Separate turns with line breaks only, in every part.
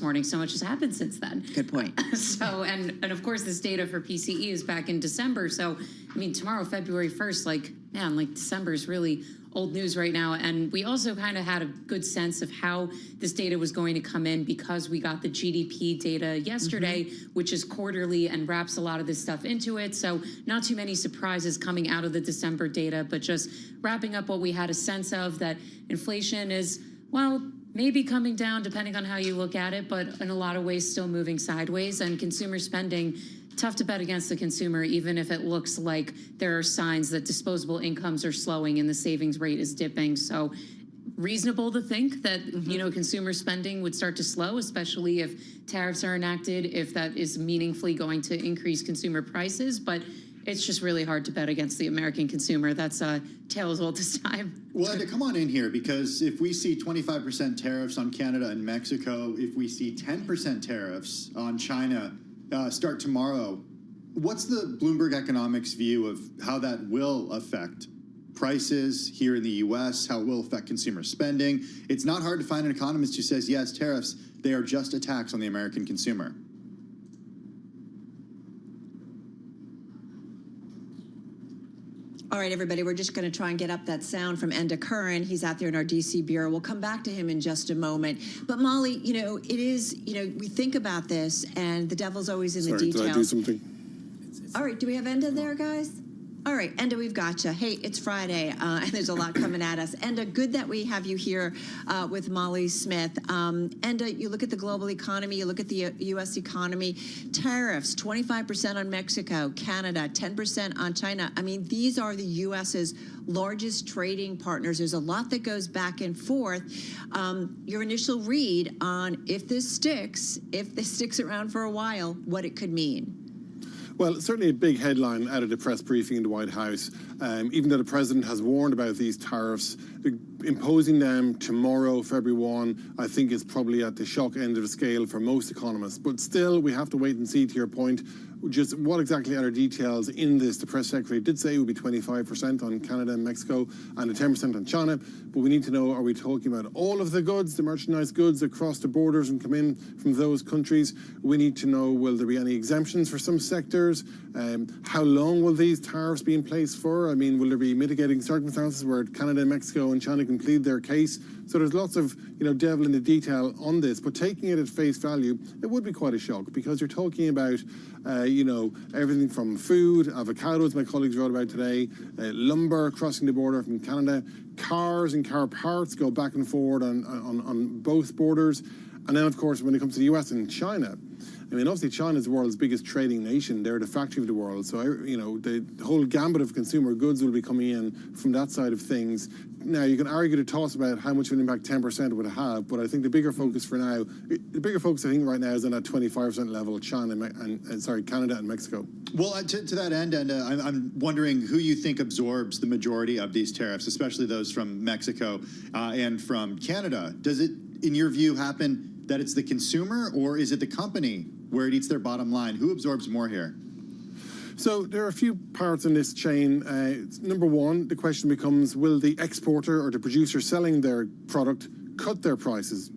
morning. So much has happened since then.
Good point.
So, and of course, this data for PCE is back in December. So, I mean, tomorrow, February 1st, like, man, like December is really old news right now. And we also kind of had a good sense of how this data was going to come in because we got the GDP data yesterday, which is quarterly and wraps a lot of this stuff into it. So not too many surprises coming out of the December data, but just wrapping up what we had a sense of, that inflation is, well, maybe coming down depending on how you look at it, but in a lot of ways still moving sideways. And consumer spending, tough to bet against the consumer, even if it looks like there are signs that disposable incomes are slowing and the savings rate is dipping. So reasonable to think that, you know, consumer spending would start to slow, especially if tariffs are enacted, if that is meaningfully going to increase consumer prices. But it's just really hard to bet against the American consumer. That's a tale as old as time.
Well, and to come on in here, because if we see 25% tariffs on Canada and Mexico, if we see 10% tariffs on China start tomorrow, what's the Bloomberg Economics view of how that will affect prices here in the U.S., how it will affect consumer spending? It's not hard to find an economist who says, yes, tariffs, they are just a tax on the American consumer.
All right, everybody, we're just going to try and get up that sound from Enda Curran. He's out there in our D.C. bureau. We'll come back to him in just a moment. But Molly, you know, it is, you know, we think about this, and the devil's always in the details.
Did I do something?
All right, do we have Enda there, guys? All right, Enda, we've got you. Hey, it's Friday, and there's a lot coming at us. Enda, good that we have you here with Molly Smith. Enda, you look at the global economy, you look at the U.S. economy, tariffs, 25% on Mexico, Canada, 10% on China. I mean, these are the U.S.'s largest trading partners. There's a lot that goes back and forth. Your initial read on if this sticks around for a while, what it could mean.
Well, certainly a big headline out of the press briefing in the White House. Even though the president has warned about these tariffs, imposing them tomorrow, February 1, I think is probably at the shock end of the scale for most economists. But still, we have to wait and see, to your point, just what exactly are the details in this. The press secretary did say it would be 25% on Canada and Mexico and 10% on China. But we need to know, are we talking about all of the goods, the merchandise goods across the borders and come in from those countries? We need to know, will there be any exemptions for some sectors? How long will these tariffs be in place for? I mean, will there be mitigating circumstances where Canada, Mexico and China can plead their case? So there's lots of, you know, devil in the detail on this. But taking it at face value, it would be quite a shock, because you're talking about, you know, everything from food, avocados, my colleagues wrote about today, lumber crossing the border from Canada, cars and car parts go back and forward on both borders. And then, of course, when it comes to the US and China, I mean, obviously China is the world's biggest trading nation. They're the factory of the world. So, you know, the whole gambit of consumer goods will be coming in from that side of things. Now, you can argue the toss about how much of an impact 10% would have, but I think the bigger focus for now, the bigger focus I think right now is on that 25% level, China and Canada and Mexico.
Well, to that end, and I'm wondering who you think absorbs the majority of these tariffs, especially those from Mexico and from Canada. Does it, in your view, happen that it's the consumer, or is it the company where it eats their bottom line? Who absorbs more here?
So there are a few parts in this chain. Number one, the question becomes, will the exporter or the producer selling their product cut their prices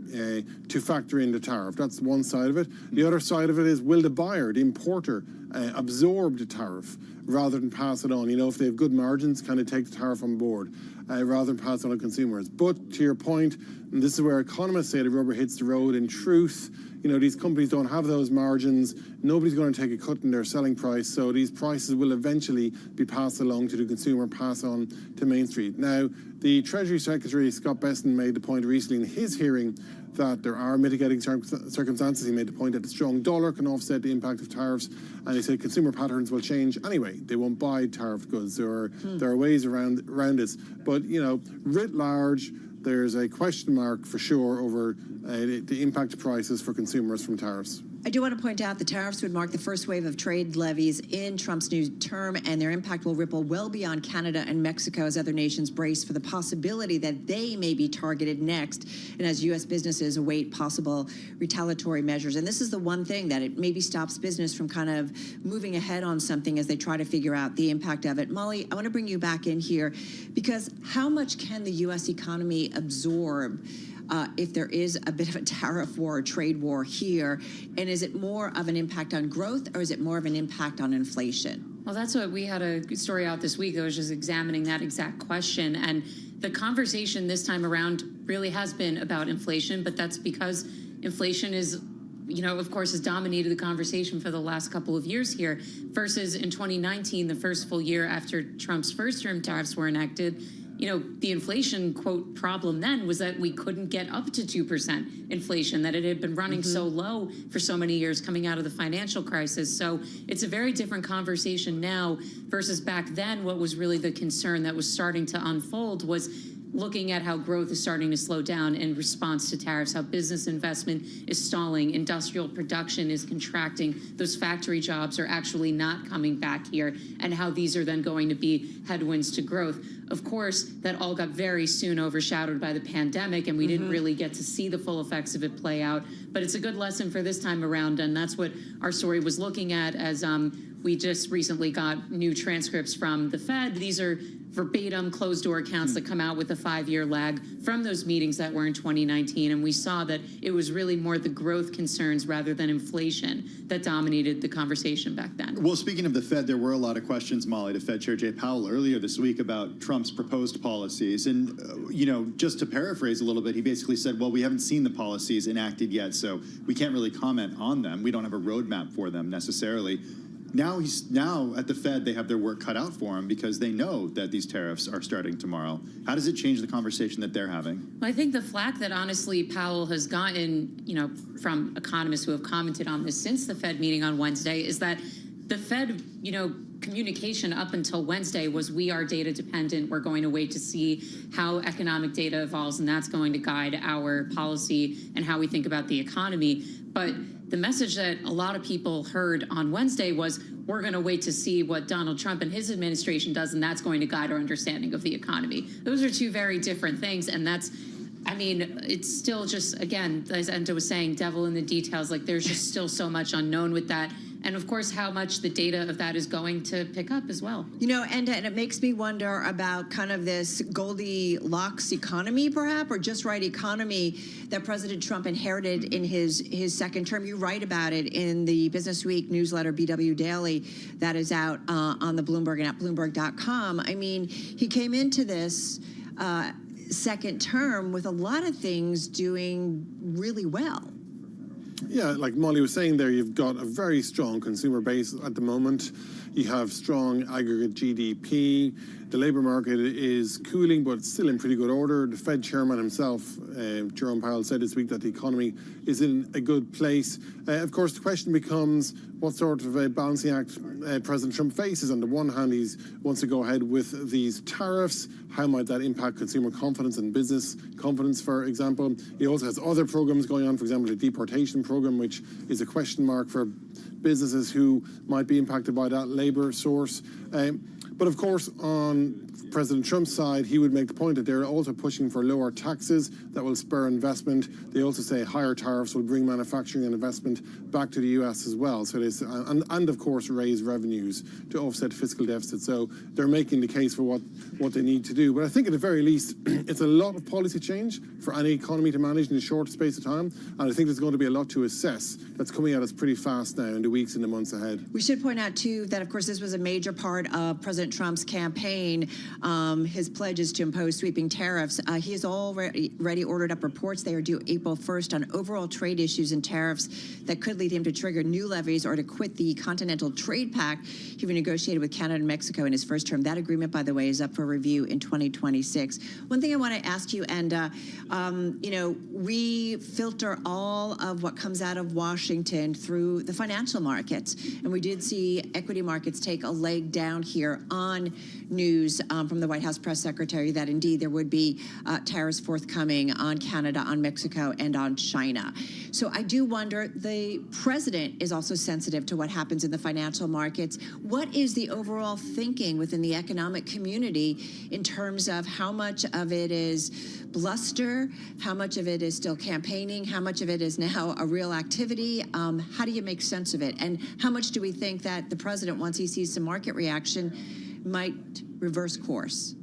to factor in the tariff? That's one side of it. The other side of it is, will the buyer, the importer, absorb the tariff rather than pass it on? You know, if they have good margins, can they take the tariff on board rather than pass it on to consumers? But to your point, and this is where economists say the rubber hits the road, in truth, you know, these companies don't have those margins. Nobody's going to take a cut in their selling price, so these prices will eventually be passed along to the consumer, pass on to Main Street. Now, the Treasury Secretary, Scott Bessent, made the point recently in his hearing that there are mitigating circumstances. He made the point that the strong dollar can offset the impact of tariffs, and he said consumer patterns will change anyway. They won't buy tariff goods. There are ways around this. But, you know, writ large, there's a question mark for sure over the impact of prices for consumers from tariffs.
I do want to point out the tariffs would mark the first wave of trade levies in Trump's new term, and their impact will ripple well beyond Canada and Mexico as other nations brace for the possibility that they may be targeted next, and as U.S. businesses await possible retaliatory measures. And this is the one thing that it maybe stops business from kind of moving ahead on something as they try to figure out the impact of it. Molly, I want to bring you back in here, because how much can the U.S. economy absorb if there is a bit of a tariff war or trade war here? And is it more of an impact on growth, or is it more of an impact on inflation?
Well, that's what we had a story out this week that was just examining that exact question. And the conversation this time around really has been about inflation, but that's because inflation is, of course, has dominated the conversation for the last couple of years here, versus in 2019, the first full year after Trump's first term tariffs were enacted. The inflation, quote, problem then was that we couldn't get up to 2% inflation, that it had been running so low for so many years coming out of the financial crisis. So it's a very different conversation now versus back then. What was really the concern that was starting to unfold was looking at how growth is starting to slow down in response to tariffs, how business investment is stalling, industrial production is contracting, those factory jobs are actually not coming back here, and how these are then going to be headwinds to growth. Of course, that all got very soon overshadowed by the pandemic, and we didn't really get to see the full effects of it play out. But it's a good lesson for this time around, and that's what our story was looking at as we just recently got new transcripts from the Fed. These are verbatim closed-door accounts that come out with a 5-year lag from those meetings that were in 2019, and we saw that it was really more the growth concerns rather than inflation that dominated the conversation back then.
Well, speaking of the Fed, there were a lot of questions, Molly, to Fed Chair Jay Powell earlier this week about Trump's proposed policies. And, just to paraphrase a little bit, he basically said, well, we haven't seen the policies enacted yet, so we can't really comment on them. We don't have a roadmap for them necessarily. Now at the Fed, they have their work cut out for him because they know that these tariffs are starting tomorrow. How does it change the conversation that they're having?
Well, I think the flack that honestly Powell has gotten, from economists who have commented on this since the Fed meeting on Wednesday is that the Fed, communication up until Wednesday was, we are data dependent. We're going to wait to see how economic data evolves, and that's going to guide our policy and how we think about the economy. But the message that a lot of people heard on Wednesday was, we're going to wait to see what Donald Trump and his administration does, and that's going to guide our understanding of the economy. Those are two very different things, and it's still just, again, as Enta was saying, devil in the details. Like, there's just still so much unknown with that. And of course, how much the data of that is going to pick up as well.
And it makes me wonder about kind of this Goldilocks economy, perhaps, or just right economy that President Trump inherited in his second term. You write about it in the Business Week newsletter, BW Daily, that is out on the Bloomberg and at Bloomberg.com. I mean, he came into this second term with a lot of things doing really well.
Yeah, like Molly was saying there, you've got a very strong consumer base at the moment. You have strong aggregate GDP. The labour market is cooling, but still in pretty good order. The Fed chairman himself, Jerome Powell, said this week that the economy is in a good place. Of course, the question becomes, what sort of a balancing act President Trump faces? On the one hand, he wants to go ahead with these tariffs. How might that impact consumer confidence and business confidence, for example? He also has other programs going on, for example, the deportation program, which is a question mark for businesses who might be impacted by that labour source. But of course, on President Trump's side, he would make the point that they're also pushing for lower taxes that will spur investment. They also say higher tariffs will bring manufacturing and investment back to the US as well. So and of course raise revenues to offset fiscal deficits. So they're making the case for what they need to do. But I think at the very least, it's a lot of policy change for any economy to manage in a short space of time. And I think there's going to be a lot to assess that's coming at us pretty fast now in the weeks and the months ahead.
We should point out, too, that, of course, this was a major part of President Trump's campaign, his pledges to impose sweeping tariffs. He has already ordered up reports. They are due April 1st on overall trade issues and tariffs that could lead him to trigger new levies or to quit the Continental Trade Pact he negotiated with Canada and Mexico in his first term. That agreement, by the way, is up for review in 2026. One thing I want to ask you, Enda, we filter all of what comes out of Washington through the financial markets, and we did see equity markets take a leg down here on news from the White House press secretary that indeed there would be tariffs forthcoming on Canada, on Mexico, and on China. So I do wonder, the president is also sensitive to what happens in the financial markets. What is the overall thinking within the economic community in terms of how much of it is bluster, how much of it is still campaigning, how much of it is now a real activity? How do you make sense of it? And how much do we think that the president, once he sees some market reaction, might reverse course?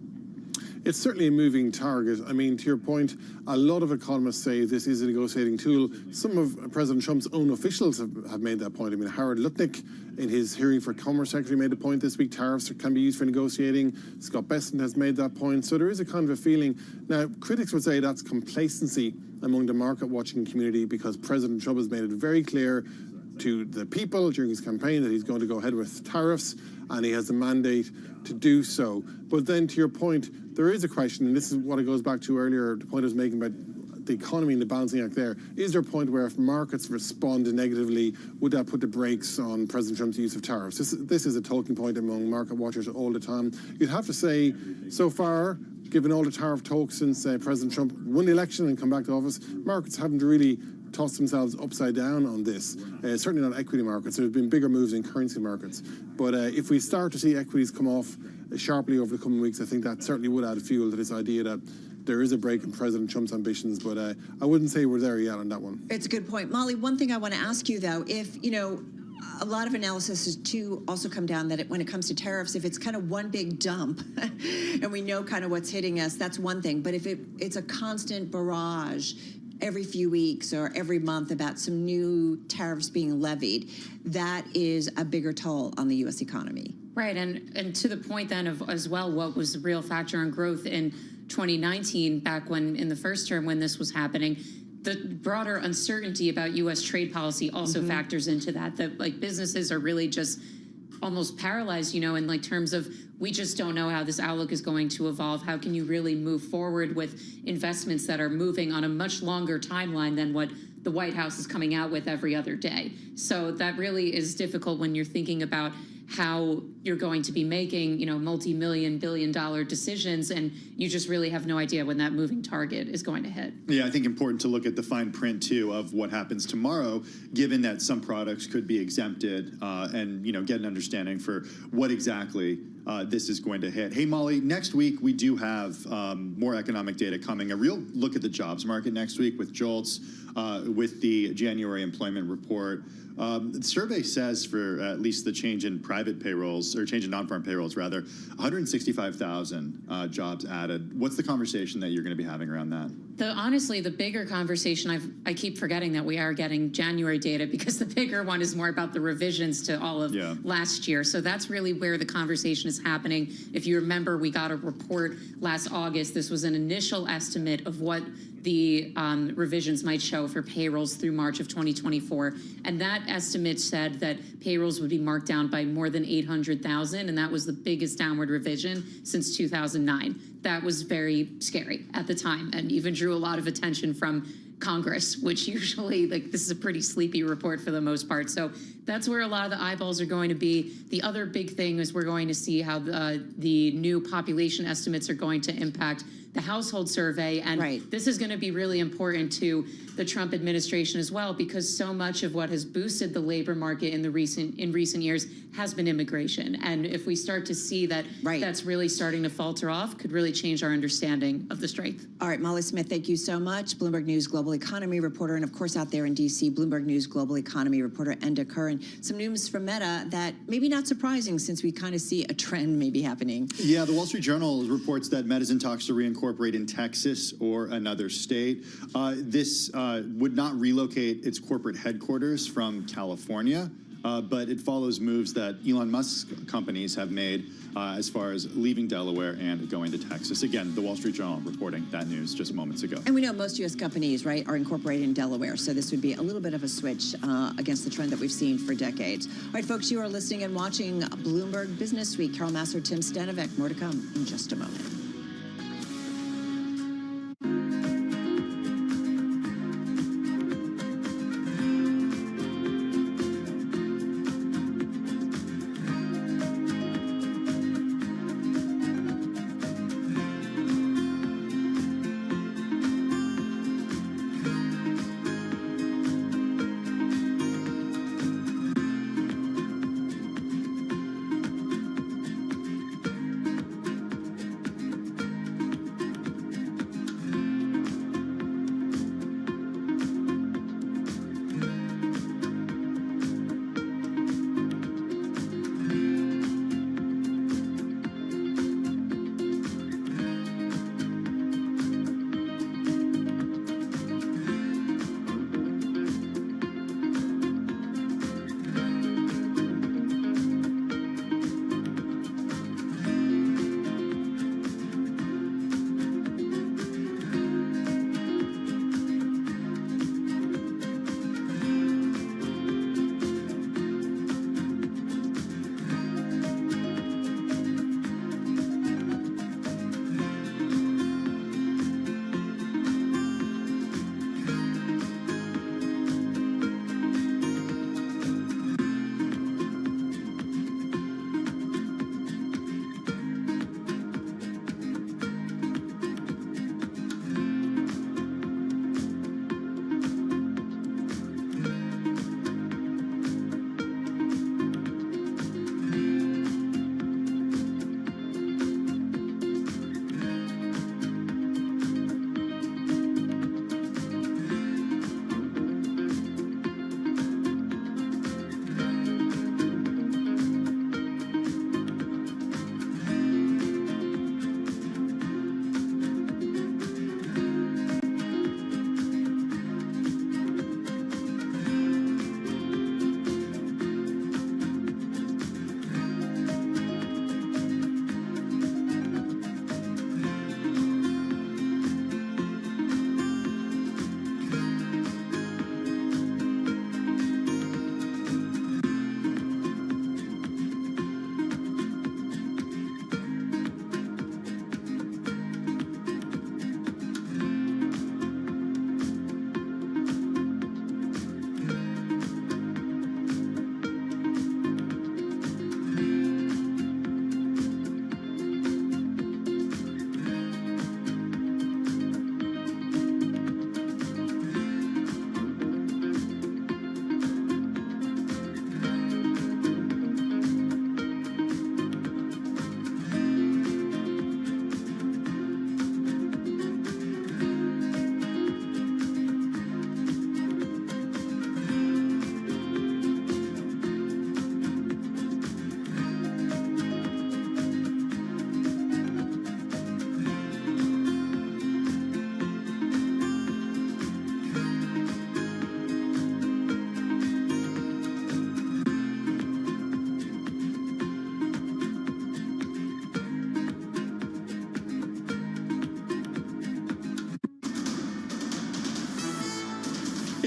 it's certainly a moving target. I mean, to your point, a lot of economists say this is a negotiating tool. Some of President Trump's own officials have made that point. I mean, Howard Lutnick, in his hearing for Commerce Secretary, made the point this week, tariffs can be used for negotiating. Scott Bessent has made that point. So there is a kind of a feeling. Now, critics would say that's complacency among the market-watching community because President Trump has made it very clear to the people during his campaign that he's going to go ahead with tariffs, and he has the mandate to do so. But then, to your point, there is a question, and this is what it goes back to earlier, the point I was making about the economy and the balancing act there. Is there a point where if markets respond negatively, would that put the brakes on President Trump's use of tariffs? This is a talking point among market watchers all the time. You'd have to say, so far, given all the tariff talk since President Trump won the election and come back to office, markets haven't really tossed themselves upside down on this. Certainly not equity markets. There have been bigger moves in currency markets. But if we start to see equities come off sharply over the coming weeks, I think that certainly would add fuel to this idea that there is a break in President Trump's ambitions, but I wouldn't say we're there yet on that one.
It's a good point. Molly, one thing I want to ask you, though, if, a lot of analysis is to also come down that when it comes to tariffs, if it's kind of one big dump and we know kind of what's hitting us, that's one thing. But if it's a constant barrage every few weeks or every month about some new tariffs being levied, that is a bigger toll on the U.S. economy.
Right, and to the point then of as well, what was the real factor on growth in 2019, back when in the first term when this was happening, the broader uncertainty about U.S. trade policy also factors into that like businesses are really just almost paralyzed, in like terms of we just don't know how this outlook is going to evolve. How can you really move forward with investments that are moving on a much longer timeline than what the White House is coming out with every other day? So that really is difficult when you're thinking about how you're going to be making, multi-million, billion-dollar decisions, and you just really have no idea when that moving target is going to hit.
Yeah, I think important to look at the fine print, too, of what happens tomorrow, given that some products could be exempted and, get an understanding for what exactly this is going to hit. Hey, Molly, next week we do have more economic data coming. A real look at the jobs market next week with JOLTS, with the January employment report. The survey says for at least the change in private payrolls, or change in non-farm payrolls, rather, 165,000 jobs added. What's the conversation that you're going to be having around that?
Honestly, the bigger conversation, I keep forgetting that we are getting January data because the bigger one is more about the revisions to all of last year. So that's really where the conversation is happening. If you remember, we got a report last August. This was an initial estimate of what the revisions might show for payrolls through March of 2024. And that estimate said that payrolls would be marked down by more than 800,000, and that was the biggest downward revision since 2009. That was very scary at the time and even drew a lot of attention from Congress, which usually, this is a pretty sleepy report for the most part. So that's where a lot of the eyeballs are going to be. The other big thing is we're going to see how the new population estimates are going to impact the household survey. And this is going to be really important to the Trump administration as well, because so much of what has boosted the labor market in recent years has been immigration. And if we start to see that that's really starting to falter off, could really change our understanding of the strength.
All right, Molly Smith, thank you so much. Bloomberg News global economy reporter, and of course out there in D.C., Bloomberg News global economy reporter Enda Curran. Some news from Meta that maybe not surprising since we kind of see a trend maybe happening.
Yeah, the Wall Street Journal reports that Meta's in talks to reincorporate in Texas or another state. This would not relocate its corporate headquarters from California, but it follows moves that Elon Musk's companies have made as far as leaving Delaware and going to Texas. Again, the Wall Street Journal reporting that news just moments ago.
And we know most U.S. companies, are incorporated in Delaware, so this would be a little bit of a switch against the trend that we've seen for decades. All right, folks, you are listening and watching Bloomberg Business Week. Carol Massar, Tim Stanovic. More to come in just a moment.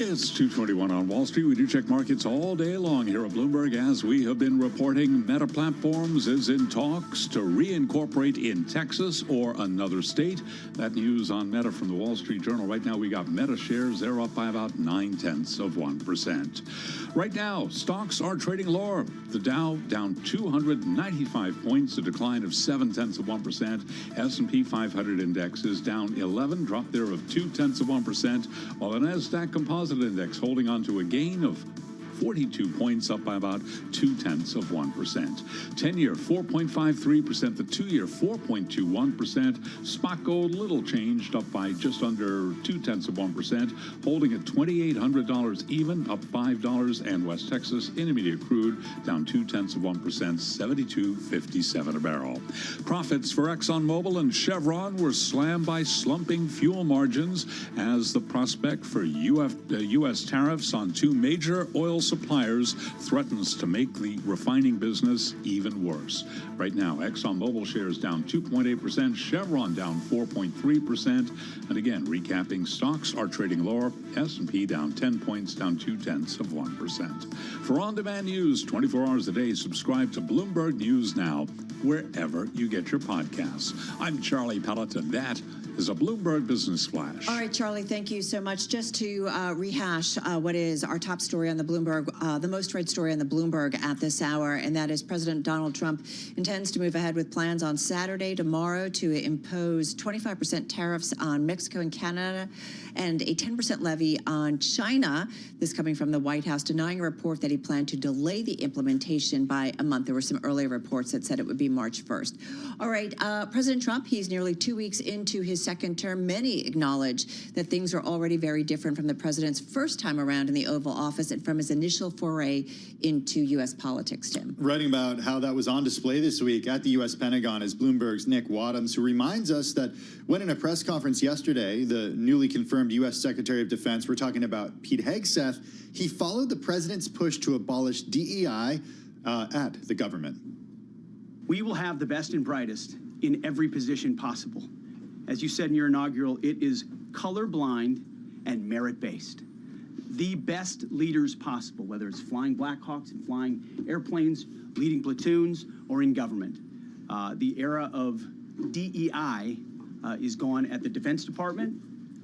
It's 2:21 on Wall Street. We do check markets all day long here at Bloomberg. As we have been reporting, Meta Platforms is in talks to reincorporate in Texas or another state. That news on Meta from the Wall Street Journal. Right now, we got Meta shares. They're up by about 0.9%. Right now, stocks are trading lower. The Dow down 295 points, a decline of 0.7%. S&P 500 index is down 11, drop there of 0.2%, while the Nasdaq Composite Index holding on to a gain of 42 points, up by about 0.2%. 10-year 4.53%, the 2-year 4.21%. Spot gold little changed, up by just under 0.2%, holding at $2,800 even, up $5. And West Texas Intermediate crude down 0.2%, 72.57 a barrel. Profits for ExxonMobil and Chevron were slammed by slumping fuel margins as the prospect for U.S. tariffs on two major oil suppliers threatens to make the refining business even worse. Right now, ExxonMobil shares down 2.8%, Chevron down 4.3%. And again, recapping, stocks are trading lower. S&P down 10 points, down 0.2%. For on-demand news 24 hours a day, subscribe to Bloomberg News Now, wherever you get your podcasts. I'm Charlie Pelleton. That is a Bloomberg Business Flash.
All right, Charlie, thank you so much. Just to rehash what is our top story on the Bloomberg, the most read story on the Bloomberg at this hour, and that is President Donald Trump intends to move ahead with plans on Saturday, tomorrow, to impose 25% tariffs on Mexico and Canada and a 10% levy on China. This coming from the White House, denying a report that he planned to delay the implementation by a month. There were some earlier reports that said it would be March 1st. All right, President Trump, he's nearly 2 weeks into his second term. Many acknowledge that things are already very different from the president's first time around in the Oval Office and from his initial foray into U.S. politics, Tim.
Writing about how that was on display this week at the U.S. Pentagon is Bloomberg's Nick Wadhams, who reminds us that when in a press conference yesterday, the newly confirmed U.S. Secretary of Defense, we're talking about Pete Hegseth, he followed the president's push to abolish DEI at the government.
We will have the best and brightest in every position possible. As you said in your inaugural, it is colorblind and merit-based. The best leaders possible, whether it's flying Black Hawks and flying airplanes, leading platoons, or in government. The era of DEI is gone at the Defense Department,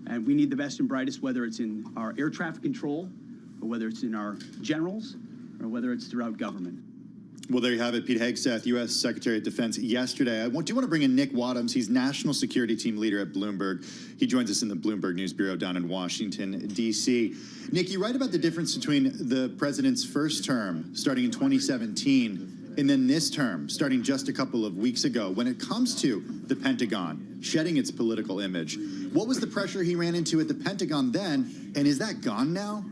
and we need the best and brightest, whether it's in our air traffic control, or whether it's in our generals, or whether it's throughout government.
Well, there you have it. Pete Hegseth, U.S. Secretary of Defense, yesterday. I do want to bring in Nick Wadhams. He's National Security Team Leader at Bloomberg. He joins us in the Bloomberg News Bureau down in Washington, D.C. Nick, you write about the difference between the president's first term, starting in 2017, and then this term, starting just a couple of weeks ago, when it comes to the Pentagon shedding its political image. What was the pressure he ran into at the Pentagon then, and is that gone now?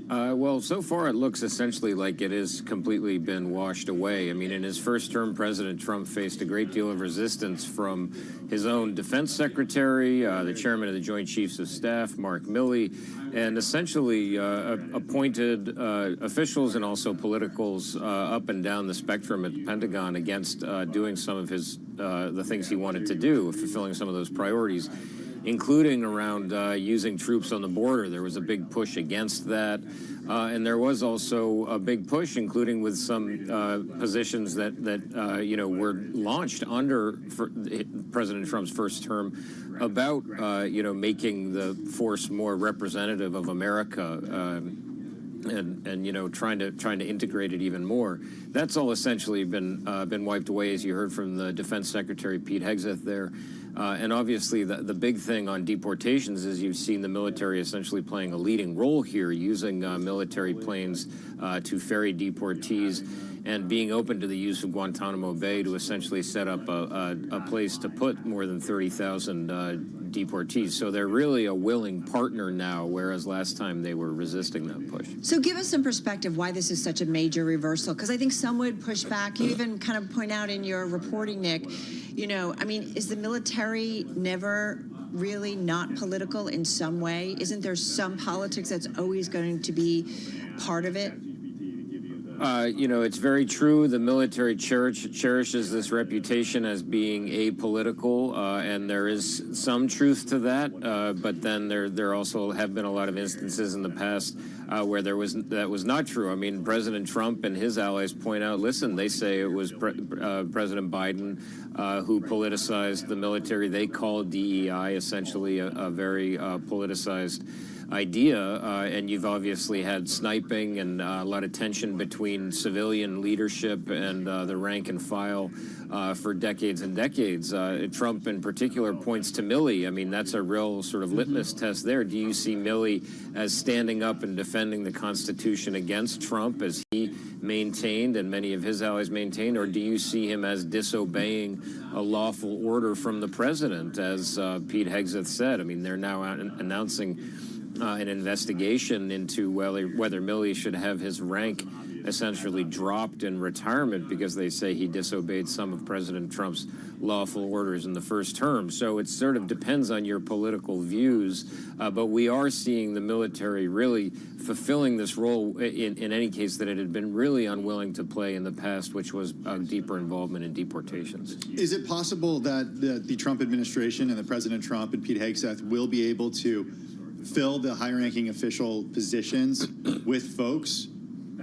Well, so far it looks essentially like it has completely been washed away. I mean, in his first term, President Trump faced a great deal of resistance from his own defense secretary, the chairman of the Joint Chiefs of Staff, Mark Milley, and essentially appointed officials and also politicals up and down the spectrum at the Pentagon against doing some of his the things he wanted to do, fulfilling some of those priorities, including around using troops on the border. There was a big push against that. And there was also a big push, including with some positions that were launched under President Trump's first term about, making the force more representative of America and trying to integrate it even more. That's all essentially been wiped away, as you heard from the Defense Secretary Pete Hegseth there. And obviously, the big thing on deportations is you've seen the military essentially playing a leading role here, using military planes to ferry deportees and being open to the use of Guantanamo Bay to essentially set up a place to put more than 30,000 deportees. So they're really a willing partner now, whereas last time they were resisting that push.
So give us some perspective why this is such a major reversal, because I think some would push back. You even kind of point out in your reporting, Nick, is the military never really not political in some way? Isn't there some politics that's always going to be part of it?
You know, it's very true. The military cherishes this reputation as being apolitical, and there is some truth to that. But then there also have been a lot of instances in the past where that was not true. I mean, President Trump and his allies point out, listen, they say it was President Biden who politicized the military. They call DEI essentially a very politicized idea, and you've obviously had sniping and a lot of tension between civilian leadership and the rank and file for decades and decades. Trump in particular points to Milley. I mean, that's a real sort of litmus test there. Do you see Milley as standing up and defending the Constitution against Trump as he maintained and many of his allies maintained, or do you see him as disobeying a lawful order from the president, as Pete Hegseth said? I mean, they're now announcing an investigation into whether Milley should have his rank essentially dropped in retirement because they say he disobeyed some of President Trump's lawful orders in the first term. So it sort of depends on your political views, but we are seeing the military really fulfilling this role in any case that it had been really unwilling to play in the past, which was deeper involvement in deportations.
Is it possible that the Trump administration and the President Trump and Pete Hegseth will be able to fill the high-ranking official positions with folks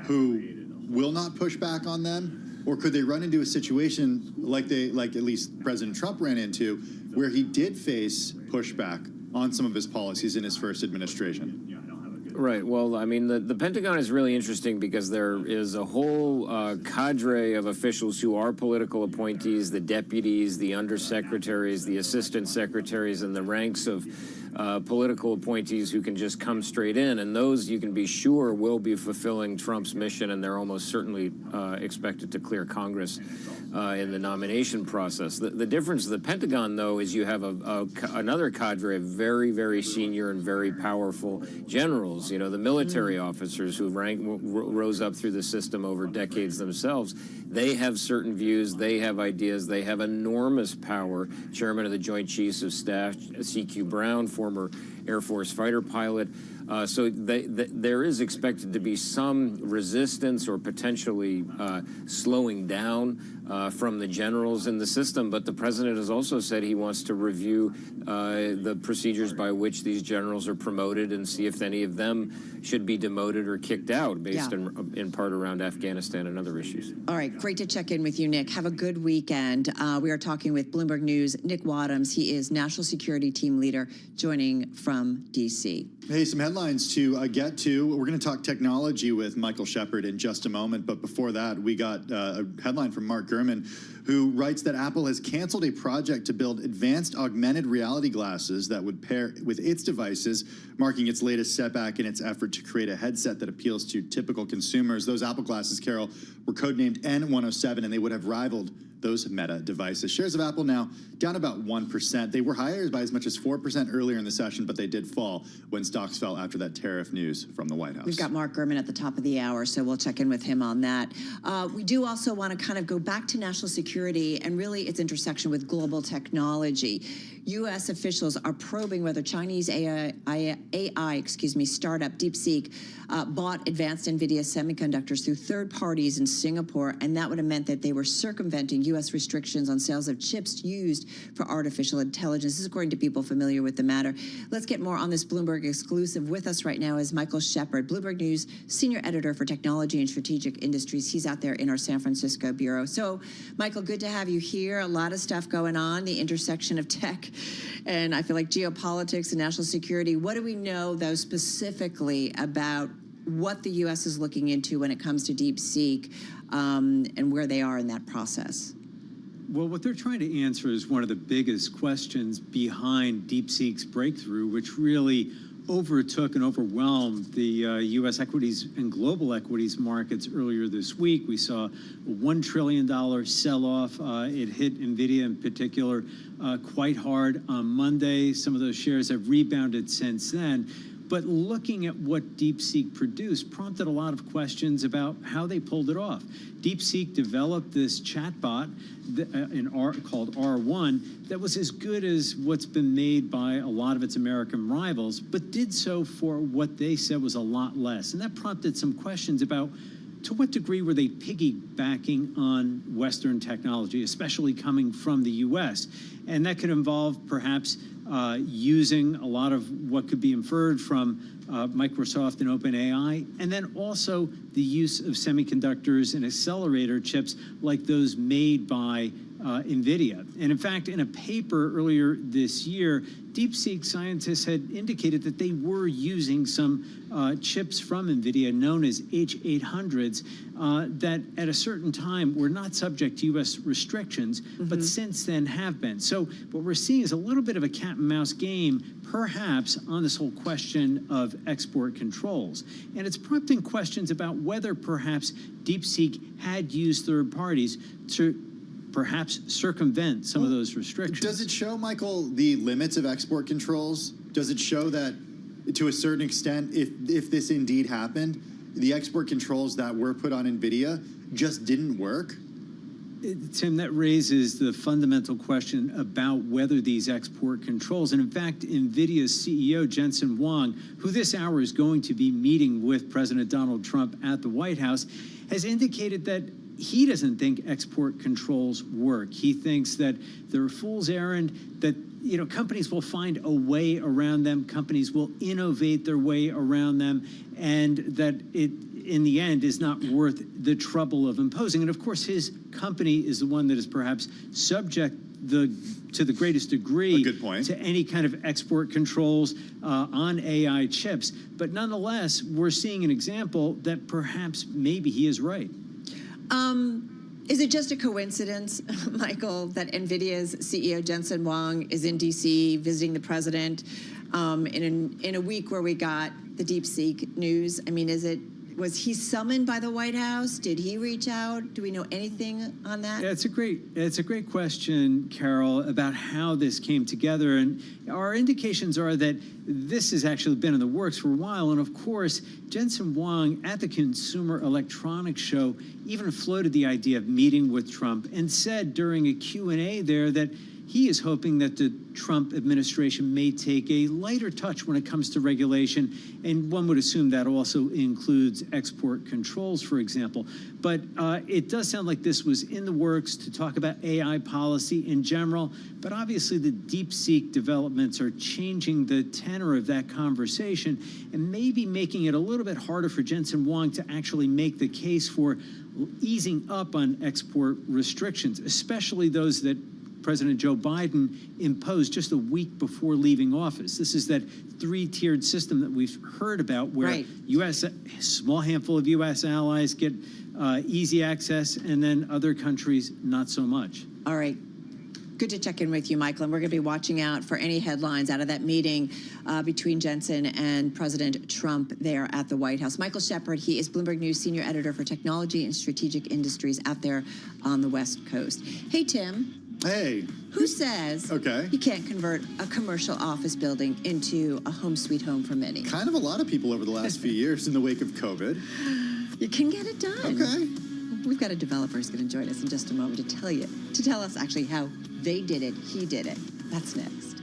who will not push back on them, or could they run into a situation like at least President Trump ran into, where he did face pushback on some of his policies in his first administration?
Right. Well, I mean, the Pentagon is really interesting because there is a whole cadre of officials who are political appointees, the deputies, the undersecretaries, the assistant secretaries, and the ranks of political appointees who can just come straight in. And those, you can be sure, will be fulfilling Trump's mission, and they're almost certainly expected to clear Congress in the nomination process. The difference of the Pentagon, though, is you have another cadre of very, very senior and very powerful generals. You know, the military officers who rose up through the system over decades themselves. They have certain views. They have ideas. They have enormous power. Chairman of the Joint Chiefs of Staff, C.Q. Brown, former Air Force fighter pilot. So there is expected to be some resistance or potentially slowing down from the generals in the system. But the president has also said he wants to review the procedures by which these generals are promoted and see if any of them should be demoted or kicked out based in part around Afghanistan and other issues.
All right, great to check in with you, Nick. Have a good weekend. We are talking with Bloomberg News' Nick Wadhams. He is National Security Team Leader, joining from D.C.
Hey, some headlines to get to. We're going to talk technology with Michael Shepard in just a moment. But before that, we got a headline from Mark Gurman, who writes that Apple has canceled a project to build advanced augmented reality glasses that would pair with its devices, marking its latest setback in its effort to create a headset that appeals to typical consumers. Those Apple glasses, Carol, were codenamed N107, and they would have rivaled those Meta devices. Shares of Apple now down about 1%. They were higher by as much as 4% earlier in the session, but they did fall when stocks fell after that tariff news from the White House.
We've got Mark Gurman at the top of the hour, so we'll check in with him on that. We do also want to kind of go back to national security and really its intersection with global technology. U.S. officials are probing whether Chinese AI startup DeepSeek bought advanced NVIDIA semiconductors through third parties in Singapore, and that would have meant that they were circumventing U.S. restrictions on sales of chips used for artificial intelligence. This is according to people familiar with the matter. Let's get more on this Bloomberg exclusive. With us right now is Michael Shepard, Bloomberg News Senior Editor for Technology and Strategic Industries. He's out there in our San Francisco bureau. So, Michael, good to have you here. A lot of stuff going on, the intersection of tech and I feel like geopolitics and national security. What do we know, though, specifically about what the U.S. is looking into when it comes to DeepSeek and where they are in that process?
Well, what they're trying to answer is one of the biggest questions behind DeepSeek's breakthrough, which really overtook and overwhelmed the U.S. equities and global equities markets earlier this week. We saw a $1 trillion sell-off. It hit NVIDIA in particular quite hard on Monday. Some of those shares have rebounded since then. But looking at what DeepSeek produced prompted a lot of questions about how they pulled it off. DeepSeek developed this chatbot called R1 that was as good as what's been made by a lot of its American rivals, but did so for what they said was a lot less. And that prompted some questions about to what degree were they piggybacking on Western technology, especially coming from the U.S.? And that could involve perhaps using a lot of what could be inferred from Microsoft and OpenAI, and then also the use of semiconductors and accelerator chips like those made by NVIDIA. And in fact, in a paper earlier this year, DeepSeek scientists had indicated that they were using some chips from NVIDIA known as H800s that at a certain time were not subject to U.S. restrictions, but since then have been. So what we're seeing is a little bit of a cat and mouse game, perhaps, on this whole question of export controls. And it's prompting questions about whether perhaps DeepSeek had used third parties to perhaps circumvent some of those restrictions.
Does it show, Michael, the limits of export controls? Does it show that, to a certain extent, if this indeed happened, the export controls that were put on NVIDIA just didn't work?
Tim, that raises the fundamental question about whether these export controls, and in fact, NVIDIA's CEO, Jensen Huang, who this hour is going to be meeting with President Donald Trump at the White House, has indicated that he doesn't think export controls work. He thinks that they're a fool's errand, that companies will find a way around them, companies will innovate their way around them, and that it, in the end, is not worth the trouble of imposing. And of course, his company is the one that is perhaps subject to the greatest degree to any kind of export controls on AI chips. But nonetheless, we're seeing an example that perhaps maybe he is right.
Is it just a coincidence, Michael, that NVIDIA's CEO Jensen Huang is in D.C. visiting the president in a week where we got the DeepSeek news? I mean, was he summoned by the White House? Did he reach out? Do we know anything on that?
Yeah, it's a great question, Carol, about how this came together. And our indications are that this has actually been in the works for a while. And of course, Jensen Huang at the Consumer Electronics Show even floated the idea of meeting with Trump and said during a Q&A there that he is hoping that the Trump administration may take a lighter touch when it comes to regulation, and one would assume that also includes export controls, for example. But it does sound like this was in the works to talk about AI policy in general, but obviously the DeepSeek developments are changing the tenor of that conversation and maybe making it a little bit harder for Jensen Huang to actually make the case for easing up on export restrictions, especially those that President Joe Biden imposed just a week before leaving office. This is that three-tiered system that we've heard about where a small handful of U.S. allies get easy access and then other countries not so much.
All right. Good to check in with you, Michael. And we're going to be watching out for any headlines out of that meeting between Jensen and President Trump there at the White House. Michael Shepard, he is Bloomberg News Senior Editor for Technology and Strategic Industries out there on the West Coast. Hey, Tim.
Hey.
Who says you can't convert a commercial office building into a home sweet home for many?
Kind of a lot of people over the last few years in the wake of COVID.
You can get it done.
Okay.
We've got a developer who's going to join us in just a moment to tell us actually how they did it, he did it. That's next.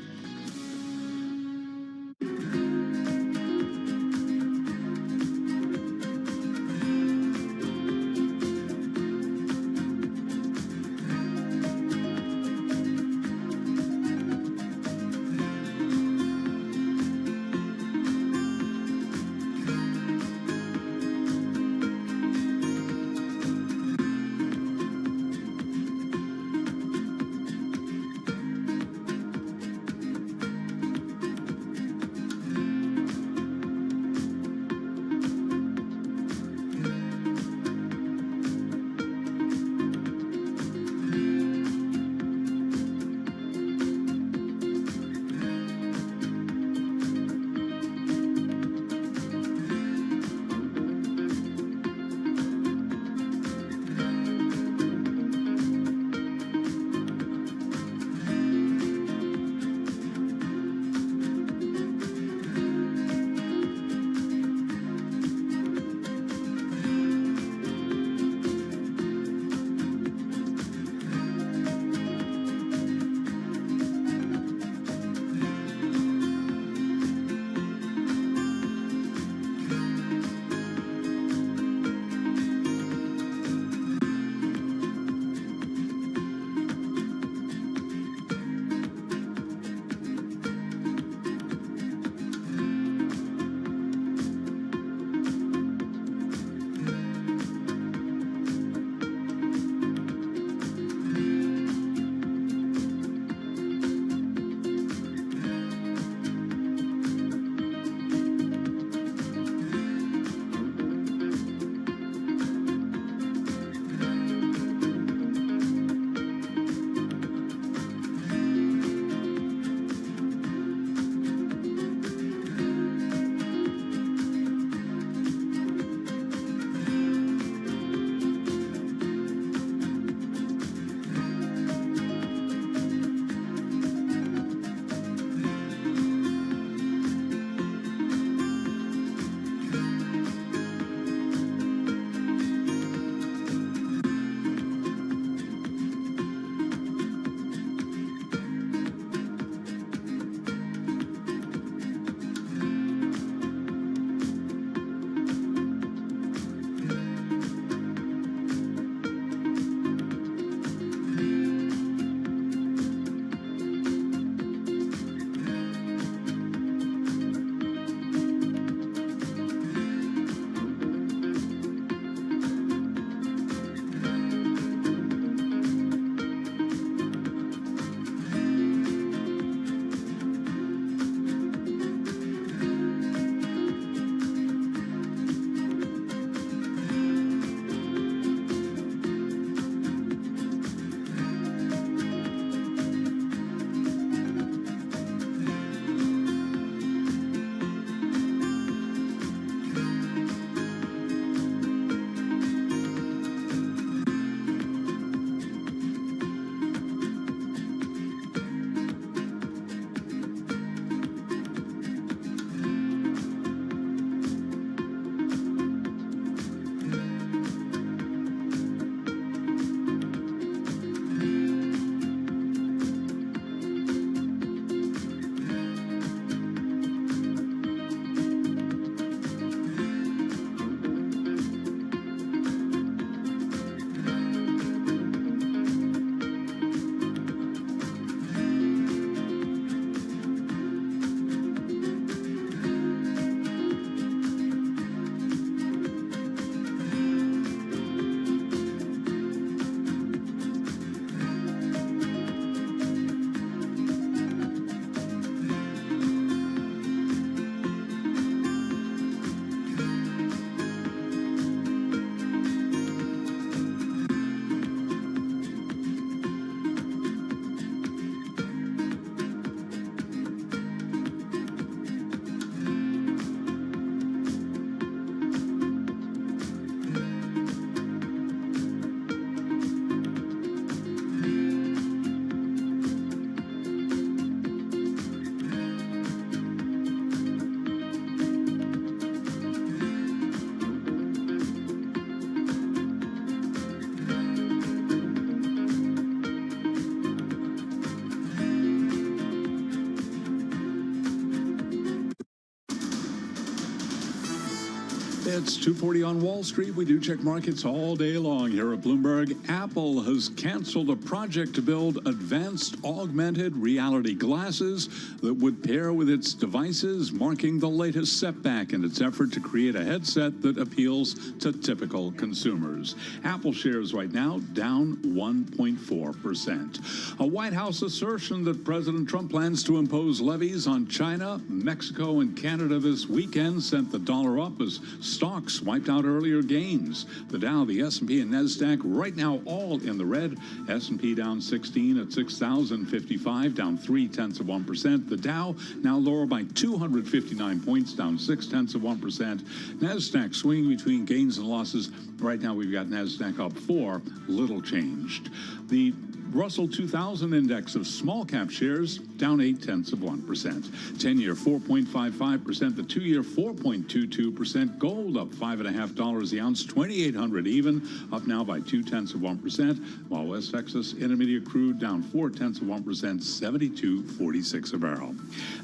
It's 2:40 on Wall Street. We do check markets all day long here at Bloomberg. Apple has canceled a project to build advanced augmented reality glasses that would pair with its devices, marking the latest setback in its effort to create a headset that appeals to typical consumers. Apple shares right now down 1.4%. A White House assertion that President Trump plans to impose levies on China, Mexico, and Canada this weekend sent the dollar up as stocks wiped out earlier gains. The Dow, the S&P, and NASDAQ right now all in the red. S&P down 16 at 6,055, down 0.3%. The Dow now lower by 259 points, down 0.6%. NASDAQ swinging between gains and losses. Right now we've got NASDAQ up 4, little changed. The Russell 2000 index of small cap shares down 0.8%. 10-year 4.55%. The 2-year 4.22%. Gold up $5.50 the ounce, 2,800 even, up now by 0.2%. While West Texas Intermediate crude down 0.4%, 72.46 a barrel.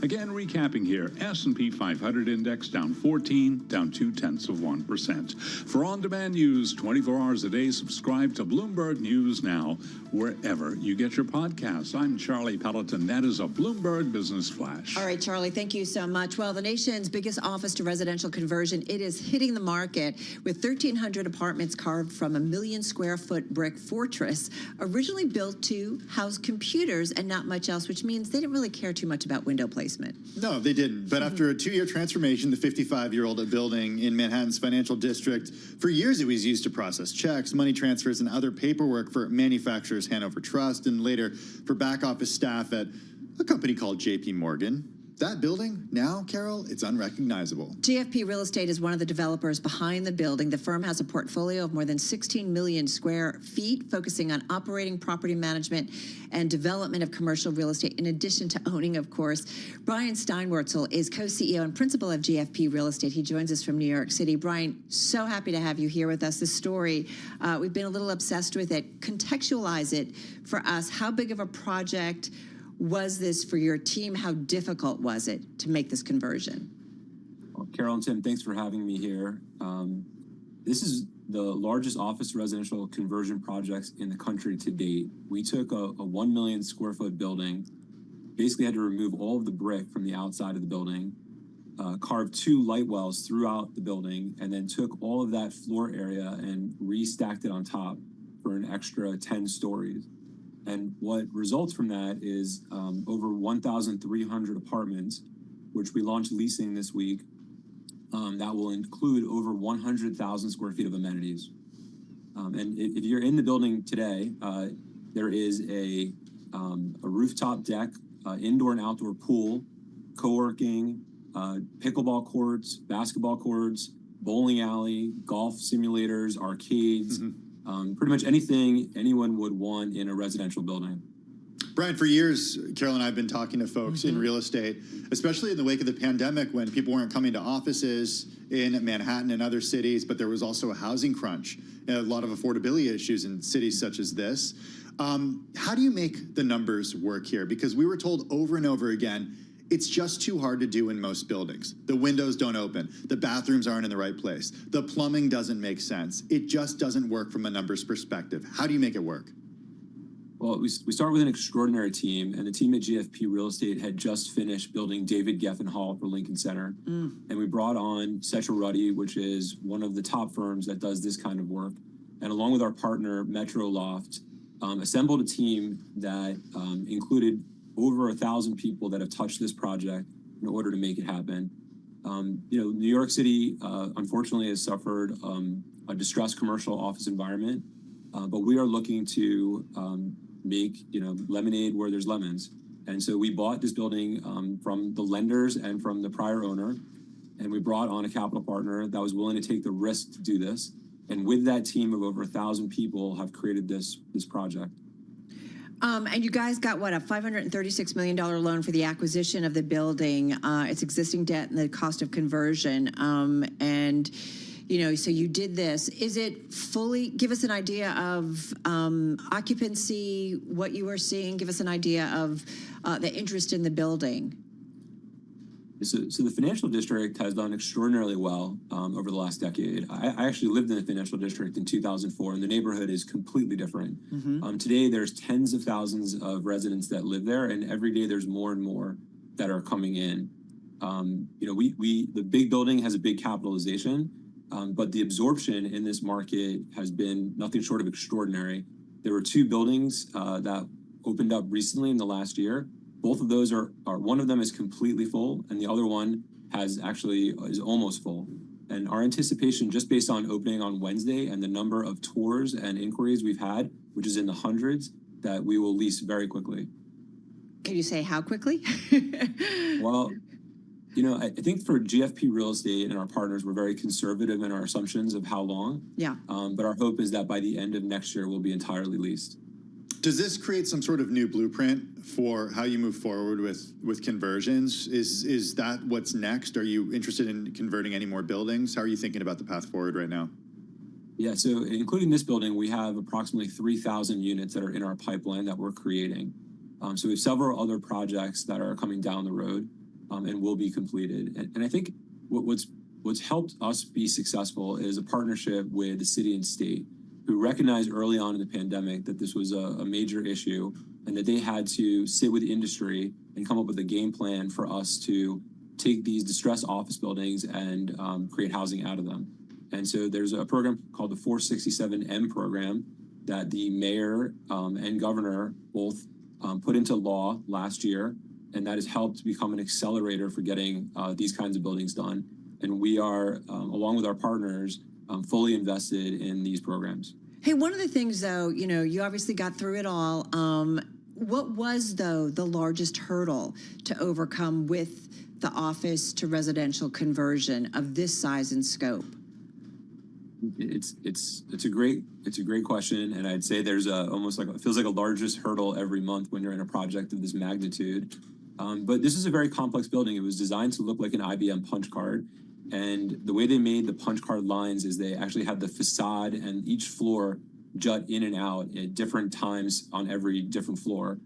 Again, recapping here, S&P 500 index down 14, down 0.2%. For on-demand news 24 hours a day, subscribe to Bloomberg News Now wherever you get your podcasts. I'm Charlie Pelleton. That is a Bloomberg Business Flash.
All right, Charlie, thank you so much. Well, the nation's biggest office to residential conversion, it is hitting the market with 1,300 apartments carved from a 1 million square foot brick fortress, originally built to house computers and not much else, which means they didn't really care too much about window placement.
No, they didn't. But after a 2-year transformation, the 55-year-old building in Manhattan's financial district, for years it was used to process checks, money transfers, and other paperwork for manufacturers Hanover Trust, and later for back office staff at a company called JP Morgan. That building, now, Carol, it's unrecognizable.
GFP Real Estate is one of the developers behind the building. The firm has a portfolio of more than 16 million square feet, focusing on operating property management and development of commercial real estate, in addition to owning, of course. Brian Steinwurzel is co-CEO and principal of GFP Real Estate. He joins us from New York City. Brian, so happy to have you here with us. This story, we've been a little obsessed with it. Contextualize it for us. How big of a project was this for your team? How difficult was it to make this conversion?
Well, Carol and Tim, thanks for having me here. This is the largest office residential conversion projects in the country to date. We took a 1 million square foot building, basically had to remove all of the brick from the outside of the building, carved 2 light wells throughout the building, and then took all of that floor area and restacked it on top for an extra 10 stories. And what results from that is over 1,300 apartments, which we launched leasing this week, that will include over 100,000 square feet of amenities. And if you're in the building today, there is a rooftop deck, indoor and outdoor pool, co-working, pickleball courts, basketball courts, bowling alley, golf simulators, arcades, pretty much anything anyone would want in a residential building.
Brian, for years, Carol and I have been talking to folks in real estate, especially in the wake of the pandemic when people weren't coming to offices in Manhattan and other cities, but there was also a housing crunch and a lot of affordability issues in cities such as this. How do you make the numbers work here? Because we were told over and over again, it's just too hard to do in most buildings. The windows don't open. The bathrooms aren't in the right place. The plumbing doesn't make sense. It just doesn't work from a numbers perspective. How do you make it work?
Well, we start with an extraordinary team, and the team at GFP Real Estate had just finished building David Geffen Hall for Lincoln Center. And we brought on Setra Ruddy, which is one of the top firms that does this kind of work. And along with our partner, Metro Loft, assembled a team that included over 1,000 people that have touched this project in order to make it happen. New York City, unfortunately, has suffered a distressed commercial office environment, but we are looking to make lemonade where there's lemons. And so we bought this building from the lenders and from the prior owner, and we brought on a capital partner that was willing to take the risk to do this. And with that team of over 1,000 people, have created this project.
And you guys got, what, a $536 million loan for the acquisition of the building, its existing debt and the cost of conversion. So you did this. Is it fully, give us an idea of occupancy, what you were seeing, give us an idea of the interest in the building.
So the financial district has done extraordinarily well over the last decade. I actually lived in the financial district in 2004, and the neighborhood is completely different. Today, there's tens of thousands of residents that live there, and every day there's more and more that are coming in. The big building has a big capitalization, but the absorption in this market has been nothing short of extraordinary. There were two buildings that opened up recently in the last year. Both of those are one of them is completely full, and the other one is almost full. And our anticipation, just based on opening on Wednesday and the number of tours and inquiries we've had, which is in the hundreds, that we will lease very quickly.
Can you say how quickly?
Well, I think for GFP Real Estate and our partners, we're very conservative in our assumptions of how long.
Yeah.
But our hope is that by the end of next year, we'll be entirely leased.
Does this create some sort of new blueprint for how you move forward with conversions? Is that what's next? Are you interested in converting any more buildings? How are you thinking about the path forward right now?
Yeah, so including this building, we have approximately 3,000 units that are in our pipeline that we're creating. So we have several other projects that are coming down the road and will be completed. And I think what's helped us be successful is a partnership with the city and state, who recognized early on in the pandemic that this was a major issue and that they had to sit with industry and come up with a game plan for us to take these distressed office buildings and create housing out of them. And so there's a program called the 467M program that the mayor and governor both put into law last year, and that has helped become an accelerator for getting these kinds of buildings done. And we are, along with our partners, fully invested in these programs.
Hey, one of the things, though, you obviously got through it all. What was, though, the largest hurdle to overcome with the office to residential conversion of this size and scope?
It's a great question, and I'd say there's almost like it feels like a largest hurdle every month when you're in a project of this magnitude. But this is a very complex building. It was designed to look like an IBM punch card. And the way they made the punch card lines is they actually had the facade and each floor jut in and out at different times on every different floor.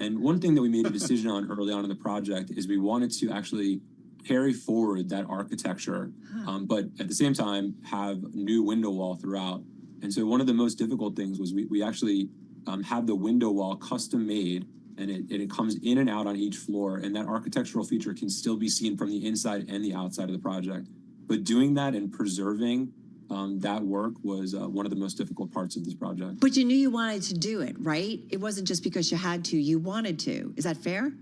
And one thing that we made a decision on early on in the project is we wanted to actually carry forward that architecture, but at the same time have new window wall throughout. And so one of the most difficult things was we actually have the window wall custom made, and it comes in and out on each floor, and that architectural feature can still be seen from the inside and the outside of the project. But doing that and preserving that work was one of the most difficult parts of this project.
But you knew you wanted to do it, right? It wasn't just because you had to, you wanted to. Is that fair?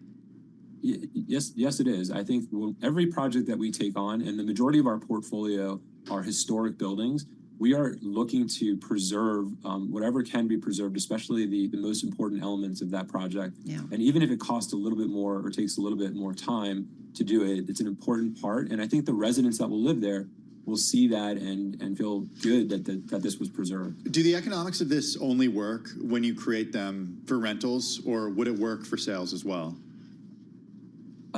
Yes, it is. I think every project that we take on, and the majority of our portfolio are historic buildings, we are looking to preserve whatever can be preserved, especially the most important elements of that project.
Yeah.
And even if it costs a little bit more or takes a little bit more time to do it, it's an important part. And I think the residents that will live there will see that and feel good that this was preserved.
Do the economics of this only work when you create them for rentals, or would it work for sales as well?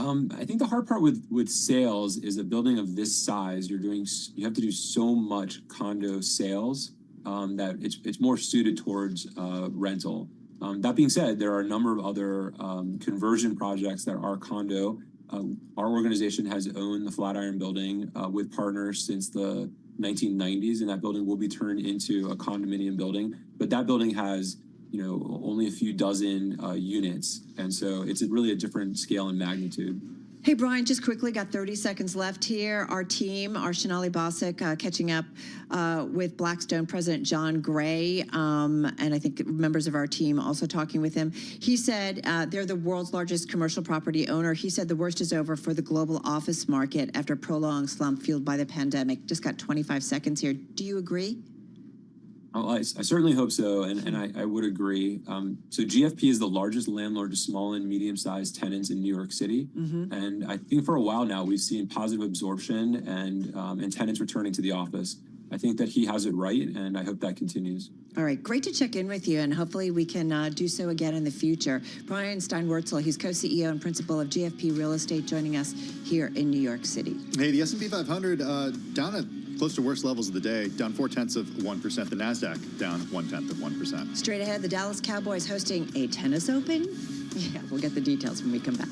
I think the hard part with sales is a building of this size, you have to do so much condo sales that it's more suited towards rental. That being said, there are a number of other conversion projects that are condo. Our organization has owned the Flatiron building with partners since the 1990s, and that building will be turned into a condominium building. But that building has only a few dozen units. And so it's really a different scale and magnitude.
Hey, Brian, just quickly, got 30 seconds left here. Our team, our Shanali Bosick, catching up with Blackstone President John Gray, and I think members of our team also talking with him. He said they're the world's largest commercial property owner. He said the worst is over for the global office market after a prolonged slump fueled by the pandemic. Just got 25 seconds here. Do you agree?
Oh, I certainly hope so, and I would agree. So GFP is the largest landlord to small and medium-sized tenants in New York City, and I think for a while now we've seen positive absorption and tenants returning to the office. I think that he has it right, and I hope that continues.
All right, great to check in with you, and hopefully we can do so again in the future. Brian Steinwurzel, he's co-CEO and principal of GFP Real Estate, joining us here in New York City.
Hey, the S&P 500 down at close to worst levels of the day, down 0.4%. The NASDAQ down 0.1%.
Straight ahead, the Dallas Cowboys hosting a tennis open. Yeah, we'll get the details when we come back.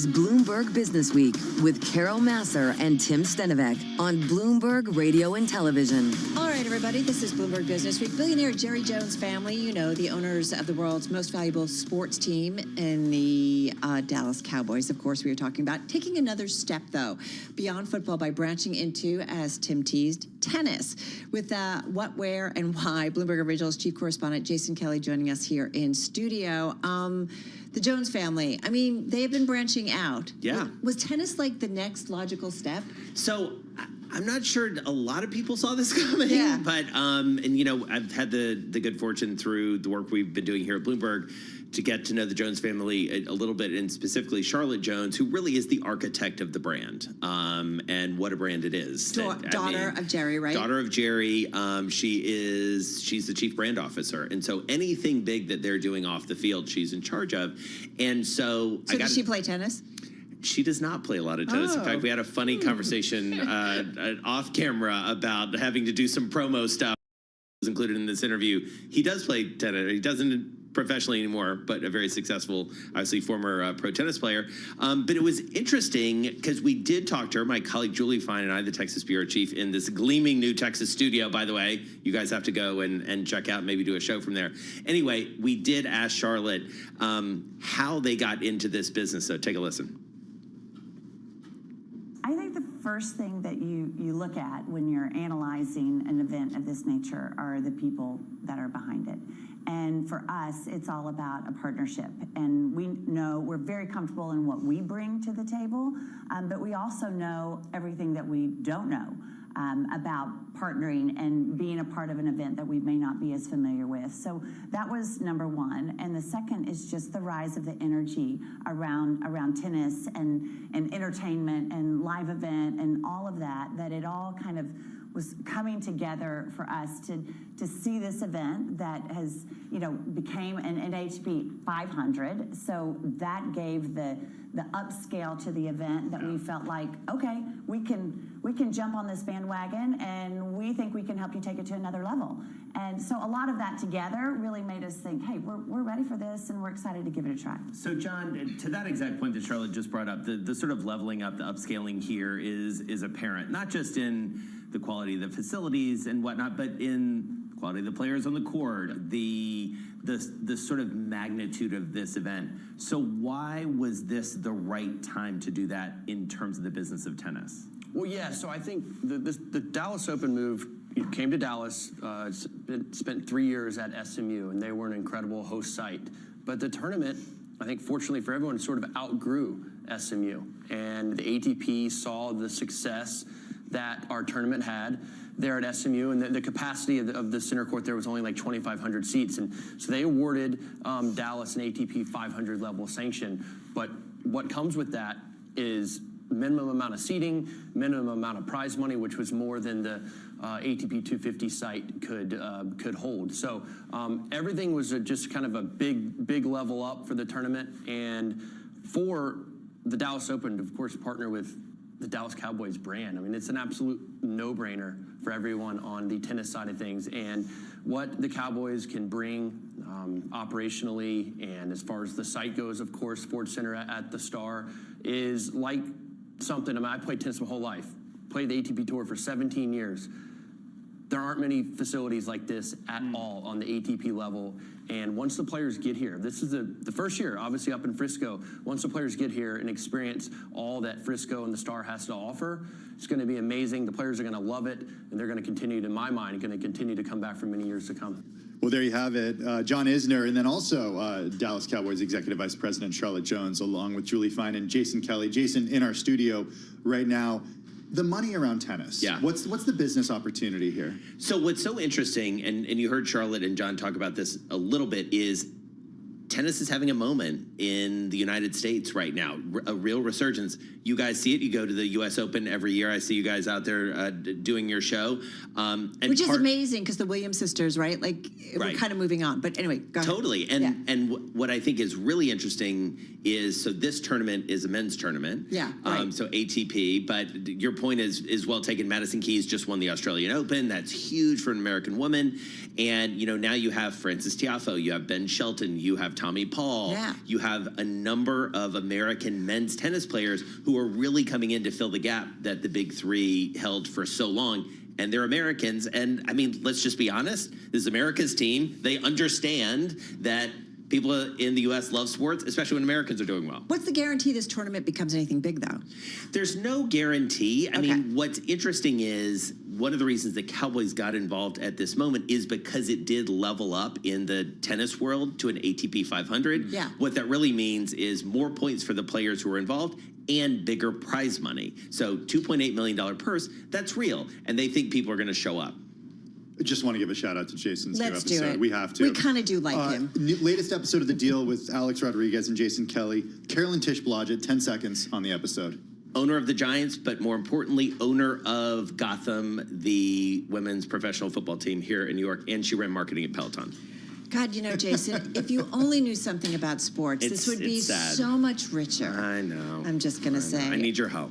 is Bloomberg Business Week with Carol Masser and Tim Stenovec on Bloomberg Radio and Television.
All right, everybody, this is Bloomberg Business Week. Billionaire Jerry Jones family, you know, the owners of the world's most valuable sports team in the Dallas Cowboys, of course, we are talking about. Taking another step, though, beyond football by branching into, as Tim teased, tennis. With what, where, and why, Bloomberg Originals chief correspondent Jason Kelly joining us here in studio. The Jones family, I mean, they have been branching out.
Yeah.
Was tennis like the next logical step?
So I'm not sure a lot of people saw this coming,
Yeah.
but and you know, I've had the good fortune through the work we've been doing here at Bloomberg to get to know the Jones family a little bit, and specifically Charlotte Jones, who really is the architect of the brand, and what a brand it is.
Daughter of Jerry, right?
Daughter of Jerry. She's the chief brand officer, and so anything big that they're doing off the field, she's in charge of. And so
does she play tennis?
She does not play a lot of tennis.
Oh.
In fact, we had a funny conversation off camera about having to do some promo stuff. Was included in this interview. He does play tennis. He doesn't professionally anymore, but a very successful, obviously former pro tennis player. But it was interesting because we did talk to her, my colleague Julie Fine and I, the Texas bureau chief, in this gleaming new Texas studio, by the way. You guys have to go and check out, maybe do a show from there. Anyway, we did ask Charlotte how they got into this business, so take a listen.
I think the first thing that you look at when you're analyzing an event of this nature are the people that are behind it. And for us, it's all about a partnership. And we know we're very comfortable in what we bring to the table, but we also know everything that we don't know about partnering and being a part of an event that we may not be as familiar with. So that was number one. And the second is just the rise of the energy around tennis and entertainment and live event and all of that it all kind of was coming together for us to see this event that has, you know, became an NHB 500. So that gave the upscale to the event that we felt like, okay, we can jump on this bandwagon, and we think we can help you take it to another level. And so a lot of that together really made us think, hey, we're ready for this, and we're excited to give it a try.
So John, to that exact point that Charlotte just brought up, the sort of leveling up, the upscaling here is apparent, not just in the quality of the facilities and whatnot, but in the quality of the players on the court, the sort of magnitude of this event. So why was this the right time to do that in terms of the business of tennis?
Well, yeah, so I think the Dallas Open move, you came to Dallas, spent 3 years at SMU, and they were an incredible host site. But the tournament, I think fortunately for everyone, sort of outgrew SMU. And the ATP saw the success that our tournament had there at SMU, and the capacity of the center court there was only like 2,500 seats. And so they awarded Dallas an ATP 500 level sanction. But what comes with that is minimum amount of seating, minimum amount of prize money, which was more than the ATP 250 site could hold. So everything was just kind of a big level up for the tournament, and for the Dallas Open to, of course, partner with the Dallas Cowboys brand. I mean, it's an absolute no-brainer for everyone on the tennis side of things, and what the Cowboys can bring operationally, and as far as the site goes, of course, Sports Center at the Star is like something. I mean, I played tennis my whole life, played the ATP Tour for 17 years. There aren't many facilities like this at all on the ATP level. And once the players get here, this is the first year, obviously up in Frisco. Once the players get here and experience all that Frisco and the Star has to offer, it's going to be amazing. The players are going to love it, and they're going to continue, in my mind, going to continue to come back for many years to come.
Well, there you have it. John Isner, and then also Dallas Cowboys Executive Vice President Charlotte Jones, along with Julie Fine and Jason Kelly. Jason, in our studio right now. The money around tennis.
Yeah.
What's the business opportunity here?
So what's so interesting, and you heard Charlotte and John talk about this a little bit, is tennis is having a moment in the United States right now, a real resurgence. You guys see it. You go to the U.S. Open every year. I see you guys out there doing your show.
Which is amazing because the Williams sisters, right? Like, we're kind of moving on. But anyway, go ahead.
Totally. And what I think is really interesting is, so this tournament is a men's tournament.
Yeah, right.
So ATP, but your point is well taken. Madison Keys just won the Australian Open. That's huge for an American woman. And, now you have Francis Tiafoe, you have Ben Shelton, you have Tommy Paul.
Yeah.
You have a number of American men's tennis players who are really coming in to fill the gap that the big three held for so long. And they're Americans. And I mean, let's just be honest. This is America's team. They understand that people in the U.S. love sports, especially when Americans are doing well.
What's the guarantee this tournament becomes anything big, though?
There's no guarantee. I mean, what's interesting is one of the reasons the Cowboys got involved at this moment is because it did level up in the tennis world to an ATP 500.
Yeah.
What that really means is more points for the players who are involved and bigger prize money. So $2.8 million purse, that's real. And they think people are going to show up.
I just want to give a shout out to Jason's new
Let's
episode.
do it.
We have to.
We kind of do like him.
Latest episode of The Deal with Alex Rodriguez and Jason Kelly. Carolyn Tish Blodgett, 10 seconds on the episode.
Owner of the Giants, but more importantly, owner of Gotham, the women's professional football team here in New York, and she ran marketing at Peloton.
God, Jason, if you only knew something about sports, this would be
sad.
so much richer.
I know.
I'm just going to say.
I need your help.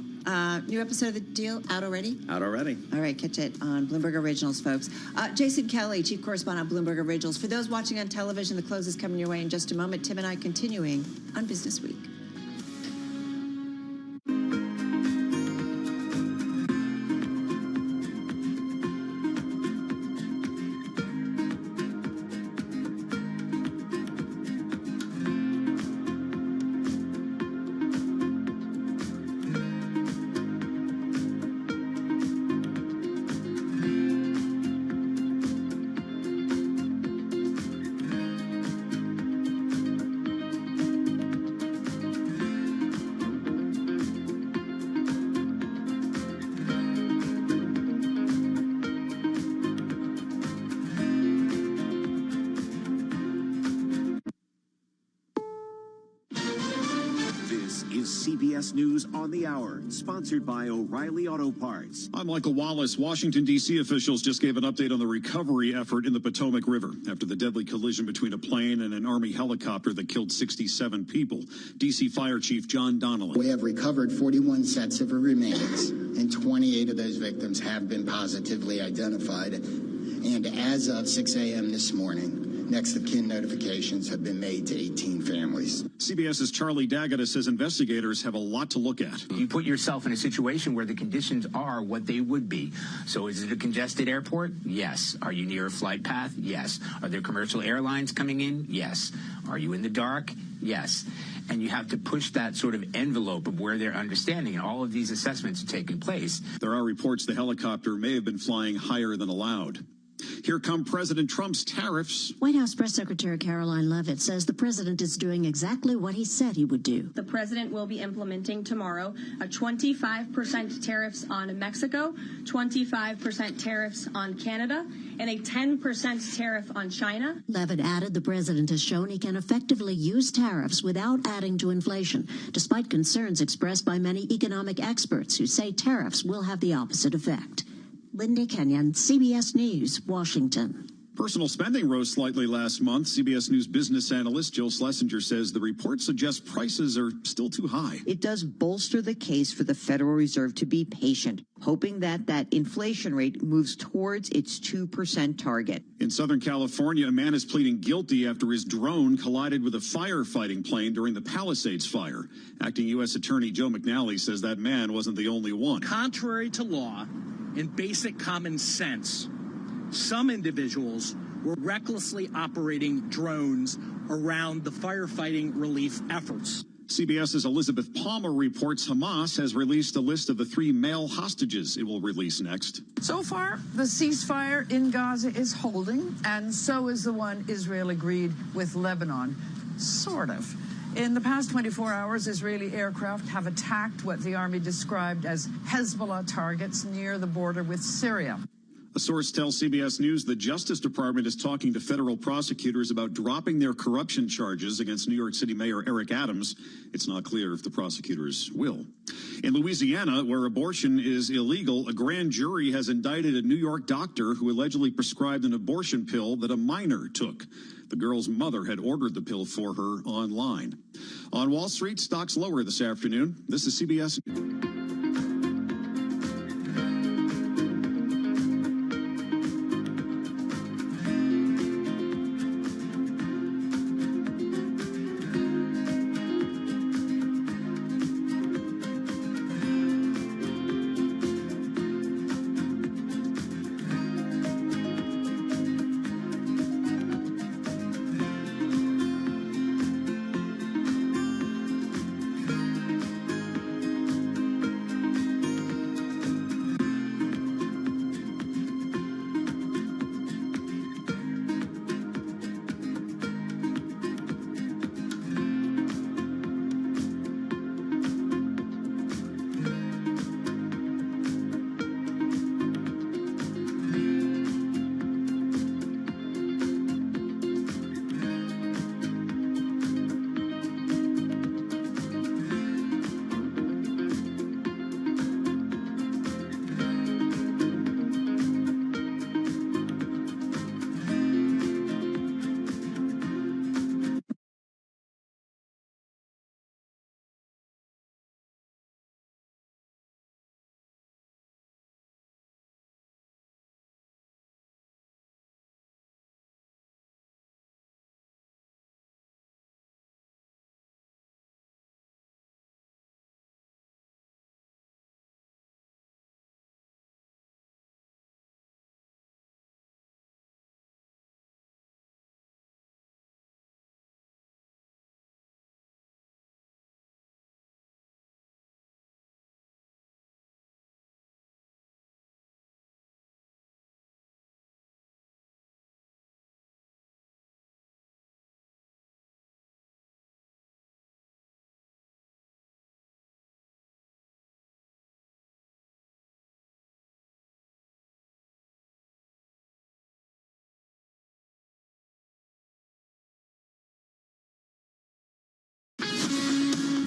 New episode of The Deal out already?
Out already.
All right, catch it on Bloomberg Originals, folks. Jason Kelly, chief correspondent of Bloomberg Originals. For those watching on television, the close is coming your way in just a moment. Tim and I continuing on Business Week.
CBS News on the Hour, sponsored by O'Reilly Auto Parts.
I'm Michael Wallace. Washington, D.C. officials just gave an update on the recovery effort in the Potomac River after the deadly collision between a plane and an Army helicopter that killed 67 people. D.C. Fire Chief John Donnelly.
We have recovered 41 sets of remains, and 28 of those victims have been positively identified. And as of 6 a.m. this morning, next of kin notifications have been made to 18 families.
CBS's Charlie Daggett says investigators have a lot to look at.
You put yourself in a situation where the conditions are what they would be. So is it a congested airport? Yes. Are you near a flight path? Yes. Are there commercial airlines coming in? Yes. Are you in the dark? Yes. And you have to push that sort of envelope of where they're understanding, and all of these assessments are taking place.
There are reports the helicopter may have been flying higher than allowed. Here come President Trump's tariffs.
White House Press Secretary Caroline Leavitt says the president is doing exactly what he said he would do.
The president will be implementing tomorrow a 25% tariffs on Mexico, 25% tariffs on Canada, and a 10% tariff on China.
Leavitt added the president has shown he can effectively use tariffs without adding to inflation, despite concerns expressed by many economic experts who say tariffs will have the opposite effect. Linda Kenyon, CBS News, Washington.
Personal spending rose slightly last month. CBS News business analyst Jill Schlesinger says the report suggests prices are still too high.
It does bolster the case for the Federal Reserve to be patient, hoping that inflation rate moves towards its 2% target.
In Southern California, a man is pleading guilty after his drone collided with a firefighting plane during the Palisades fire. Acting U.S. Attorney Joe McNally says that man wasn't the only one.
Contrary to law and basic common sense, some individuals were recklessly operating drones around the firefighting relief efforts.
CBS's Elizabeth Palmer reports Hamas has released a list of the 3 male hostages it will release next.
So far, the ceasefire in Gaza is holding, and so is the one Israel agreed with Lebanon. Sort of. In the past 24 hours, Israeli aircraft have attacked what the army described as Hezbollah targets near the border with Syria.
A source tells CBS News the Justice Department is talking to federal prosecutors about dropping their corruption charges against New York City Mayor Eric Adams. It's not clear if the prosecutors will. In Louisiana, where abortion is illegal, a grand jury has indicted a New York doctor who allegedly prescribed an abortion pill that a minor took. The girl's mother had ordered the pill for her online. On Wall Street, stocks lower this afternoon. This is CBS.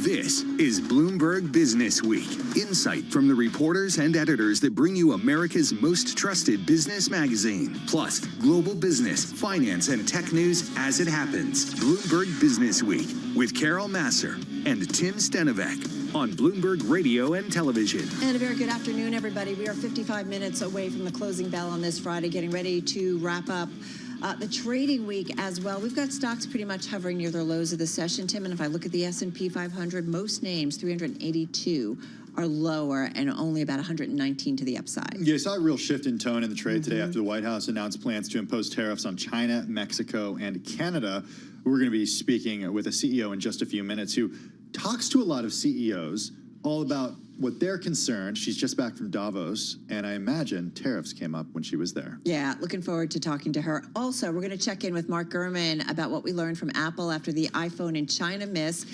This is Bloomberg Business Week. Insight from the reporters and editors that bring you America's most trusted business magazine. Plus, global business, finance, and tech news as it happens. Bloomberg Business Week with Carol Massar and Tim Stenovec on Bloomberg Radio and Television.
And a very good afternoon, everybody. We are 55 minutes away from the closing bell on this Friday, getting ready to wrap up the trading week as well. We've got stocks pretty much hovering near their lows of the session, Tim. And if I look at the S&P 500, most names, 382, are lower and only about 119 to the upside.
Yeah, I saw a real shift in tone in the trade today after the White House announced plans to impose tariffs on China, Mexico, and Canada. We're going to be speaking with a CEO in just a few minutes who talks to a lot of CEOs all about what they're concerned. She's just back from Davos, and I imagine tariffs came up when she was there.
Yeah, looking forward to talking to her. Also, we're going to check in with Mark Gurman about what we learned from Apple after the iPhone in China miss.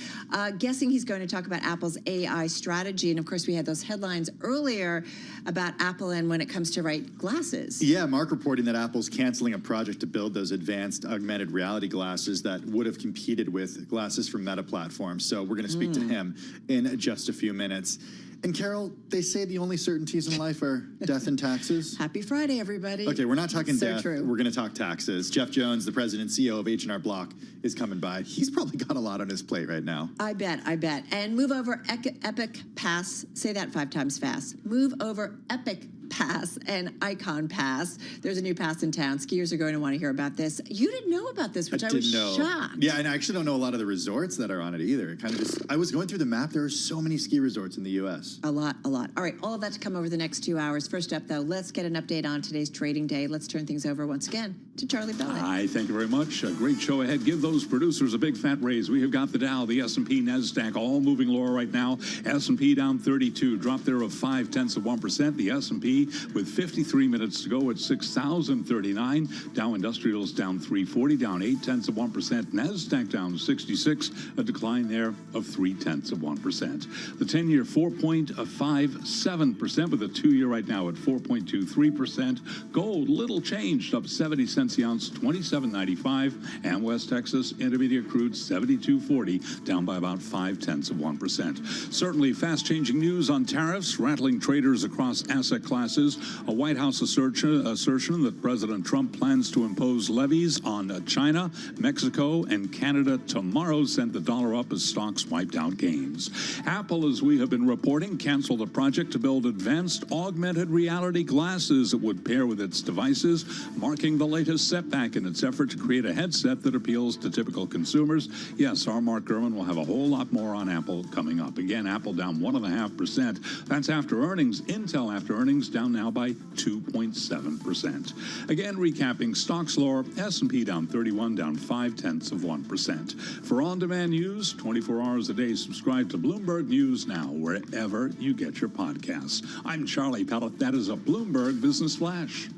Guessing he's going to talk about Apple's AI strategy. And of course, we had those headlines earlier about Apple and when it comes to glasses.
Yeah, Mark reporting that Apple's canceling a project to build those advanced augmented reality glasses that would have competed with glasses from Meta platforms. So we're going to speak to him in just a few minutes. And Carol, they say the only certainties in life are death and taxes.
Happy Friday, everybody.
Okay, we're not talking
So
death.
true.
We're going to talk taxes. Jeff Jones, the president and CEO of H&R Block, is coming by. He's probably got a lot on his plate right now.
I bet. And move over Epic Pass. Say that 5 times fast. Move over Epic Pass and Icon Pass. There's a new pass in town. Skiers are going to want to hear about this. You didn't know about this, which I was shocked.
Yeah, and I actually don't know a lot of the resorts that are on it either. It kind of just, I was going through the map. There are so many ski resorts in the U.S.
A lot. All right, all of that to come over the next 2 hours. First up, though, let's get an update on today's trading day. Let's turn things over once again to Charlie Bellet.
Hi, thank you very much. A great show ahead. Give those producers a big fat raise. We have got the Dow, the S&P, NASDAQ, all moving lower right now. S&P down 32, drop there of 0.5%. The S&P with 53 minutes to go at 6,039. Dow Industrials down 340, down 0.8%. NASDAQ down 66, a decline there of 0.3%. The 10-year 4.57%, with a 2-year right now at 4.23%. Gold, little changed, up 70 cents the ounce, 27.95. And West Texas Intermediate crude 72.40, down by about 0.5%. Certainly fast-changing news on tariffs, rattling traders across asset classes. A White House assertion that President Trump plans to impose levies on China, Mexico, and Canada tomorrow sent the dollar up as stocks wiped out gains. Apple, as we have been reporting, canceled a project to build advanced augmented reality glasses that would pair with its devices, marking the latest setback in its effort to create a headset that appeals to typical consumers. Yes, our Mark Gurman will have a whole lot more on Apple coming up. Again, Apple down 1.5%. That's after earnings. Intel after earnings down now by 2.7%. Again, recapping stocks lower. S&P down 31, down 0.5%. For on-demand news, 24 hours a day, subscribe to Bloomberg News Now, wherever you get your podcasts. I'm Charlie Pellet. That is a Bloomberg Business Flash.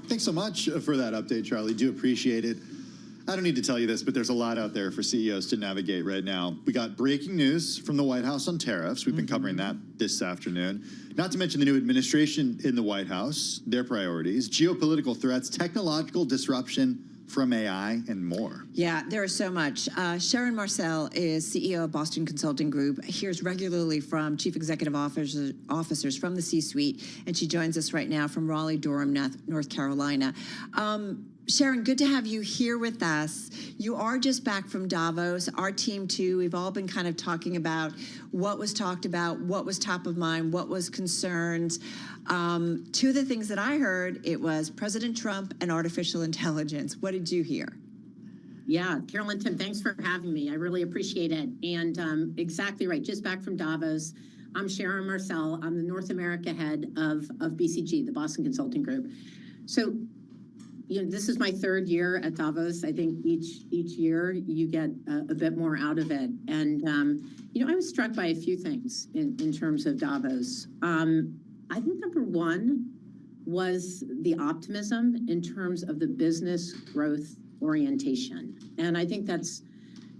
Thanks so much for that update, Charlie. Do appreciate it. I don't need to tell you this, but there's a lot out there for CEOs to navigate right now. We got breaking news from the White House on tariffs. We've been covering that this afternoon. Not to mention the new administration in the White House, their priorities, geopolitical threats, technological disruption from AI, and more.
Yeah, there is so much. Sharon Marcel is CEO of Boston Consulting Group, hears regularly from chief executive officers from the C-suite, and she joins us right now from Raleigh-Durham, North Carolina. Sharon, good to have you here with us. You are just back from Davos. Our team, too, we've all been kind of talking about what was talked about, what was top of mind, what was concerns. Two of the things that I heard, it was President Trump and artificial intelligence. What did you hear?
Yeah, Carolyn, Tim, thanks for having me. I really appreciate it. And exactly right, just back from Davos. I'm Sharon Marcel. I'm the North America head of BCG, the Boston Consulting Group. So, you know, this is my third year at Davos. I think each year you get a bit more out of it. And, you know, I was struck by a few things in terms of Davos. I think number one was the optimism in terms of the business growth orientation. And I think that's,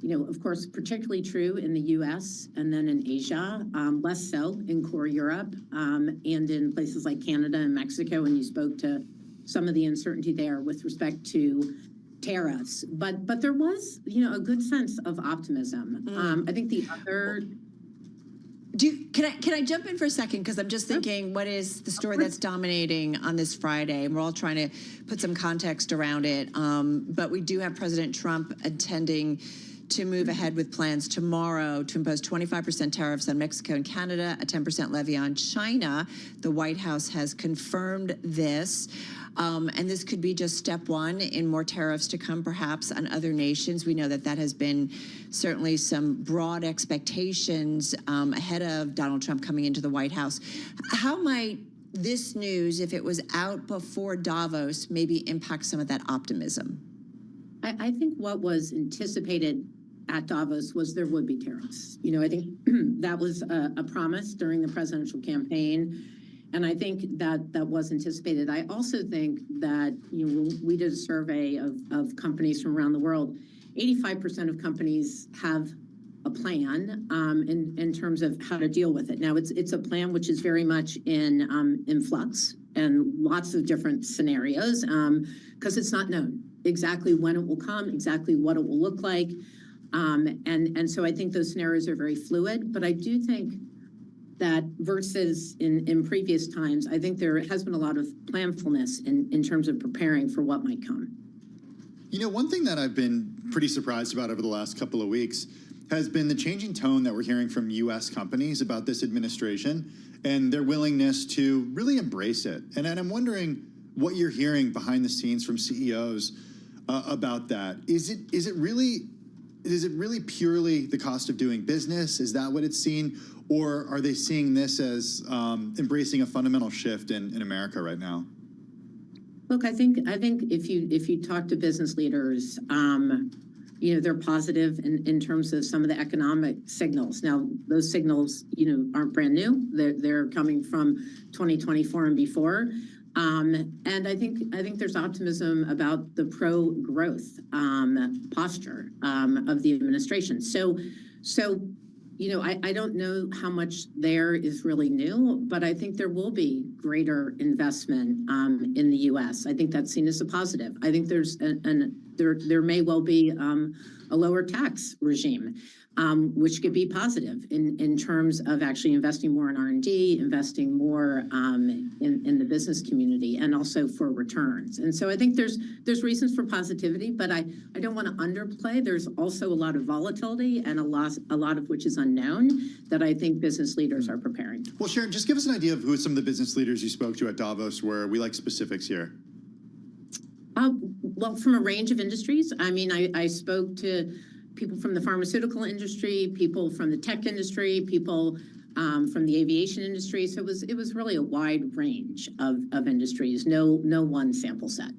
you know, of course, particularly true in the US and then in Asia, less so in core Europe and in places like Canada and Mexico. And you spoke to some of the uncertainty there with respect to tariffs. But there was, you know, a good sense of optimism. I think the other...
Can I jump in for a second? Because I'm just thinking, what is the story that's dominating on this Friday? And we're all trying to put some context around it. But we do have President Trump intending to move ahead with plans tomorrow to impose 25% tariffs on Mexico and Canada, a 10% levy on China. The White House has confirmed this. And this could be just step one in more tariffs to come, perhaps, on other nations. We know that that has been certainly some broad expectations ahead of Donald Trump coming into the White House. How might this news, if it was out before Davos, maybe impact some of that optimism?
I think what was anticipated at Davos was there would be tariffs. You know, I think that was a promise during the presidential campaign. And I think that was anticipated. I also think that, you know, we did a survey of companies from around the world. 85% of companies have a plan in terms of how to deal with it. Now, it's a plan which is very much in flux and lots of different scenarios because it's not known exactly when it will come, exactly what it will look like. And so I think those scenarios are very fluid. But I do think that versus in previous times, I think there has been a lot of planfulness in terms of preparing for what might come.
You know, one thing that I've been pretty surprised about over the last couple of weeks has been the changing tone that we're hearing from U.S. companies about this administration and their willingness to really embrace it. And I'm wondering what you're hearing behind the scenes from CEOs about that. Is it really purely the cost of doing business? Is that what it's seen? Or are they seeing this as embracing a fundamental shift in America right now?
Look, I think if you talk to business leaders, they're positive in terms of some of the economic signals. Now, those signals, aren't brand new. They're coming from 2024 and before. And I think there's optimism about the pro-growth posture of the administration. So I don't know how much there is really new, but I think there will be greater investment in the U.S. I think that's seen as a positive. I think there may well be a lower tax regime, which could be positive in terms of actually investing more in R&D, investing more in the business community, and also for returns. And so I think there's reasons for positivity, but I don't want to underplay. There's also a lot of volatility and a lot of which is unknown that I think business leaders are preparing.
Well, Sharon, just give us an idea of who some of the business leaders you spoke to at Davos were. We like specifics here.
Well, from a range of industries. I mean, I spoke to people from the pharmaceutical industry, people from the tech industry, people from the aviation industry. So it was really a wide range of industries. No one sample set.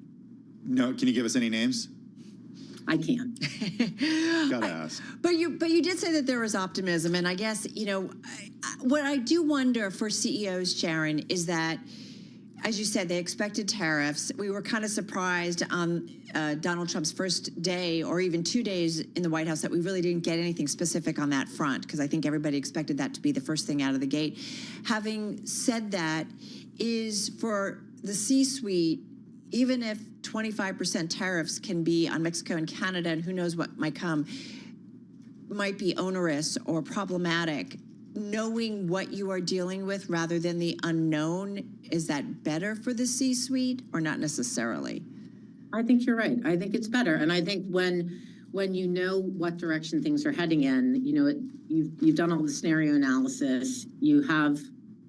No, can you give us any names?
I can.
Gotta ask.
But you did say that there was optimism, and I guess what I do wonder for CEOs, Sharon, is that, as you said, they expected tariffs. We were kind of surprised on Donald Trump's first day or even 2 days in the White House that we really didn't get anything specific on that front, because I think everybody expected that to be the first thing out of the gate. Having said that, is for the C-suite, even if 25% tariffs can be on Mexico and Canada, and who knows what might come, might be onerous or problematic, knowing what you are dealing with rather than the unknown, is that better for the C-suite or not necessarily?
I think you're right. I think it's better. And I think when you know what direction things are heading in, you've done all the scenario analysis, you have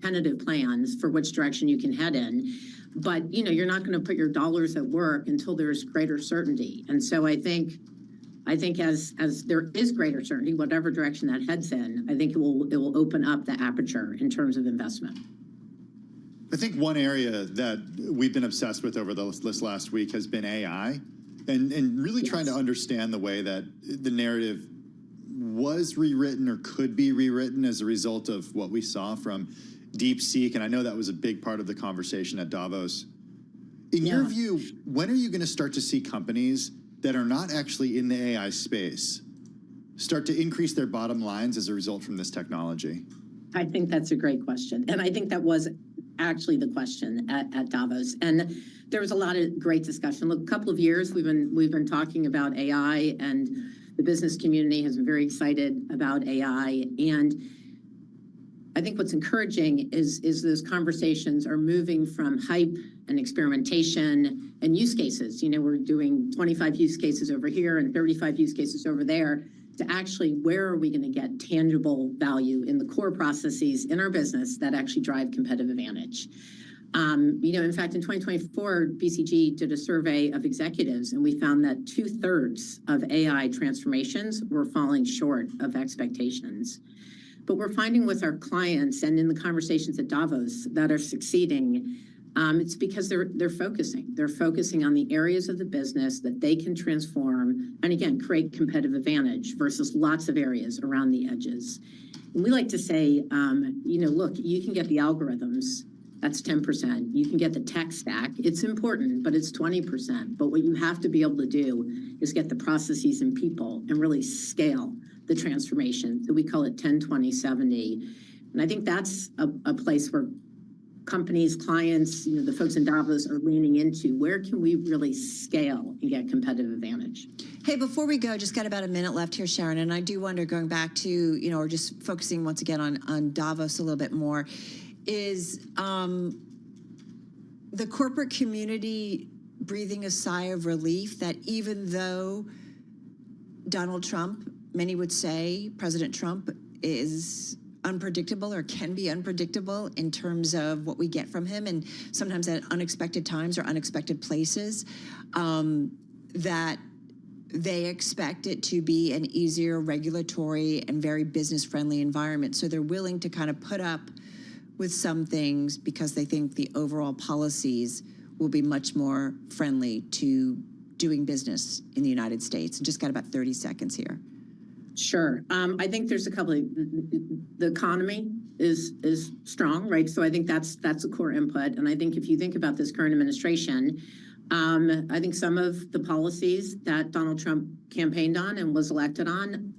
tentative plans for which direction you can head in, but you're not going to put your dollars at work until there's greater certainty. And so I think as there is greater certainty, whatever direction that heads in, I think it will open up the aperture in terms of investment.
I think one area that we've been obsessed with over this last week has been AI, and really trying to understand the way that the narrative was rewritten or could be rewritten as a result of what we saw from DeepSeek, and I know that was a big part of the conversation at Davos. In your view, when are you going to start to see companies that are not actually in the AI space start to increase their bottom lines as a result from this technology?
I think that's a great question. And I think that was actually the question at Davos. And there was a lot of great discussion. Look, a couple of years we've been talking about AI, and the business community has been very excited about AI. And I think what's encouraging is those conversations are moving from hype and experimentation and use cases. We're doing 25 use cases over here and 35 use cases over there, to actually where are we going to get tangible value in the core processes in our business that actually drive competitive advantage. In fact, in 2024, BCG did a survey of executives, and we found that 2/3 of AI transformations were falling short of expectations. But we're finding with our clients and in the conversations at Davos that are succeeding, it's because they're focusing. They're focusing on the areas of the business that they can transform and, again, create competitive advantage versus lots of areas around the edges. And we like to say, look, you can get the algorithms. That's 10%. You can get the tech stack. It's important, but it's 20%. But what you have to be able to do is get the processes and people and really scale the transformation. So we call it 10-20-70. And I think that's a place where companies, clients, the folks in Davos are leaning into. Where can we really scale and get competitive advantage?
Hey, before we go, just got about a minute left here, Sharon, and I do wonder, going back to, or just focusing once again on Davos a little bit more, is the corporate community breathing a sigh of relief that even though Donald Trump, many would say President Trump, is unpredictable or can be unpredictable in terms of what we get from him, and sometimes at unexpected times or unexpected places, that they expect it to be an easier regulatory and very business-friendly environment. So they're willing to kind of put up with some things because they think the overall policies will be much more friendly to doing business in the United States? Just got about 30 seconds here.
Sure. I think there's a couple of, the economy is strong, right? So I think that's a core input. And I think if you think about this current administration, I think some of the policies that Donald Trump campaigned on and was elected on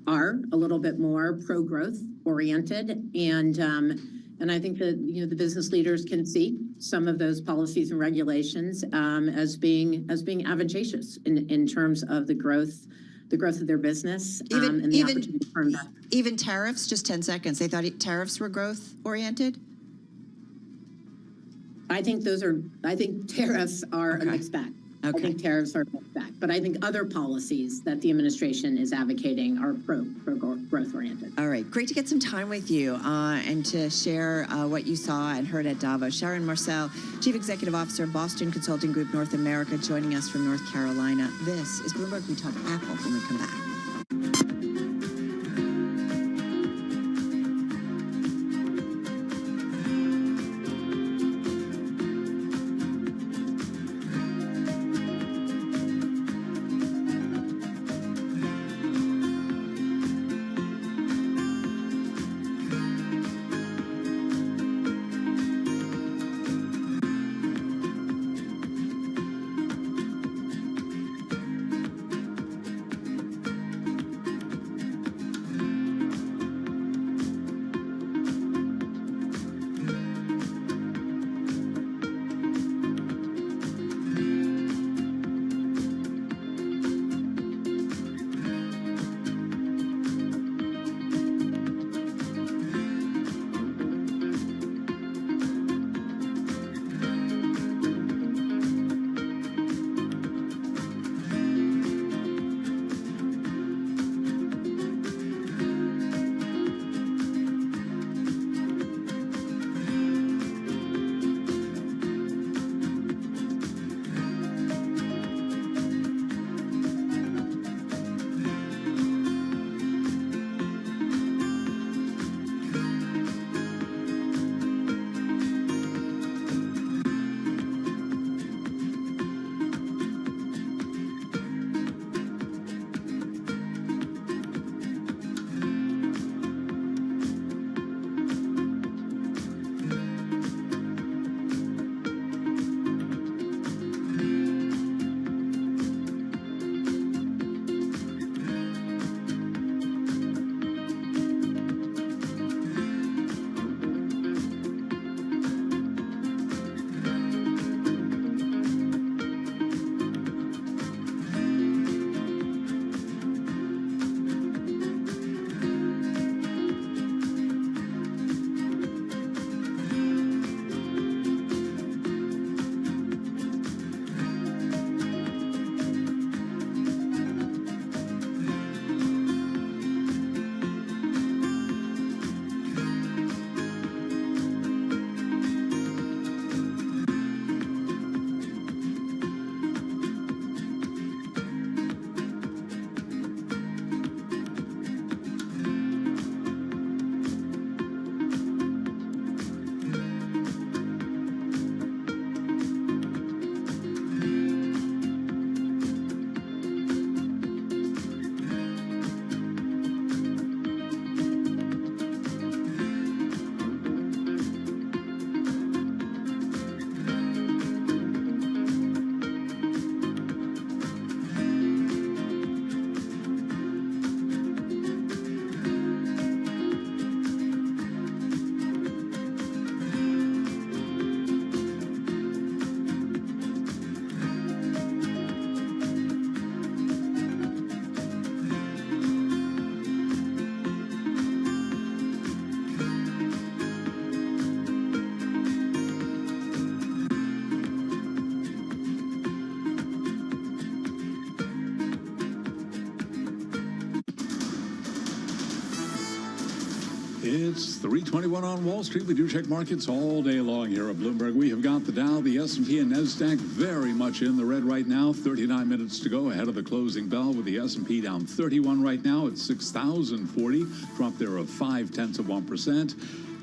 are a little bit more pro-growth oriented. And I think that, you know, the business leaders can see some of those policies and regulations as being advantageous in terms of the growth of their business and the opportunity for investment.
Even tariffs, just 10 seconds. They thought tariffs were growth oriented?
I think tariffs are a mixed bag. I think tariffs are a mixed bag. But I think other policies that the administration is advocating are pro-growth oriented.
All right. Great to get some time with you and to share what you saw and heard at Davos. Sharon Marcel, Chief Executive Officer of Boston Consulting Group North America, joining us from North Carolina. This is Bloomberg. We talk Apple when we come back.
It's 3:21 on Wall Street. We do check markets all day long here at Bloomberg. We have got the Dow, the S&P, and NASDAQ very much in the red right now. 39 minutes to go ahead of the closing bell, with the S&P down 31 right now at 6,040. Drop there of 0.5%.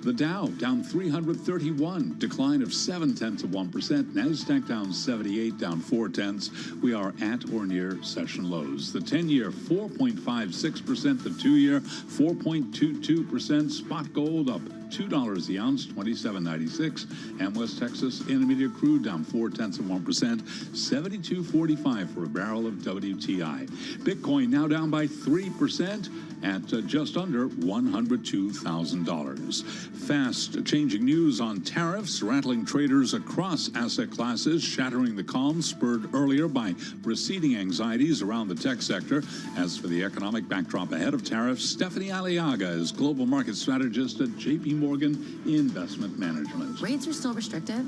The Dow down 331, decline of 0.7%. NASDAQ down 78, down 0.4. We are at or near session lows. The 10-year 4.56%, the 2-year 4.22%. Spot gold up $2 the ounce, 27.96. And West Texas Intermediate crude down 0.4%, 72.45 for a barrel of WTI. Bitcoin now down by 3% at just under $102,000. Fast changing news on tariffs, rattling traders across asset classes, shattering the calm spurred earlier by receding anxieties around the tech sector. As for the economic backdrop ahead of tariffs, Stephanie Aliaga is global market strategist at J.P. Morgan Investment Management.
Rates are still restrictive,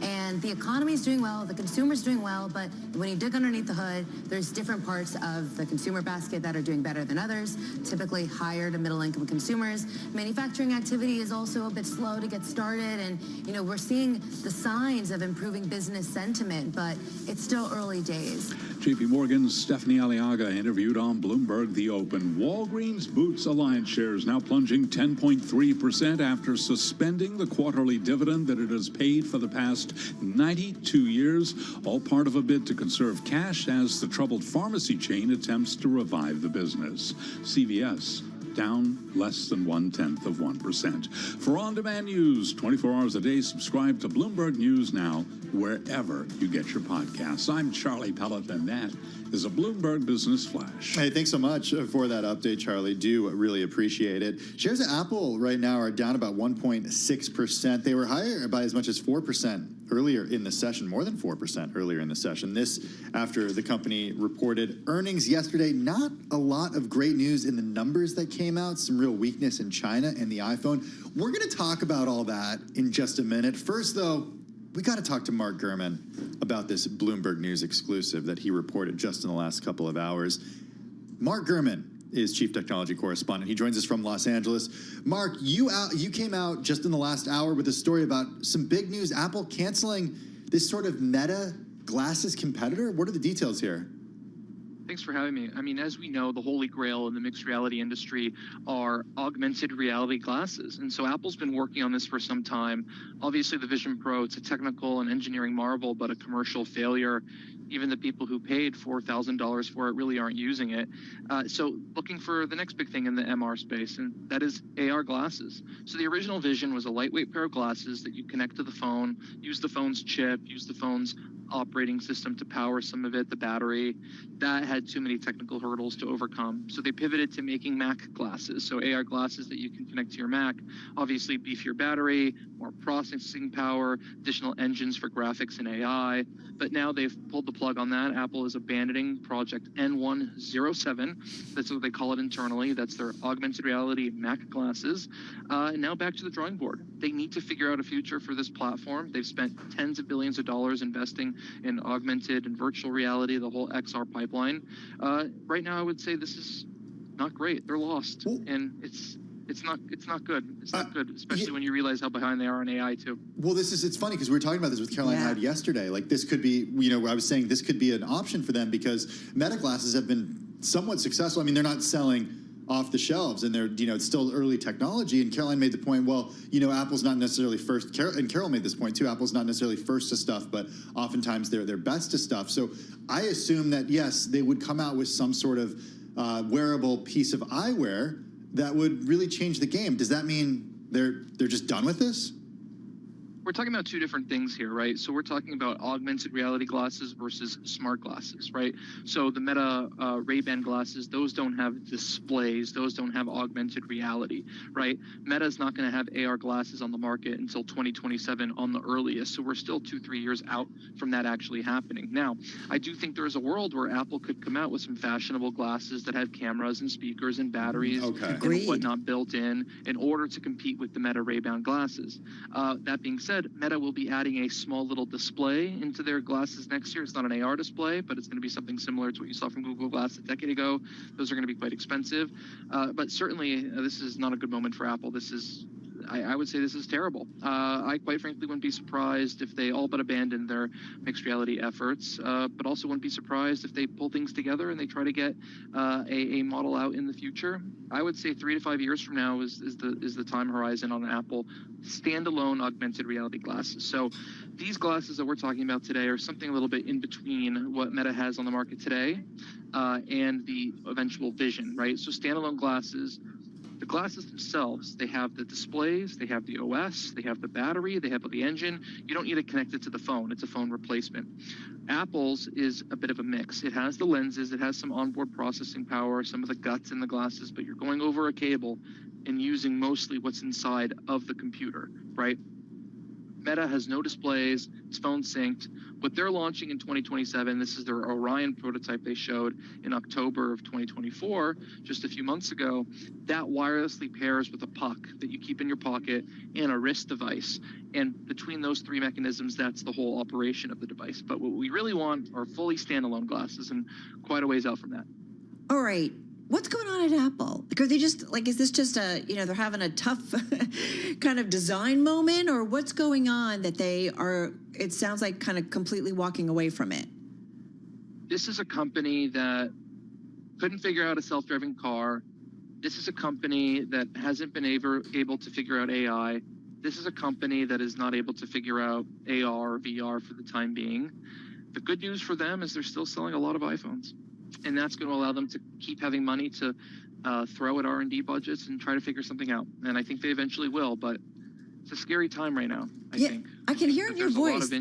and the economy is doing well, the consumer's doing well, but when you dig underneath the hood, there's different parts of the consumer basket that are doing better than others, typically higher to middle income consumers. Manufacturing activity is also a bit slow to get started, and we're seeing the signs of improving business sentiment, but it's still early days.
J.P. Morgan's Stephanie Aliaga interviewed on Bloomberg The Open. Walgreens Boots Alliance shares now plunging 10.3% after suspending the quarterly dividend that it has paid for the past 92 years, all part of a bid to conserve cash as the troubled pharmacy chain attempts to revive the business. CVS down less than 0.1%. For on-demand news, 24 hours a day, subscribe to Bloomberg News Now, wherever you get your podcasts. I'm Charlie Pellet, and that is a Bloomberg Business Flash.
Hey, thanks so much for that update, Charlie. Do really appreciate it. Shares of Apple right now are down about 1.6%. They were higher by as much as 4% earlier in the session, more than 4% earlier in the session. This after the company reported earnings yesterday. Not a lot of great news in the numbers that came out. Some real weakness in China and the iPhone. We're going to talk about all that in just a minute. First, though, we got to talk to Mark Gurman about this Bloomberg News exclusive that he reported just in the last couple of hours. Mark Gurman is Chief Technology Correspondent. He joins us from Los Angeles. Mark, you came out just in the last hour with a story about some big news, Apple canceling this sort of Meta glasses competitor. What are the details here?
Thanks for having me. I mean, as we know, the holy grail in the mixed reality industry are augmented reality glasses. And so Apple's been working on this for some time. Obviously, the Vision Pro, it's a technical and engineering marvel, but a commercial failure. Even the people who paid $4,000 for it really aren't using it. So looking for the next big thing in the MR space, and that is AR glasses. So the original vision was a lightweight pair of glasses that you connect to the phone, use the phone's chip, use the phone's operating system to power some of it, the battery. That had too many technical hurdles to overcome. So they pivoted to making Mac glasses, so AR glasses that you can connect to your Mac. Obviously, beefier battery, more processing power, additional engines for graphics and AI. But now they've pulled the plug on that. Apple is abandoning Project N107. That's what they call it internally. That's their augmented reality Mac glasses. And now back to the drawing board. They need to figure out a future for this platform. They've spent tens of billions of dollars investing in augmented and virtual reality, the whole XR pipeline. Right now, I would say this is not great. They're lost, and it's not good. It's not good, especially when you realize how behind they are in AI too.
Well, it's funny because we were talking about this with Caroline Hyde yesterday. Like this could be, I was saying this could be an option for them because Meta glasses have been somewhat successful. I mean, they're not selling off the shelves, and they're, it's still early technology. And Caroline made the point, well, Apple's not necessarily first, and Carol made this point too, Apple's not necessarily first to stuff, but oftentimes they're best to stuff. So I assume that, yes, they would come out with some sort of wearable piece of eyewear that would really change the game. Does that mean they're just done with this?
We're talking about two different things here, right? So we're talking about augmented reality glasses versus smart glasses, right? So the Meta Ray-Ban glasses, those don't have displays, those don't have augmented reality, right? Meta's not going to have AR glasses on the market until 2027 on the earliest, so we're still 2-3 years out from that actually happening. Now, I do think there is a world where Apple could come out with some fashionable glasses that have cameras and speakers and batteries and whatnot built in order to compete with the Meta Ray-Ban glasses. That being said, Meta will be adding a small little display into their glasses next year. It's not an AR display, but it's going to be something similar to what you saw from Google Glass a decade ago. Those are going to be quite expensive. But certainly, this is not a good moment for Apple. This is I would say this is terrible. I quite frankly wouldn't be surprised if they all but abandon their mixed reality efforts, but also wouldn't be surprised if they pull things together and they try to get a model out in the future. I would say 3 to 5 years from now is the time horizon on Apple standalone augmented reality glasses. So these glasses that we're talking about today are something a little bit in between what Meta has on the market today and the eventual vision, right? So standalone glasses. The glasses themselves, they have the displays, they have the OS, they have the battery, they have the engine. You don't need to connect it to the phone. It's a phone replacement. Apple's is a bit of a mix. It has the lenses, it has some onboard processing power, some of the guts in the glasses, but you're going over a cable and using mostly what's inside of the computer, right? Meta has no displays, it's phone synced. What they're launching in 2027, this is their Orion prototype they showed in October of 2024, just a few months ago, that wirelessly pairs with a puck that you keep in your pocket and a wrist device. And between those three mechanisms, that's the whole operation of the device. But what we really want are fully standalone glasses and quite a ways out from that.
All right. What's going on at Apple? Like, are they just like, is this just a, they're having a tough kind of design moment, or what's going on that they are, it sounds like, kind of completely walking away from it?
This is a company that couldn't figure out a self-driving car. This is a company that hasn't been able to figure out AI. This is a company that is not able to figure out AR or VR for the time being. The good news for them is they're still selling a lot of iPhones. And that's going to allow them to keep having money to throw at R&D budgets and try to figure something out. And I think they eventually will, but it's a scary time right now, I think.
I can hear in your voice.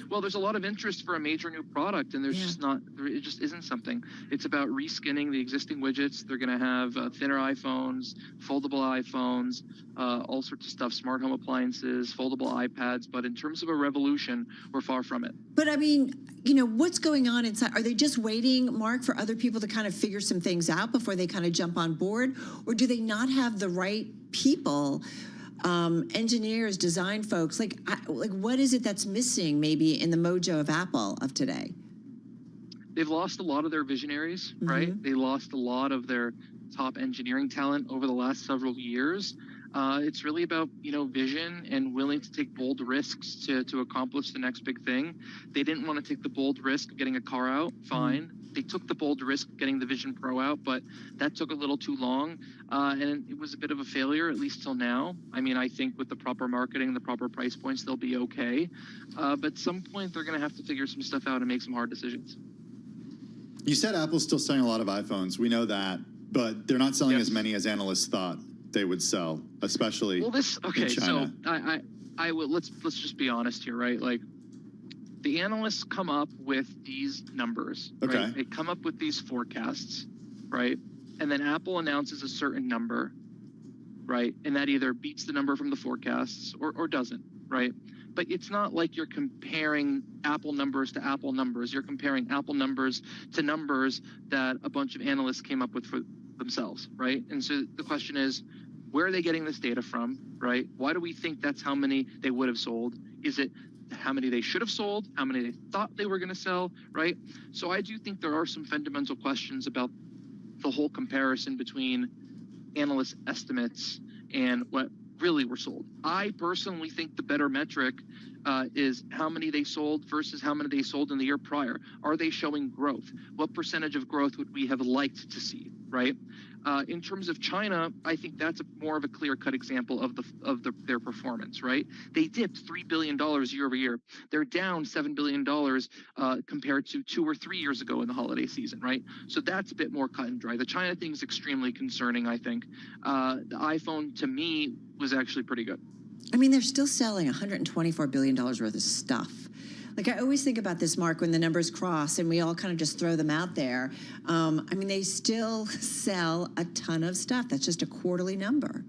Well, there's a lot of interest for a major new product, and there's just not, it just isn't something. It's about reskinning the existing widgets. They're going to have thinner iPhones, foldable iPhones, all sorts of stuff, smart home appliances, foldable iPads. But in terms of a revolution, we're far from it.
But I mean, what's going on inside? Are they just waiting, Mark, for other people to kind of figure some things out before they kind of jump on board? Or do they not have the right people? Engineers, design folks, like what is it that's missing maybe in the mojo of Apple of today?
They've lost a lot of their visionaries, right? They lost a lot of their top engineering talent over the last several years. It's really about, vision and willing to take bold risks to accomplish the next big thing. They didn't want to take the bold risk of getting a car out, fine. They took the bold risk of getting the Vision Pro out, but that took a little too long, and it was a bit of a failure, at least till now. I mean, I think with the proper marketing, the proper price points, they'll be okay. But at some point, they're going to have to figure some stuff out and make some hard decisions.
You said Apple's still selling a lot of iPhones. We know that, but they're not selling as many as analysts thought they would sell, especially in China.
So I will let's just be honest here, right? Like, the analysts come up with these numbers, right? They come up with these forecasts, right? And then Apple announces a certain number, right? And that either beats the number from the forecasts or doesn't, right? But it's not like you're comparing Apple numbers to Apple numbers. You're comparing Apple numbers to numbers that a bunch of analysts came up with for themselves, right? And so the question is, where are they getting this data from, right? Why do we think that's how many they would have sold? Is it how many they should have sold, how many they thought they were going to sell, right? So I do think there are some fundamental questions about the whole comparison between analyst estimates and what really were sold. I personally think the better metric is how many they sold versus how many they sold in the year prior. Are they showing growth? What percentage of growth would we have liked to see, right? In terms of China, I think that's more of a clear-cut example of their performance, right? They dipped $3 billion year over year. They're down $7 billion compared to 2 or 3 years ago in the holiday season, right? So that's a bit more cut and dry. The China thing is extremely concerning, I think. The iPhone, to me, was actually pretty good.
I mean, they're still selling $124 billion worth of stuff. Like, I always think about this, Mark, when the numbers cross and we all kind of just throw them out there. I mean, they still sell a ton of stuff. That's just a quarterly number.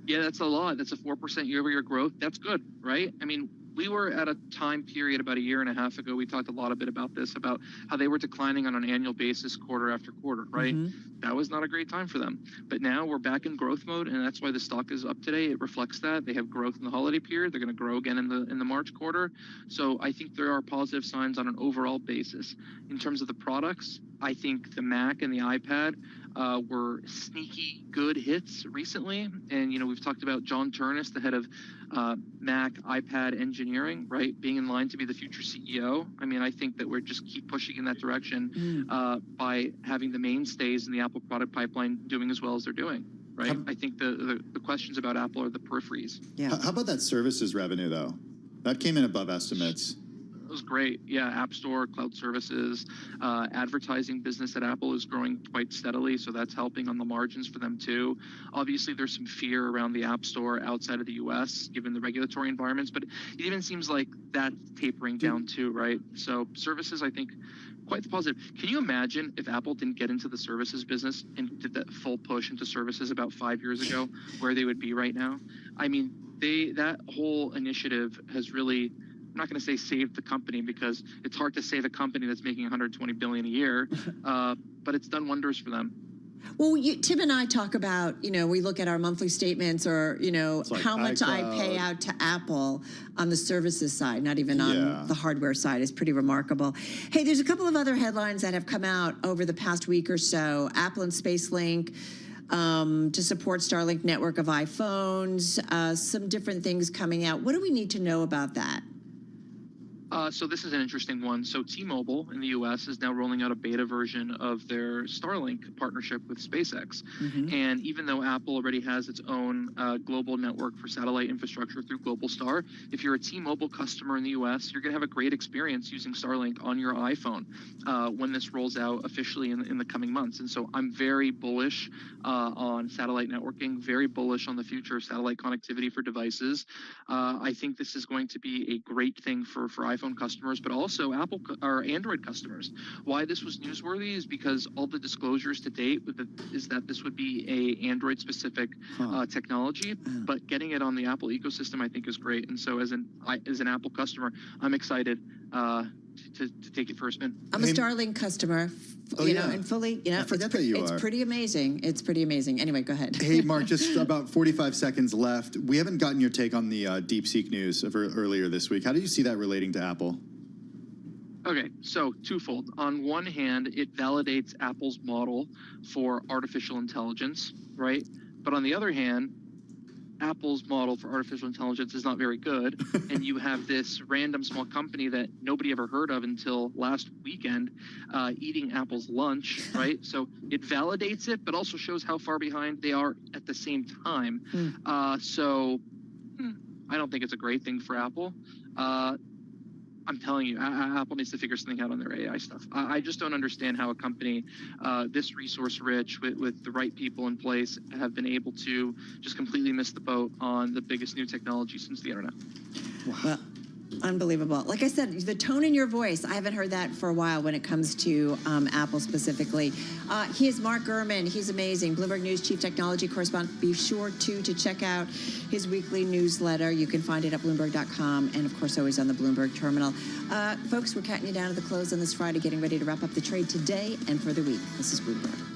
Yeah, that's a lot. That's a 4% year-over-year growth. That's good, right? I mean, we were at a time period about a year and a half ago. We talked a lot about this, about how they were declining on an annual basis quarter after quarter, right? That was not a great time for them. But now we're back in growth mode, and that's why the stock is up today. It reflects that. They have growth in the holiday period. They're going to grow again in the March quarter. So I think there are positive signs on an overall basis. In terms of the products, I think the Mac and the iPad were sneaky good hits recently. And, we've talked about John Turnus, the head of Mac iPad engineering, right, being in line to be the future CEO. I mean, I think that we're just keep pushing in that direction by having the mainstays in the Apple product pipeline doing as well as they're doing. Right. I think the questions about Apple are the peripheries.
Yeah.
How about that services revenue, though? That came in above estimates.
It was great. Yeah, App Store, cloud services, advertising business at Apple is growing quite steadily, so that's helping on the margins for them too. Obviously, there's some fear around the App Store outside of the U.S. given the regulatory environments, but it even seems like that's tapering down too, right? So services, I think, quite positive. Can you imagine if Apple didn't get into the services business and did that full push into services about 5 years ago, where they would be right now? I mean, that whole initiative has really, I'm not going to say saved the company, because it's hard to save a company that's making $120 billion a year, but it's done wonders for them.
Well, Tim and I talk about, we look at our monthly statements or,
like
how much I pay out to Apple on the services side, not even on the hardware side, is pretty remarkable. Hey, there's a couple of other headlines that have come out over the past week or so. Apple and SpaceLink to support Starlink network of iPhones, some different things coming out. What do we need to know about that?
So this is an interesting one. So T-Mobile in the U.S. is now rolling out a beta version of their Starlink partnership with SpaceX. And even though Apple already has its own global network for satellite infrastructure through Globalstar, if you're a T-Mobile customer in the U.S., you're going to have a great experience using Starlink on your iPhone when this rolls out officially in the coming months. And so I'm very bullish on satellite networking, very bullish on the future of satellite connectivity for devices. I think this is going to be a great thing for iPhone customers, but also Apple or Android customers. Why this was newsworthy is because all the disclosures to date is that this would be a Android specific technology, but getting it on the Apple ecosystem I think is great. And so as an Apple customer, I'm excited to take it for a spin.
I'm a Starlink customer, and fully,
I forget that you are.
It's pretty amazing. It's pretty amazing. Anyway, go ahead.
Hey, Mark, just about 45 seconds left. We haven't gotten your take on the DeepSeek news of earlier this week. How do you see that relating to Apple?
Okay, so twofold. On one hand, it validates Apple's model for artificial intelligence, right? But on the other hand, Apple's model for artificial intelligence is not very good, and you have this random small company that nobody ever heard of until last weekend eating Apple's lunch, right? So it validates it, but also shows how far behind they are at the same time. So I don't think it's a great thing for Apple. I'm telling you, Apple needs to figure something out on their AI stuff. I just don't understand how a company this resource rich with the right people in place have been able to just completely miss the boat on the biggest new technology since the internet.
Well, unbelievable. Like I said, the tone in your voice, I haven't heard that for a while when it comes to Apple specifically. He is Mark Gurman. He's amazing. Bloomberg News Chief Technology Correspondent. Be sure to check out his weekly newsletter. You can find it at Bloomberg.com and, of course, always on the Bloomberg terminal. Folks, we're counting you down to the close on this Friday, getting ready to wrap up the trade today and for the week. This is Bloomberg.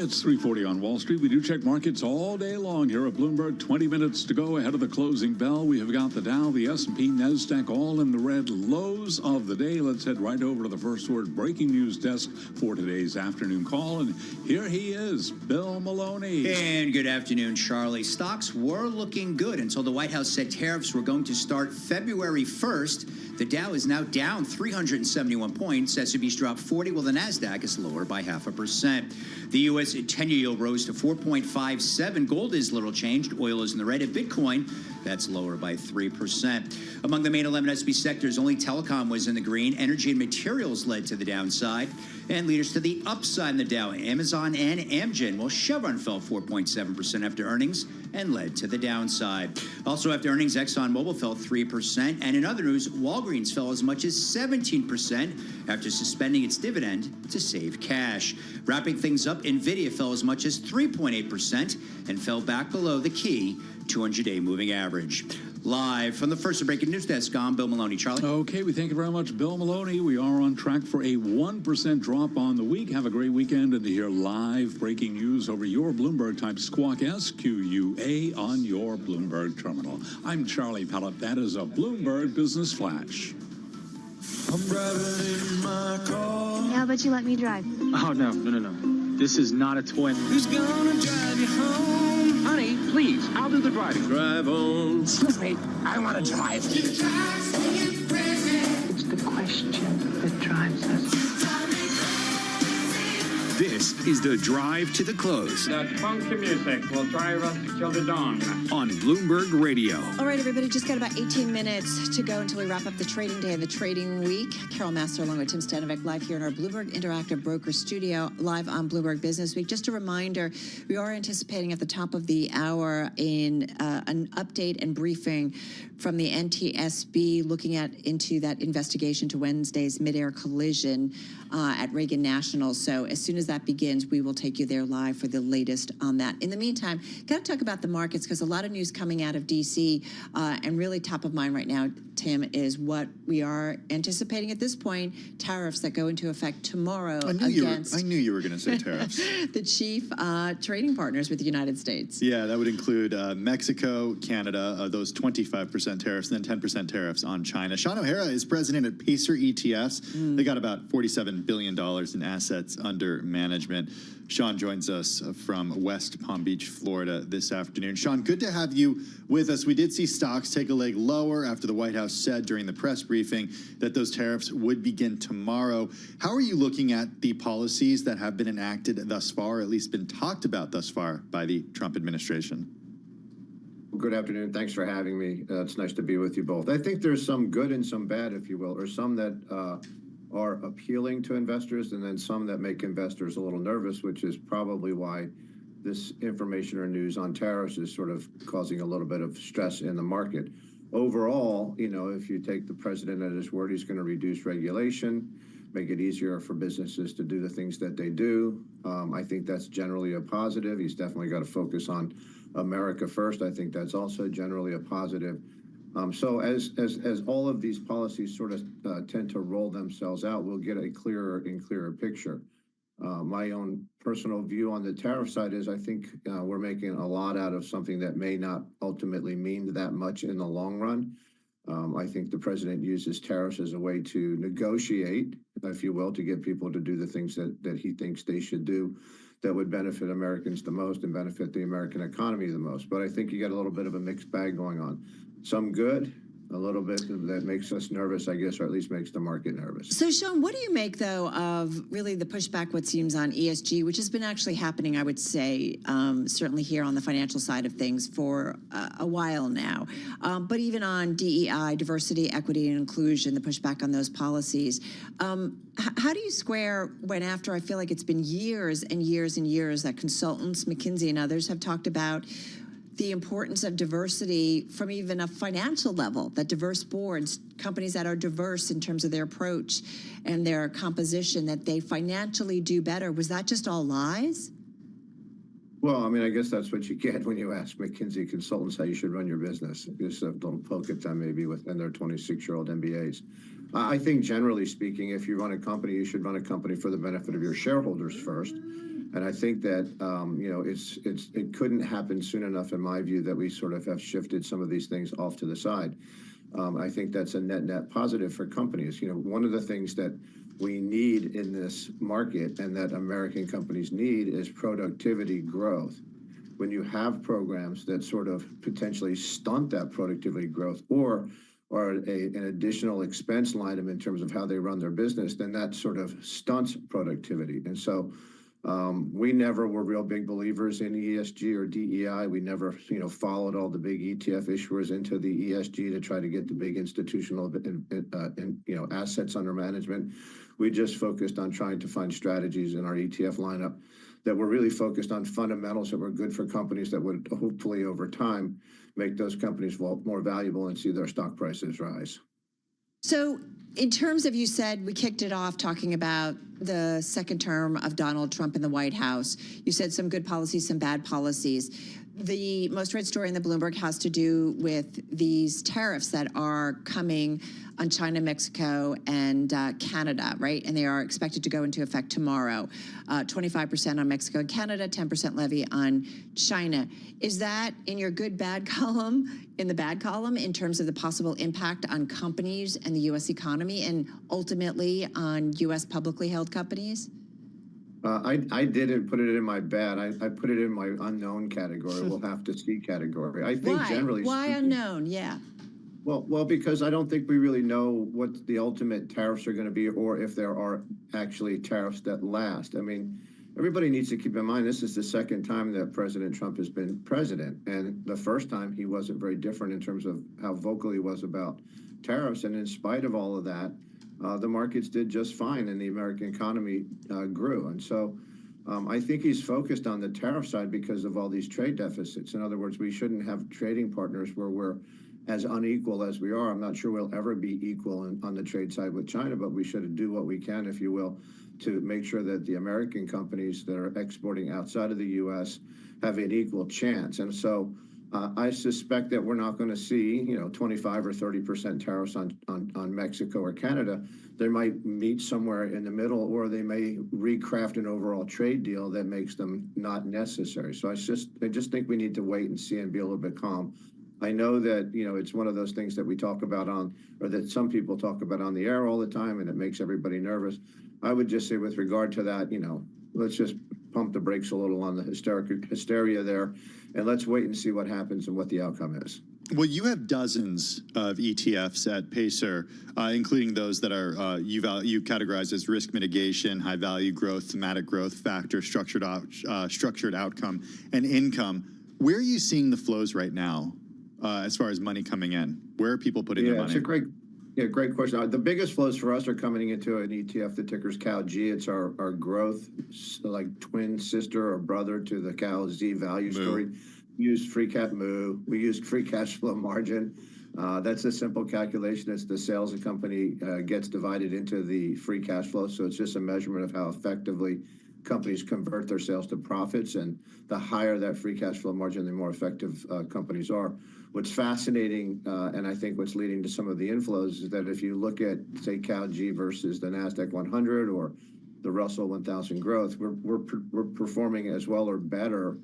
It's 3:40 on Wall Street. We do check markets all day long here at Bloomberg. 20 minutes to go ahead of the closing bell. We have got the Dow, the S&P, NASDAQ all in the red. Lows of the day. Let's head right over to the first word breaking news desk for today's afternoon call. And here he is, Bill Maloney.
And good afternoon, Charlie. Stocks were looking good until the White House said tariffs were going to start February 1st. The Dow is now down 371 points. S&P's dropped 40, while the NASDAQ is lower by 0.5%. The U.S. 10-year yield rose to 4.57. Gold is little changed. Oil is in the red. At Bitcoin, that's lower by 3%. Among the main 11 S&P sectors, only telecom was in the green. Energy and materials led to the downside. And leaders to the upside in the Dow, Amazon and Amgen. Well, Chevron fell 4.7% after earnings and led to the downside. Also after earnings, ExxonMobil fell 3%. And in other news, Walgreens fell as much as 17% after suspending its dividend to save cash. Wrapping things up, NVIDIA fell as much as 3.8% and fell back below the key 200-day moving average. Live from the first breaking news desk, I'm Bill Maloney. Charlie?
Okay, we thank you very much, Bill Maloney. We are on track for a 1% drop on the week. Have a great weekend, and to hear live breaking news over your Bloomberg, type Squawk SQUA on your Bloomberg terminal. I'm Charlie Pellett. That is a Bloomberg Business Flash.
I'm driving in my car.
How about you let me drive?
Oh, no. This is not a toy. Who's gonna drive you home? Honey, please, I'll do the driving. Drive on.
Excuse me, I want to drive. It's the question that drives us.
This is the drive to the close.
That funky music will drive us till the dawn.
On Bloomberg Radio.
All right, everybody, just got about 18 minutes to go until we wrap up the trading day and the trading week. Carol Master along with Tim Stanovic live here in our Bloomberg Interactive Broker Studio, live on Bloomberg Business Week. Just a reminder, we are anticipating at the top of the hour in an update and briefing from the NTSB looking into that investigation to Wednesday's midair collision at Reagan National. So as soon as that begins, we will take you there live for the latest on that. In the meantime, got to talk about the markets because a lot of news coming out of D.C. And really top of mind right now, Tim, is what we are anticipating at this point, tariffs that go into effect tomorrow
I knew you were going to say tariffs.
the chief trading partners with the United States.
Yeah, that would include Mexico, Canada, those 25% tariffs, and then 10% tariffs on China. Sean O'Hara is president at Pacer ETS. They got about $47 billion in assets under management. Sean joins us from West Palm Beach, Florida this afternoon. Sean, good to have you with us. We did see stocks take a leg lower after the White House said during the press briefing that those tariffs would begin tomorrow. How are you looking at the policies that have been enacted thus far, or at least been talked about thus far by the Trump administration?
Good afternoon. Thanks for having me. It's nice to be with you both. I think there's some good and some bad, if you will, or some that are appealing to investors and then some that make investors a little nervous, which is probably why this information or news on tariffs is sort of causing a little bit of stress in the market. Overall, if you take the president at his word, he's going to reduce regulation, make it easier for businesses to do the things that they do. I think that's generally a positive. He's definitely got to focus on America first. I think that's also generally a positive. So as all of these policies sort of tend to roll themselves out, we'll get a clearer and clearer picture. My own personal view on the tariff side is I think we're making a lot out of something that may not ultimately mean that much in the long run. I think the president uses tariffs as a way to negotiate, if you will, to get people to do the things that he thinks they should do that would benefit Americans the most and benefit the American economy the most. But I think you got a little bit of a mixed bag going on. Some good, a little bit that makes us nervous, I guess, or at least makes the market nervous.
So, Sean, what do you make, though, of really the pushback, what seems, on ESG, which has been actually happening, I would say, certainly here on the financial side of things for a while now, but even on DEI, diversity, equity, and inclusion, the pushback on those policies. How do you square when after I feel like it's been years and years and years that consultants, McKinsey and others have talked about the importance of diversity from even a financial level, that diverse boards, companies that are diverse in terms of their approach and their composition, that they financially do better? Was that just all lies?
Well, I mean, I guess that's what you get when you ask McKinsey consultants how you should run your business. Just a little poke at them maybe within their 26-year-old MBAs. I think generally speaking, if you run a company, you should run a company for the benefit of your shareholders first. And I think that, it couldn't happen soon enough, in my view, that we sort of have shifted some of these things off to the side. I think that's a net positive for companies. One of the things that we need in this market and that American companies need is productivity growth. When you have programs that sort of potentially stunt that productivity growth or an additional expense line item in terms of how they run their business, then that sort of stunts productivity. And so we never were real big believers in ESG or DEI. We never, followed all the big ETF issuers into the ESG to try to get the big institutional, assets under management. We just focused on trying to find strategies in our ETF lineup that were really focused on fundamentals that were good for companies that would hopefully over time make those companies more valuable and see their stock prices rise.
So in terms of, you said, we kicked it off talking about the second term of Donald Trump in the White House. You said some good policies, some bad policies. The most read story in the Bloomberg has to do with these tariffs that are coming on China, Mexico, and Canada, right? And they are expected to go into effect tomorrow. 25% on Mexico and Canada, 10% levy on China. Is that in your good, bad column, in the bad column, in terms of the possible impact on companies and the U.S. economy and ultimately on U.S. publicly held companies?
I didn't put it in my bad. I put it in my unknown category. We'll have to see category. I think generally
Why unknown? Yeah.
Well, because I don't think we really know what the ultimate tariffs are going to be, or if there are actually tariffs that last. I mean, everybody needs to keep in mind this is the second time that President Trump has been president, and the first time he wasn't very different in terms of how vocal he was about tariffs. And in spite of all of that, the markets did just fine, and the American economy grew. And so I think he's focused on the tariff side because of all these trade deficits. In other words, we shouldn't have trading partners where we're as unequal as we are. I'm not sure we'll ever be equal on the trade side with China, but we should do what we can, if you will, to make sure that the American companies that are exporting outside of the U.S. have an equal chance. And so I suspect that we're not going to see, 25 or 30% tariffs on Mexico or Canada. They might meet somewhere in the middle, or they may recraft an overall trade deal that makes them not necessary. So I just think we need to wait and see and be a little bit calm. I know that, it's one of those things that we talk about or that some people talk about on the air all the time, and it makes everybody nervous. I would just say with regard to that, let's just pump the brakes a little on the hysteria there, and let's wait and see what happens and what the outcome is.
Well, you have dozens of ETFs at Pacer, including those that are you categorize as risk mitigation, high value growth, thematic growth factor, structured outcome, and income. Where are you seeing the flows right now, as far as money coming in? Where are people putting their money?
It's a great question. The biggest flows for us are coming into an ETF. The ticker's CalG. It's our growth, like twin sister or brother to the CalZ value story. We use free cash flow margin. That's a simple calculation. It's the sales the company gets divided into the free cash flow. So it's just a measurement of how effectively companies convert their sales to profits. And the higher that free cash flow margin, the more effective companies are. What's fascinating, and I think what's leading to some of the inflows, is that if you look at, say, CalG versus the NASDAQ 100 or the Russell 1000 growth, we're performing as well or better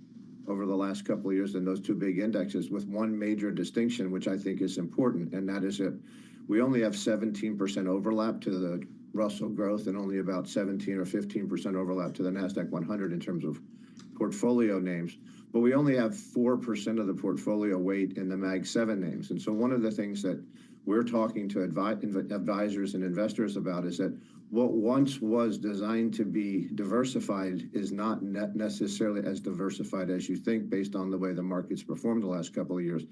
over the last couple of years than those two big indexes, with one major distinction, which I think is important, and that is that we only have 17% overlap to the Russell growth and only about 17 or 15% overlap to the NASDAQ 100 in terms of portfolio names. But we only have 4% of the portfolio weight in the Mag 7 names. And so one of the things that we're talking to advisors and investors about is that what once was designed to be diversified is not necessarily as diversified as you think, based on the way the markets performed the last couple of years.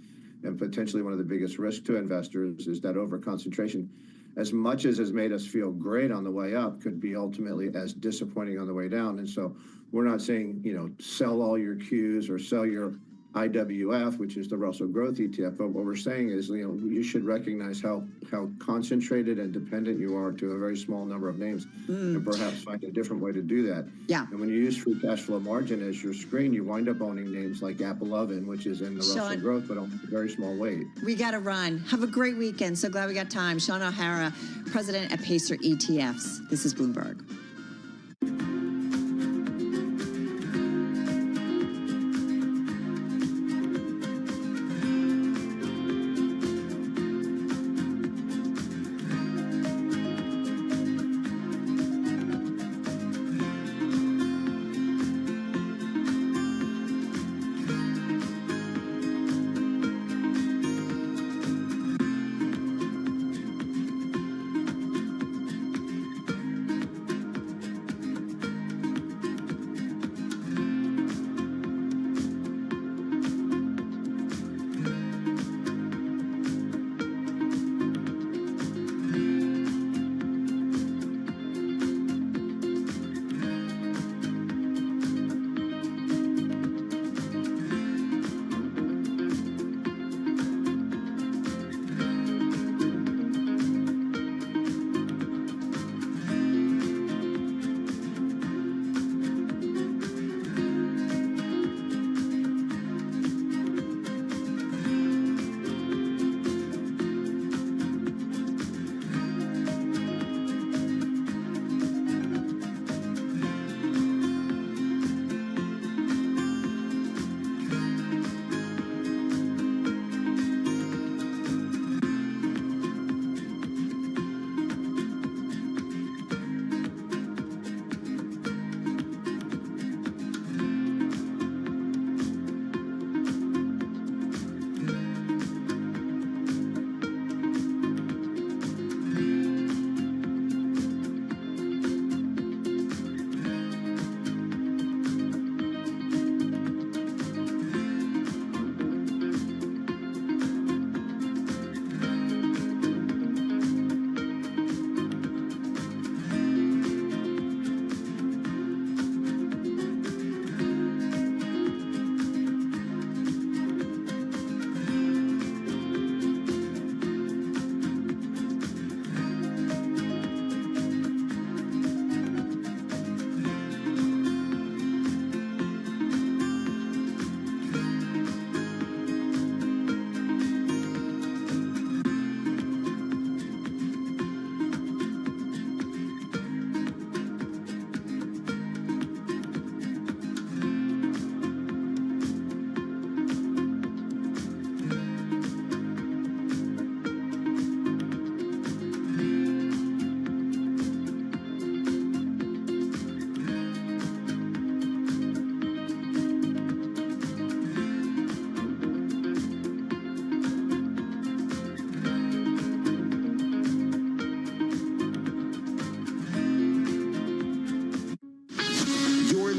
And potentially one of the biggest risks to investors is that overconcentration, as much as has made us feel great on the way up, could be ultimately as disappointing on the way down. And so we're not saying, sell all your Qs or sell your IWF, which is the Russell Growth ETF. But what we're saying is, you should recognize how concentrated and dependent you are to a very small number of names, and perhaps find a different way to do that.
Yeah.
And when you use free cash flow margin as your screen, you wind up owning names like Apple Oven, which is in the Russell Growth, but on a very small weight.
We got to run. Have a great weekend. So glad we got time. Sean O'Hara, president at Pacer ETFs. This is Bloomberg.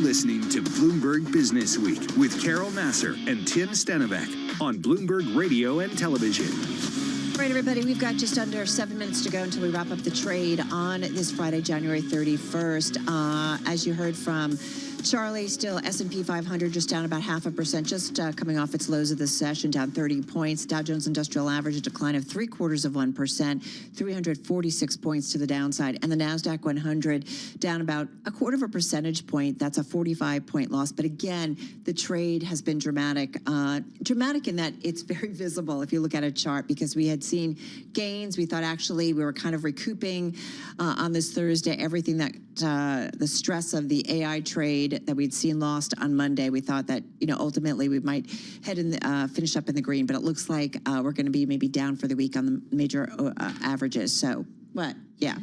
listening to Bloomberg Business Week with Carol Nasser and Tim Stenovec on Bloomberg Radio and Television.
All right, everybody, we've got just under 7 minutes to go until we wrap up the trade on this Friday, January 31st. As you heard from Charlie, still S&P 500 just down about 0.5%, just coming off its lows of the session, down 30 points. Dow Jones Industrial Average, a decline of 0.75%, 346 points to the downside. And the NASDAQ 100 down about 0.25 percentage point. That's a 45-point loss. But again, the trade has been dramatic. Dramatic in that it's very visible if you look at a chart, because we had seen gains. We thought actually we were kind of recouping on this Thursday everything that the stress of the AI trade that we'd seen lost on Monday. We thought that, ultimately we might head in finish up in the green, but it looks like we're going to be maybe down for the week on the major averages. So, what? Yeah.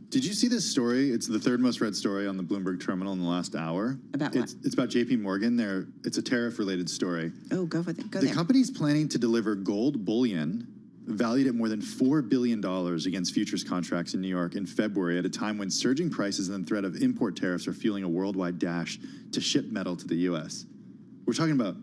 Did you see this story? It's the third most read story on the Bloomberg terminal in the last hour.
About what?
It's about JP Morgan. It's a tariff-related story.
Oh, go with it. Go
the
there.
company's planning to deliver gold bullion valued at more than $4 billion against futures contracts in New York in February, at a time when surging prices and the threat of import tariffs are fueling a worldwide dash to ship metal to the U.S. We're talking about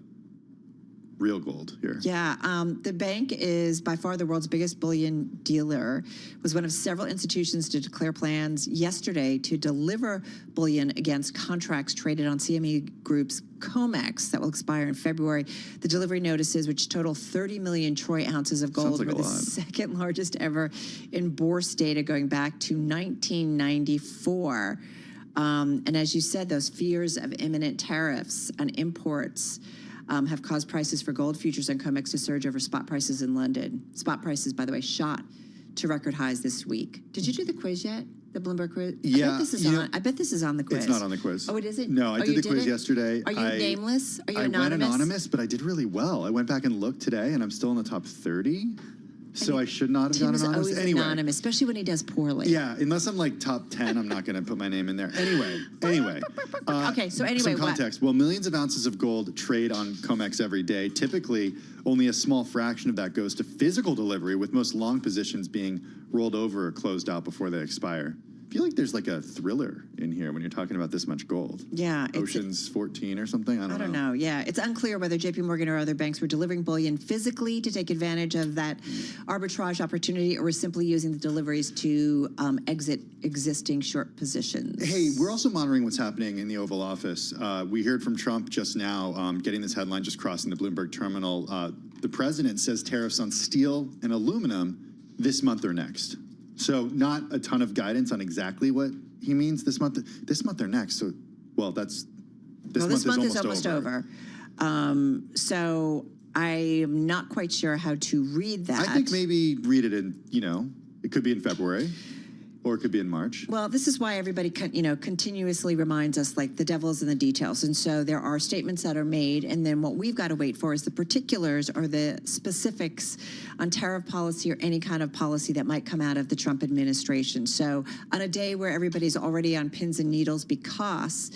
real gold here.
Yeah, the bank is by far the world's biggest bullion dealer, was one of several institutions to declare plans yesterday to deliver bullion against contracts traded on CME Group's COMEX that will expire in February. The delivery notices, which total 30 million troy ounces of gold, were the second largest ever in Bourse data going back to 1994. And as you said, those fears of imminent tariffs on imports have caused prices for gold futures on COMEX to surge over spot prices in London. Spot prices, by the way, shot to record highs this week. Did you do the quiz yet? The Bloomberg quiz?
Yeah.
I bet this is on the quiz.
It's not on the quiz.
Oh, it isn't?
No, I did the quiz yesterday.
Are you nameless? Are you
anonymous?
anonymous?
I went anonymous, but I did really well. I went back and looked today, and I'm still in the top 30. So I should not have gone
Tim's
anonymous.
always
Anyway.
anonymous, especially when he does poorly.
Yeah, unless I'm like top 10, I'm not going to put my name in there. Anyway.
Okay, so anyway,
some context. Well, millions of ounces of gold trade on COMEX every day. Typically, only a small fraction of that goes to physical delivery, with most long positions being rolled over or closed out before they expire. I feel like there's like a thriller in here when you're talking about this much gold.
Yeah.
Ocean's 14 or something? I don't know.
Yeah, it's unclear whether JP Morgan or other banks were delivering bullion physically to take advantage of that arbitrage opportunity, or were simply using the deliveries to exit existing short positions.
Hey, we're also monitoring what's happening in the Oval Office. We heard from Trump just now, getting this headline just crossing the Bloomberg terminal. The president says tariffs on steel and aluminum this month or next. So not a ton of guidance on exactly what he means this month or next. So, well, this month is almost over.
So I'm not quite sure how to read that.
I think maybe read it in, it could be in February. Or it could be in March.
Well, this is why everybody, continuously reminds us, like, the devil's in the details. And so there are statements that are made, and then what we've got to wait for is the particulars or the specifics on tariff policy or any kind of policy that might come out of the Trump administration. So on a day where everybody's already on pins and needles because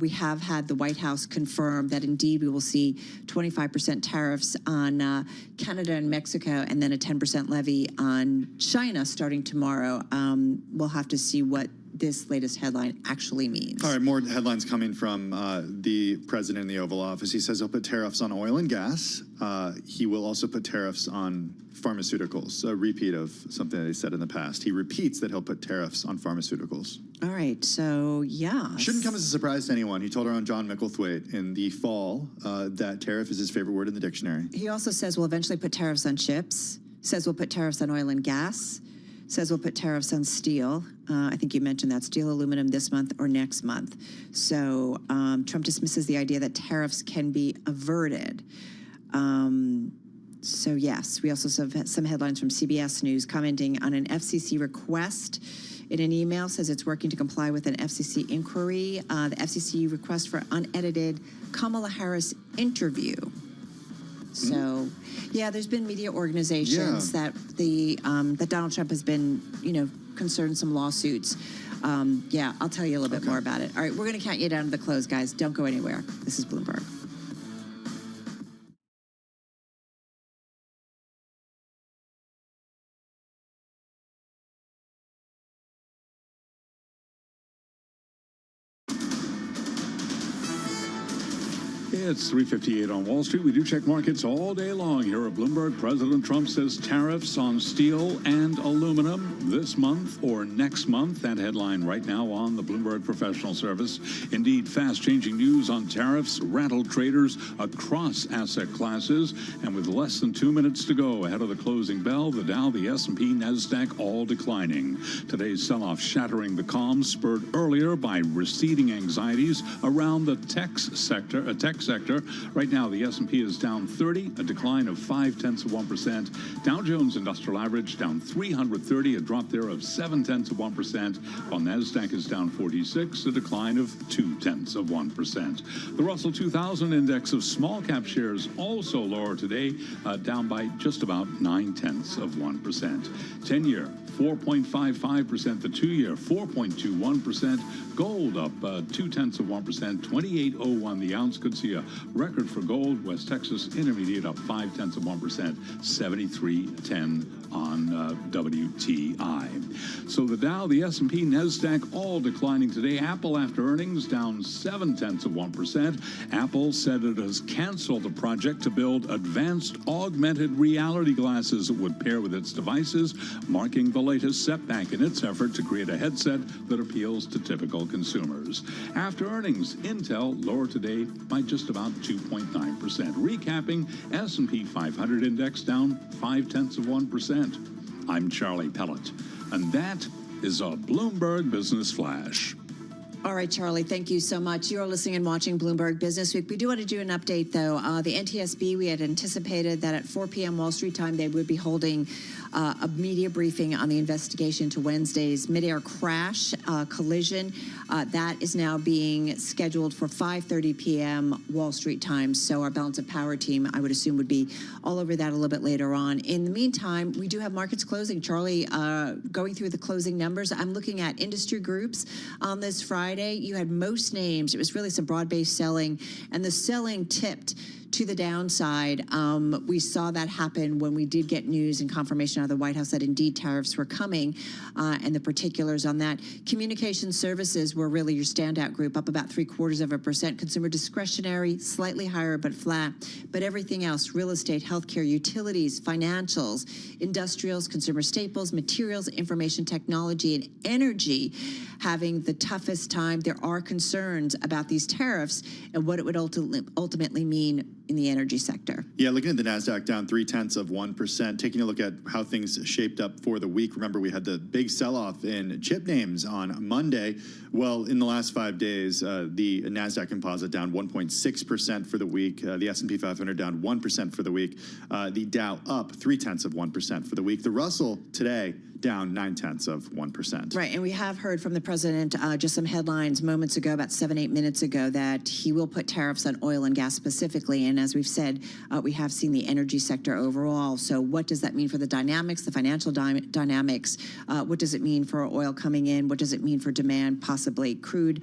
we have had the White House confirm that indeed we will see 25% tariffs on Canada and Mexico, and then a 10% levy on China starting tomorrow. We'll have to see what this latest headline actually means.
All right, more headlines coming from the president in the Oval Office. He says he'll put tariffs on oil and gas. He will also put tariffs on pharmaceuticals, a repeat of something that he said in the past. He repeats that he'll put tariffs on pharmaceuticals.
All right, so yeah.
Shouldn't come as a surprise to anyone. He told her on John Micklethwaite in the fall that tariff is his favorite word in the dictionary.
He also says we'll eventually put tariffs on chips, says we'll put tariffs on oil and gas, says we'll put tariffs on steel. I think you mentioned that, steel, aluminum this month or next month. So Trump dismisses the idea that tariffs can be averted. So yes, we also have some headlines from CBS News commenting on an FCC request in an email, says it's working to comply with an FCC inquiry. The FCC request for unedited Kamala Harris interview. So, yeah, there's been media organizations that that Donald Trump has been, concerned, some lawsuits. Yeah, I'll tell you a little bit more about it. All right, we're going to count you down to the close, guys. Don't go anywhere. This is Bloomberg.
It's 3:58 on Wall Street. We do check markets all day long here at Bloomberg. President Trump says tariffs on steel and aluminum this month or next month. That headline right now on the Bloomberg Professional Service. Indeed, fast-changing news on tariffs rattled traders across asset classes. And with less than 2 minutes to go ahead of the closing bell, the Dow, the S&P, NASDAQ all declining. Today's sell-off shattering the calm, spurred earlier by receding anxieties around the tech sector. Right now, the S&P is down 30, a decline of 0.5%. Dow Jones Industrial Average down 330, a drop there of 0.7%, while NASDAQ is down 46, a decline of 0.2%. The Russell 2000 index of small cap shares also lower today, down by just about 0.9%. 10-year 4.55%, the 2-year 4.21%, gold up 0.2%, 28.01 the ounce. Could see a record for gold. West Texas Intermediate up 0.5%, 73.10 on WTI. So the Dow, the S&P, NASDAQ all declining today. Apple after earnings down 0.7%. Apple said it has canceled the project to build advanced augmented reality glasses that would pair with its devices, marking the latest setback in its effort to create a headset that appeals to typical consumers. After earnings, Intel lower today by just about 2.9%. Recapping, S&P 500 index down 0.5%. I'm Charlie Pellet, and that is a Bloomberg Business Flash.
All right, Charlie, thank you so much. You're listening and watching Bloomberg Business Week. We do want to do an update, though. The NTSB, we had anticipated that at 4 p.m. Wall Street time, they would be holding a media briefing on the investigation to Wednesday's midair crash collision. That is now being scheduled for 5:30 p.m. Wall Street time. So our balance of power team, I would assume, would be all over that a little bit later on. In the meantime, we do have markets closing. Charlie, going through the closing numbers, I'm looking at industry groups on this Friday. You had most names. It was really some broad-based selling, and the selling tipped to the downside. We saw that happen when we did get news and confirmation out of the White House that indeed tariffs were coming, and the particulars on that. Communication services were really your standout group, up about 0.75%. Consumer discretionary, slightly higher but flat. But everything else, real estate, healthcare, utilities, financials, industrials, consumer staples, materials, information technology, and energy having the toughest time. There are concerns about these tariffs and what it would ultimately mean in the energy sector.
Yeah, looking at the NASDAQ down 0.3%, taking a look at how things shaped up for the week. Remember, we had the big sell-off in chip names on Monday. Well, in the last 5 days, the NASDAQ composite down 1.6% for the week. The S&P 500 down 1% for the week. The Dow up 0.3% for the week. The Russell today down 0.9%.
Right, and we have heard from the president just some headlines moments ago, about 7-8 minutes ago, that he will put tariffs on oil and gas specifically. And as we've said, we have seen the energy sector overall. So what does that mean for the dynamics, the financial dynamics? What does it mean for oil coming in? What does it mean for demand, possibly crude?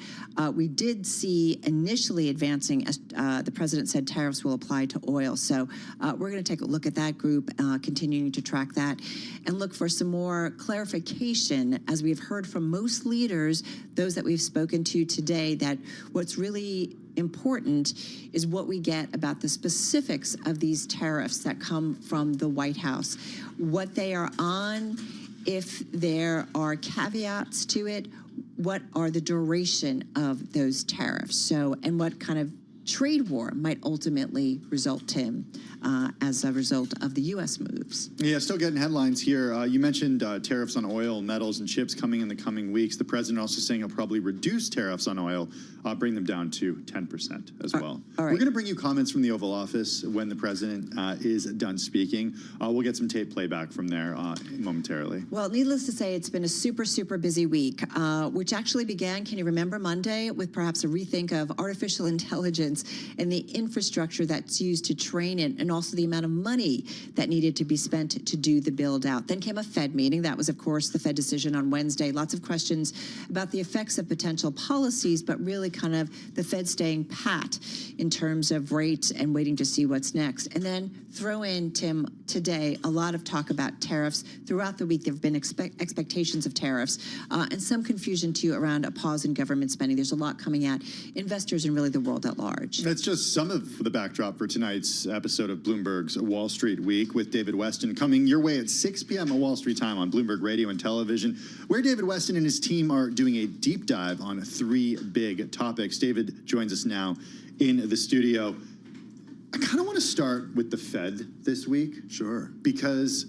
We did see initially advancing, as the president said, tariffs will apply to oil. So we're going to take a look at that group, continuing to track that, and look for some more clarification, as we've heard from most leaders, those that we've spoken to today, that what's really important is what we get about the specifics of these tariffs that come from the White House, what they are on, if there are caveats to it, what are the duration of those tariffs, so, and what kind of trade war might ultimately result in as a result of the U.S. moves.
Yeah, still getting headlines here. You mentioned tariffs on oil, metals, and chips coming in the coming weeks. The president also saying he'll probably reduce tariffs on oil, bring them down to 10% as well.
All right.
We're going to bring you comments from the Oval Office when the president is done speaking. We'll get some tape playback from there momentarily.
Well, needless to say, it's been a super, super busy week, which actually began, can you remember, Monday, with perhaps a rethink of artificial intelligence and the infrastructure that's used to train it, and also the amount of money that needed to be spent to do the build out. Then came a Fed meeting. That was, of course, the Fed decision on Wednesday. Lots of questions about the effects of potential policies, but really kind of the Fed staying pat in terms of rates and waiting to see what's next. And then throw in, Tim, today, a lot of talk about tariffs. Throughout the week, there have been expectations of tariffs and some confusion, too, around a pause in government spending. There's a lot coming at investors and really the world at large. large.
That's just some of the backdrop for tonight's episode of Bloomberg's Wall Street Week with David Weston, coming your way at 6 p.m. at Wall Street time on Bloomberg Radio and Television, where David Weston and his team are doing a deep dive on 3 big topics. David joins us now in the studio. I kind of want to start with the Fed this week.
Sure.
Because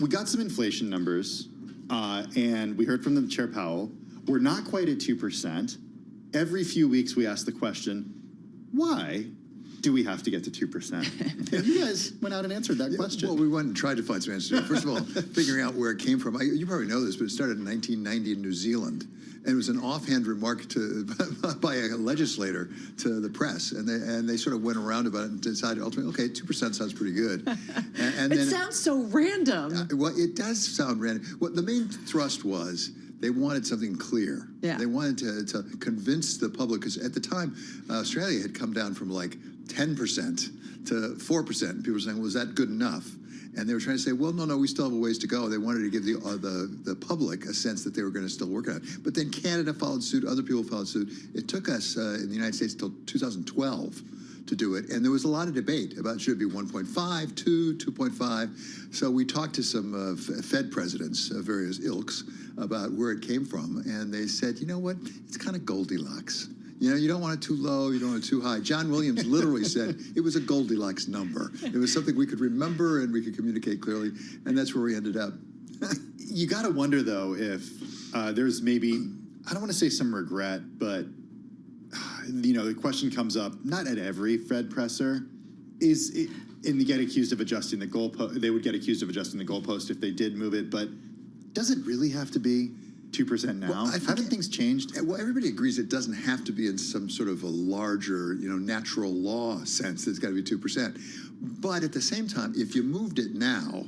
we got some inflation numbers, and we heard from the Chair Powell. We're not quite at 2%. Every few weeks we ask the question, why do we have to get to 2%? And you guys went out and answered that question.
Well, we went and tried to find some answers. First of all, figuring out where it came from. You probably know this, but it started in 1990 in New Zealand. And it was an offhand remark by a legislator to the press. And they sort of went around about it and decided ultimately, okay, 2% sounds pretty good. And
it
then,
sounds so random.
Well, it does sound random. What the main thrust was, they wanted something clear.
Yeah.
They wanted to convince the public, because at the time, Australia had come down from like 10% to 4%. And people were saying, well, is that good enough? And they were trying to say, well, no, we still have a ways to go. They wanted to give the public a sense that they were going to still work on it. But then Canada followed suit. Other people followed suit. It took us in the United States until 2012 to do it. And there was a lot of debate about should it be 1.5, 2, 2.5. So we talked to some Fed presidents of various ilks about where it came from. And they said, you know what, it's kind of Goldilocks. You know, you don't want it too low, you don't want it too high. John Williams literally said it was a Goldilocks number. It was something we could remember and we could communicate clearly. And that's where we ended up.
You got to wonder, though, if there's maybe, I don't want to say some regret, but you know, the question comes up, not at every Fed presser, and they get accused of adjusting the goalpost. They would get accused of adjusting the goalpost if they did move it, but does it really have to be 2% now?
Well, haven't things changed? Well, everybody agrees it doesn't have to be in some sort of a larger, natural law sense. It's got to be 2%. But at the same time, if you moved it now,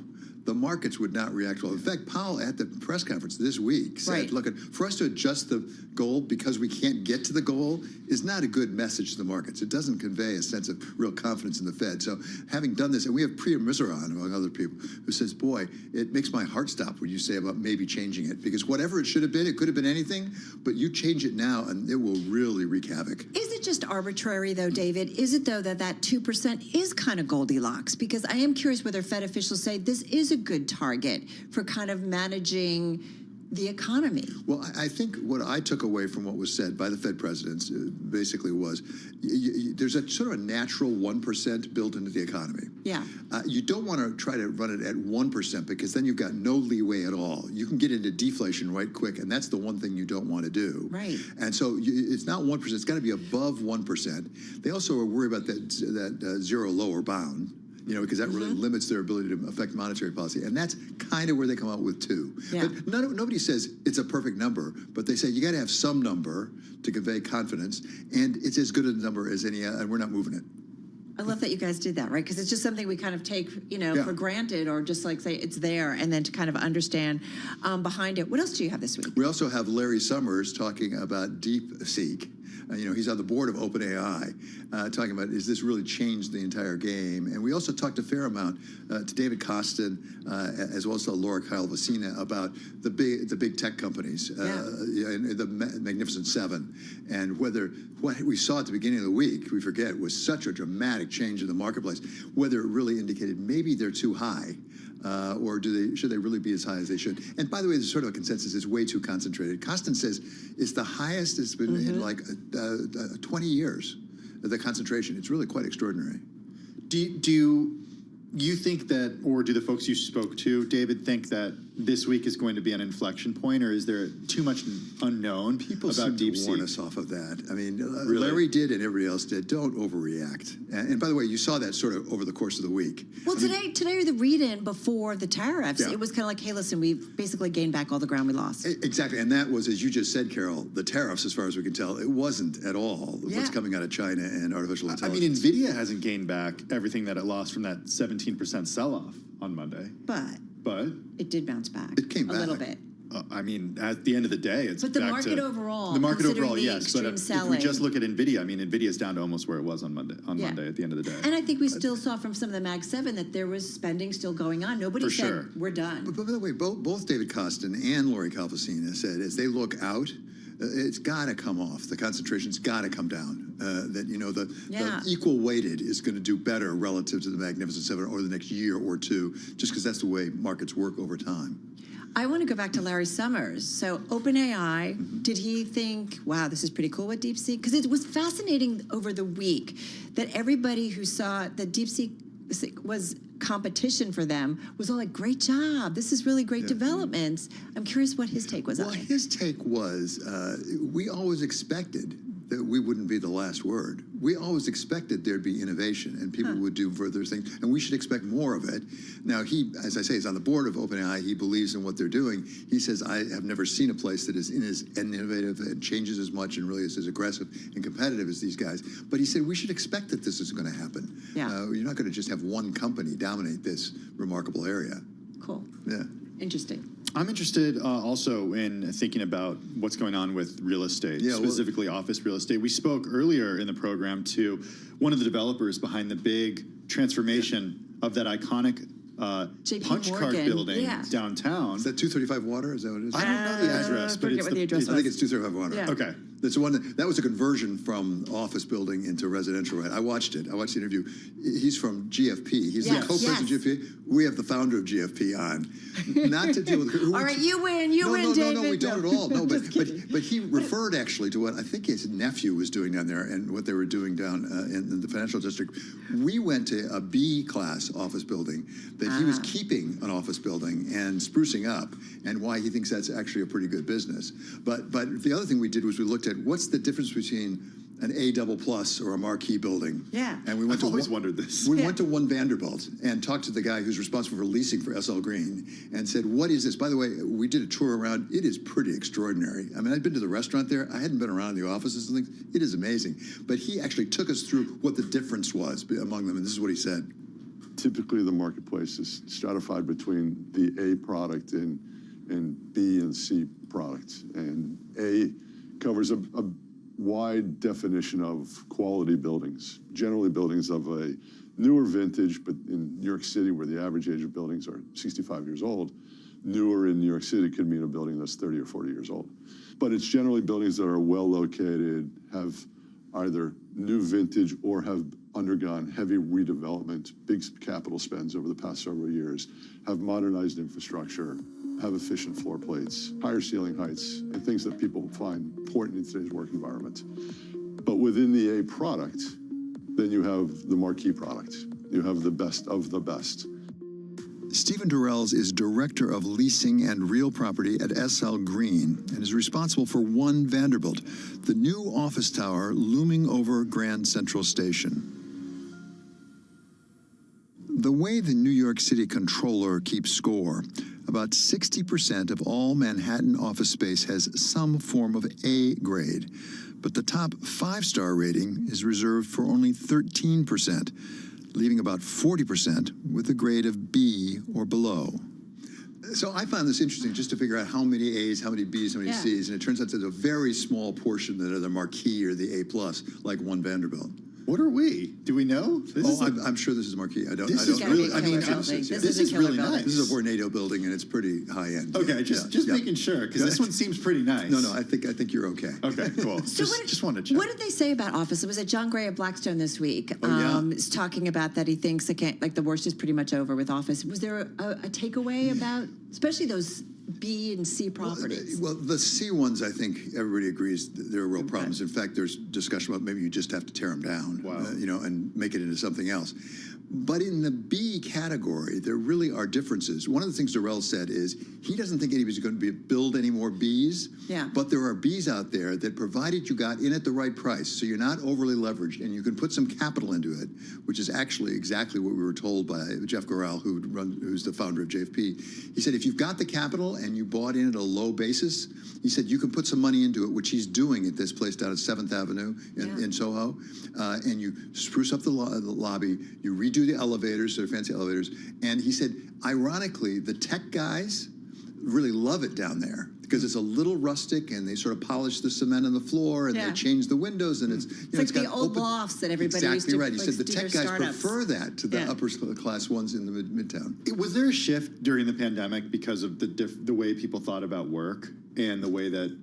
the markets would not react well. In fact, Powell at the press conference this week said, look, for us to adjust the goal because we can't get to the goal is not a good message to the markets. It doesn't convey a sense of real confidence in the Fed. So having done this, and we have Priya Misran, among other people, who says, boy, it makes my heart stop when you say about maybe changing it. Because whatever it should have been, it could have been anything, but you change it now and it will really wreak havoc.
Is it just arbitrary, though, David? Is it, though, that 2% is kind of Goldilocks? Because I am curious whether Fed officials say this is a good target for kind of managing the economy.
Well, I think what I took away from what was said by the Fed presidents basically was there's a sort of a natural 1% built into the economy.
Yeah.
You don't want to try to run it at 1% because then you've got no leeway at all. You can get into deflation right quick, and that's the one thing you don't want to do.
Right.
And so it's not 1%. It's got to be above 1%. They also are worried about that zero lower bound. Because that really limits their ability to affect monetary policy. And that's kind of where they come out with 2.
Yeah.
But nobody says it's a perfect number, but they say you got to have some number to convey confidence, and it's as good a number as any, and we're not moving it.
I love that you guys did that, right? Because it's just something we kind of take, for granted, or just like say it's there, and then to kind of understand behind it. What else do you have this week?
We also have Larry Summers talking about DeepSeek. He's on the board of OpenAI, talking about, is this really changed the entire game? And we also talked a fair amount to David Kostin, as well as to Laura Calvasina, about the big tech companies, the Magnificent Seven, and whether what we saw at the beginning of the week, we forget, was such a dramatic change in the marketplace, whether it really indicated maybe they're too high. Or should they really be as high as they should? And by the way, there's sort of a consensus it's way too concentrated. Kostin says it's the highest it's been in like 20 years, the concentration. It's really quite extraordinary.
Do you think that, or do the folks you spoke to, David, think that this week is going to be an inflection point, or is there too much unknown
People
about
seem to
DeepSeek?
warn us off of that. I mean,
Really?
Larry did and everybody else did. Don't overreact. And by the way, you saw that sort of over the course of the week.
Well, today the read-in before the tariffs, it was kind of like, hey, listen, we've basically gained back all the ground we lost.
Exactly, and that was, as you just said, Carol, the tariffs, as far as we can tell, it wasn't at all what's coming out of China and artificial intelligence.
I mean, NVIDIA hasn't gained back everything that it lost from that 17% sell-off on Monday. But
it did bounce back.
It came
a
back.
little bit.
I mean, at the end of the day, it's
But the
back
market
to,
overall,
the market
considering
overall,
the
yes. But
extreme
if we just
selling.
look at NVIDIA, I mean, NVIDIA's down to almost where it was on Monday. Monday, at the end of the day.
And I think we still saw from some of the Mag 7 that there was spending still going on. Nobody
For
said
sure.
we're done.
But by the way, both David Kostin and Lori Calvasina said as they look out, it's got to come off. The concentration's got to come down. The
Yeah.
equal weighted is going to do better relative to the Magnificent Seven over the next year or two, just because that's the way markets work over time.
I want to go back to Larry Summers. So OpenAI, did he think, wow, this is pretty cool with DeepSeek? Because it was fascinating over the week that everybody who saw that DeepSeek was competition for them was all like, great job. This is really great developments. I'm curious what his take was on it.
Well, his take was, we always expected that we wouldn't be the last word. We always expected there'd be innovation and people would do further things, and we should expect more of it. Now, he, as I say, is on the board of OpenAI. He believes in what they're doing. He says, I have never seen a place that is as innovative and changes as much and really is as aggressive and competitive as these guys. But he said, we should expect that this is going to happen.
Yeah.
You're not going to just have one company dominate this remarkable area.
Cool.
Yeah.
Interesting.
I'm interested also in thinking about what's going on with real estate, specifically office real estate. We spoke earlier in the program to one of the developers behind the big transformation of that iconic punch card building downtown.
Is that 235 Water? Is that what it is?
I don't know the address, but it's
what the address
I think it's 235 Water.
Yeah.
Okay.
That's the one that was a conversion from office building into residential. Right? I watched it. I watched the interview. He's from GFP. He's the co-president of GFP. We have the founder of GFP on, not to deal with.
All right, you win. You win, David.
No, we don't at all. No, but he referred actually to what I think his nephew was doing down there and what they were doing down in the financial district. We went to a B class office building that he was keeping an office building and sprucing up, and why he thinks that's actually a pretty good business. But the other thing we did was we looked at what's the difference between an A double plus or a marquee building.
Yeah.
And we went
I've always wondered this.
We went to One Vanderbilt and talked to the guy who's responsible for leasing for SL Green and said, what is this? By the way, we did a tour around. It is pretty extraordinary. I mean, I'd been to the restaurant there. I hadn't been around the offices and things. It is amazing. But he actually took us through what the difference was among them, and this is what he said.
Typically, the marketplace is stratified between the A product and B and C product. And A covers a wide definition of quality buildings, generally buildings of a newer vintage, but in New York City, where the average age of buildings are 65 years old, newer in New York City could mean a building that's 30 or 40 years old. But it's generally buildings that are well located, have either new vintage or have undergone heavy redevelopment, big capital spends over the past several years, have modernized infrastructure, have efficient floor plates, higher ceiling heights, and things that people find important in today's work environment. But within the A product, then you have the marquee product. You have the best of the best.
Stephen Durrells is Director of Leasing and Real Property at SL Green and is responsible for One Vanderbilt, the new office tower looming over Grand Central Station. The way the New York City Comptroller keeps score, about 60% of all Manhattan office space has some form of A grade, but the top 5-star rating is reserved for only 13%, leaving about 40% with a grade of B or below. So I found this interesting just to figure out how many A's, how many B's, how many C's, and it turns out there's a very small portion that are the marquee or the A+, like One Vanderbilt.
What are we? Do we know?
I'm sure this is marquee. I don't know.
This is really nice.
This is a Vornado building, and it's pretty high end.
Okay, just making sure, because this one seems pretty nice.
No, I think you're okay.
Okay, cool.
So
just wanted to check.
What did they say about office? It was John Gray of Blackstone this week. Is talking about that he thinks the worst is pretty much over with office. Was there a takeaway about, especially those B and C properties?
Well, the C ones, I think everybody agrees there are real problems. In fact, there's discussion about maybe you just have to tear them down, and make it into something else. But in the B category, there really are differences. One of the things Durrell said is he doesn't think anybody's going to build any more Bs, but there are Bs out there that provided you got in at the right price, so you're not overly leveraged, and you can put some capital into it, which is actually exactly what we were told by Jeff Gorell, who's the founder of JFP. He said, if you've got the capital and you bought in at a low basis, he said you can put some money into it, which he's doing at this place down at 7th Avenue in Soho, and you spruce up the lobby, you redo the elevators, they're fancy elevators, and he said, ironically, the tech guys really love it down there because it's a little rustic, and they sort of polish the cement on the floor, and they change the windows, and it's
like the old lofts that everybody used to.
Exactly right. He said the tech guys prefer that to the upper class ones in the midtown.
Was there a shift during the pandemic because of the way people thought about work? and the way that,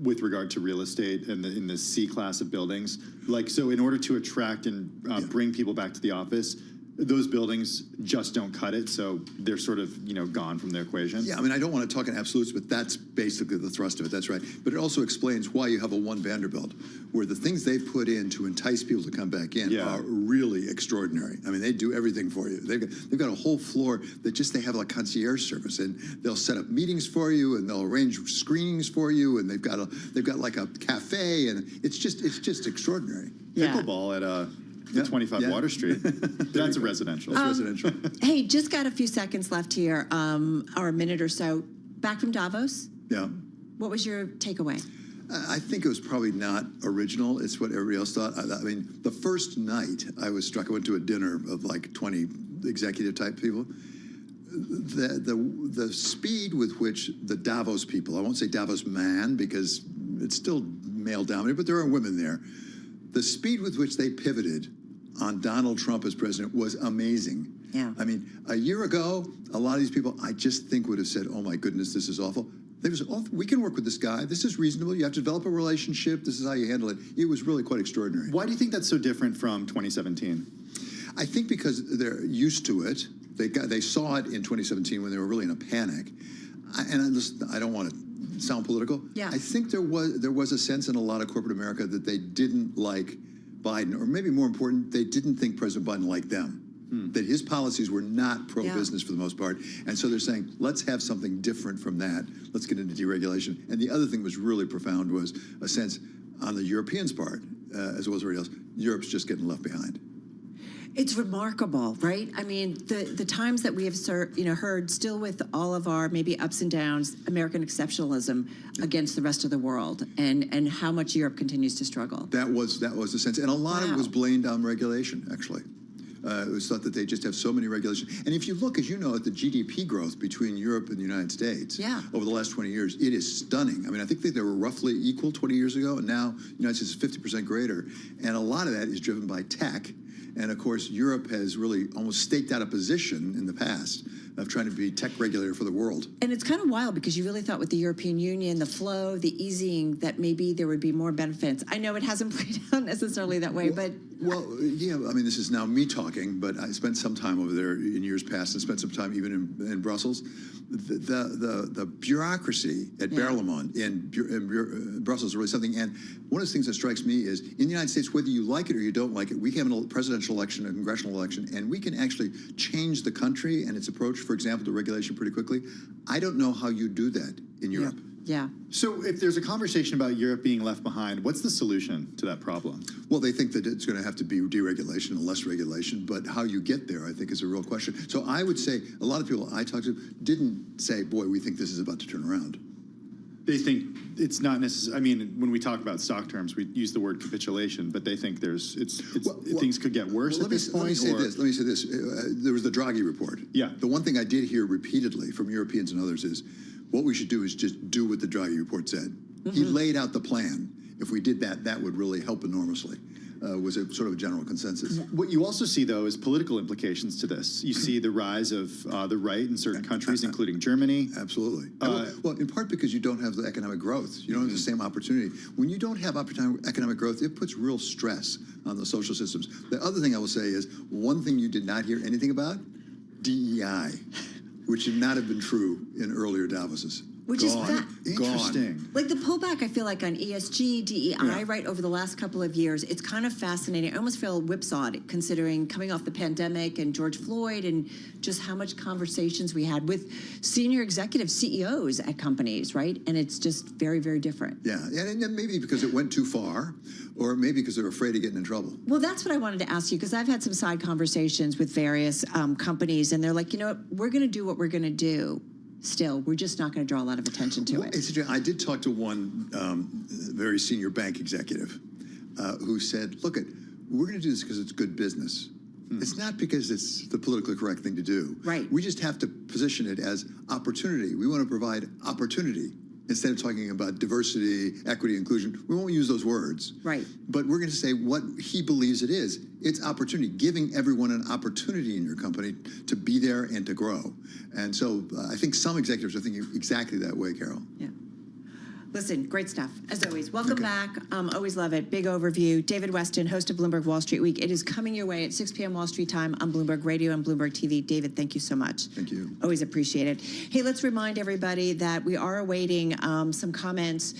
with regard to real estate and in the C class of buildings, like, so in order to attract and bring people back to the office, those buildings just don't cut it, so they're sort of, gone from the equation.
Yeah, I mean, I don't want to talk in absolutes, but that's basically the thrust of it. That's right. But it also explains why you have a One Vanderbilt, where the things they put in to entice people to come back in are really extraordinary. I mean, they do everything for you. They've got a whole floor that they have like concierge service, and they'll set up meetings for you, and they'll arrange screenings for you, and they've got like a cafe, and it's just extraordinary.
Pickleball at 25 Water Street. That's a residential.
That's residential.
Hey, just got a few seconds left here, or a minute or so. Back from Davos.
Yeah.
What was your takeaway?
I think it was probably not original. It's what everybody else thought. I mean, the first night I was struck. I went to a dinner of like 20 executive type people. The speed with which the Davos people, I won't say Davos man because it's still male dominated, but there are women there. The speed with which they pivoted on Donald Trump as president was amazing.
Yeah.
I mean, a year ago, a lot of these people, I just think would have said, oh my goodness, this is awful. They was, oh, we can work with this guy. This is reasonable. You have to develop a relationship. This is how you handle it. It was really quite extraordinary.
Why do you think that's so different from 2017?
I think because they're used to it. They saw it in 2017 when they were really in a panic. I don't want to sound political.
Yeah.
I think there was a sense in a lot of corporate America that they didn't like Biden, or maybe more important, they didn't think President Biden liked them. That his policies were not pro-business for the most part. And so they're saying, let's have something different from that. Let's get into deregulation. And the other thing was really profound was a sense on the Europeans' part, as well as everybody else, Europe's just getting left behind.
It's remarkable, right? I mean, the times that we have heard, still with all of our maybe ups and downs, American exceptionalism against the rest of the world, and how much Europe continues to struggle.
That was the sense. And a lot of it was blamed on regulation, actually. It was thought that they just have so many regulations. And if you look, as you know, at the GDP growth between Europe and the United States over the last 20 years, it is stunning. I mean, I think that they were roughly equal 20 years ago, and now the United States is 50% greater. And a lot of that is driven by tech. And of course, Europe has really almost staked out a position in the past of trying to be tech regulator for the world.
And it's kind of wild because you really thought with the European Union, the flow, the easing, that maybe there would be more benefits. I know it hasn't played out necessarily that way, but...
Well, yeah, I mean, this is now me talking, but I spent some time over there in years past and spent some time even in Brussels. The bureaucracy at Berlaymont in Brussels is really something. And one of the things that strikes me is in the United States, whether you like it or you don't like it, we have a presidential election, a congressional election, and we can actually change the country and its approach, for example, to regulation pretty quickly. I don't know how you do that in Europe.
Yeah.
So if there's a conversation about Europe being left behind, what's the solution to that problem?
Well, they think that it's going to have to be deregulation and less regulation, but how you get there, I think, is a real question. So I would say a lot of people I talked to didn't say, boy, we think this is about to turn around.
They think it's not necessary. I mean, when we talk about stock terms, we use the word capitulation, but they think things could get worse at this point.
Let me say this. There was the Draghi report.
Yeah.
The one thing I did hear repeatedly from Europeans and others is what we should do is just do what the Draghi report said. He laid out the plan. If we did that, that would really help enormously. Was a sort of a general consensus.
What you also see, though, is political implications to this. You see the rise of the right in certain countries, including Germany.
Absolutely. Well, in part because you don't have the economic growth. You don't have the same opportunity. When you don't have economic growth, it puts real stress on the social systems. The other thing I will say is, one thing you did not hear anything about, DEI, which should not have been true in earlier Davoses.
Which is
interesting.
Like the pullback, I feel like on ESG, DEI, right, over the last couple of years, it's kind of fascinating. I almost feel whipsawed considering coming off the pandemic and George Floyd and just how much conversations we had with senior executive CEOs at companies, right? And it's just very, very different.
Yeah, and maybe because it went too far, or maybe because they're afraid of getting in trouble.
Well, that's what I wanted to ask you, because I've had some side conversations with various companies, and they're like, you know what, we're going to do what we're going to do. Still, we're just not going to draw a lot of attention to it.
I did talk to one very senior bank executive who said, look, we're going to do this because it's good business. It's not because it's the politically correct thing to do.
Right.
We just have to position it as opportunity. We want to provide opportunity. Instead of talking about diversity, equity, inclusion, we won't use those words.
Right.
But we're going to say what he believes it is. It's opportunity, giving everyone an opportunity in your company to be there and to grow. And so I think some executives are thinking exactly that way, Carol.
Yeah. Listen, great stuff, as always. Welcome back. Always love it. Big overview. David Weston, host of Bloomberg Wall Street Week. It is coming your way at 6 p.m. Wall Street time on Bloomberg Radio and Bloomberg TV. David, thank you so much.
Thank you.
Always appreciate it. Hey, let's remind everybody that we are awaiting some comments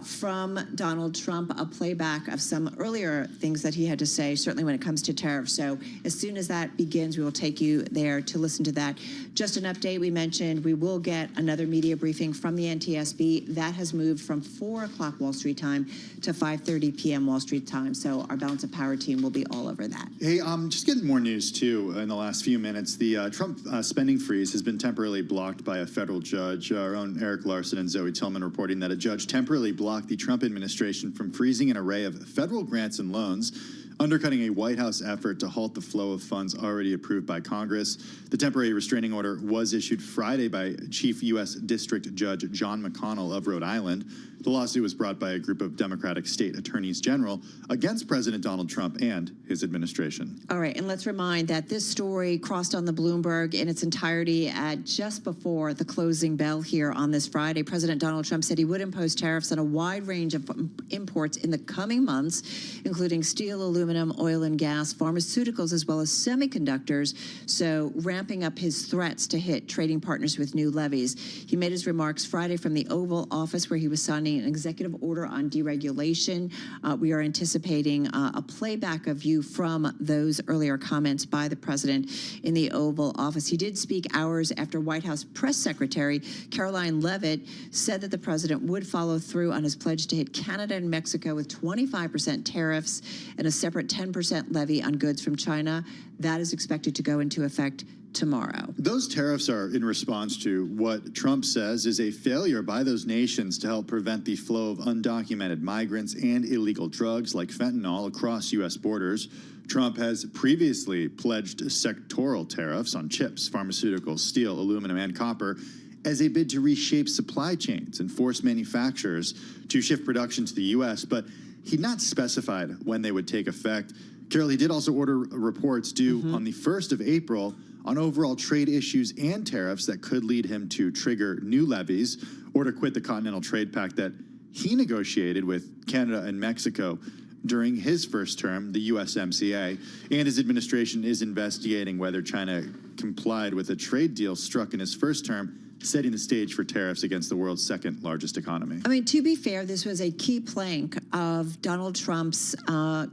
from Donald Trump, a playback of some earlier things that he had to say, certainly when it comes to tariffs. So as soon as that begins, we will take you there to listen to that. Just an update, we mentioned we will get another media briefing from the NTSB. That has moved from 4 o'clock Wall Street time to 5:30 p.m. Wall Street time. So our Balance of Power team will be all over that.
Hey, just getting more news, too, in the last few minutes. The Trump spending freeze has been temporarily blocked by a federal judge. Our own Eric Larson and Zoe Tillman reporting that a judge temporarily blocked the Trump administration from freezing an array of federal grants and loans, undercutting a White House effort to halt the flow of funds already approved by Congress. The temporary restraining order was issued Friday by Chief U.S. District Judge John McConnell of Rhode Island. The lawsuit was brought by a group of Democratic state attorneys general against President Donald Trump and his administration.
All right, and let's remind that this story crossed on the Bloomberg in its entirety at just before the closing bell here on this Friday. President Donald Trump said he would impose tariffs on a wide range of imports in the coming months, including steel, aluminum, oil and gas, pharmaceuticals, as well as semiconductors, so ramping up his threats to hit trading partners with new levies. He made his remarks Friday from the Oval Office, where he was signing an executive order on deregulation. We are anticipating a playback of you from those earlier comments by the president in the Oval Office. He did speak hours after White House Press Secretary Caroline Leavitt said that the president would follow through on his pledge to hit Canada and Mexico with 25% tariffs and a separate 10% levy on goods from China. That is expected to go into effect tomorrow.
Those tariffs are in response to what Trump says is a failure by those nations to help prevent the flow of undocumented migrants and illegal drugs like fentanyl across U.S. borders. Trump has previously pledged sectoral tariffs on chips, pharmaceuticals, steel, aluminum, and copper as a bid to reshape supply chains and force manufacturers to shift production to the U.S., but he'd not specified when they would take effect. Carol, he did also order reports due on the 1st of April on overall trade issues and tariffs that could lead him to trigger new levies or to quit the Continental Trade Pact that he negotiated with Canada and Mexico during his first term, the USMCA. And his administration is investigating whether China complied with a trade deal struck in his first term, setting the stage for tariffs against the world's second largest economy.
I mean, to be fair, this was a key plank of Donald Trump's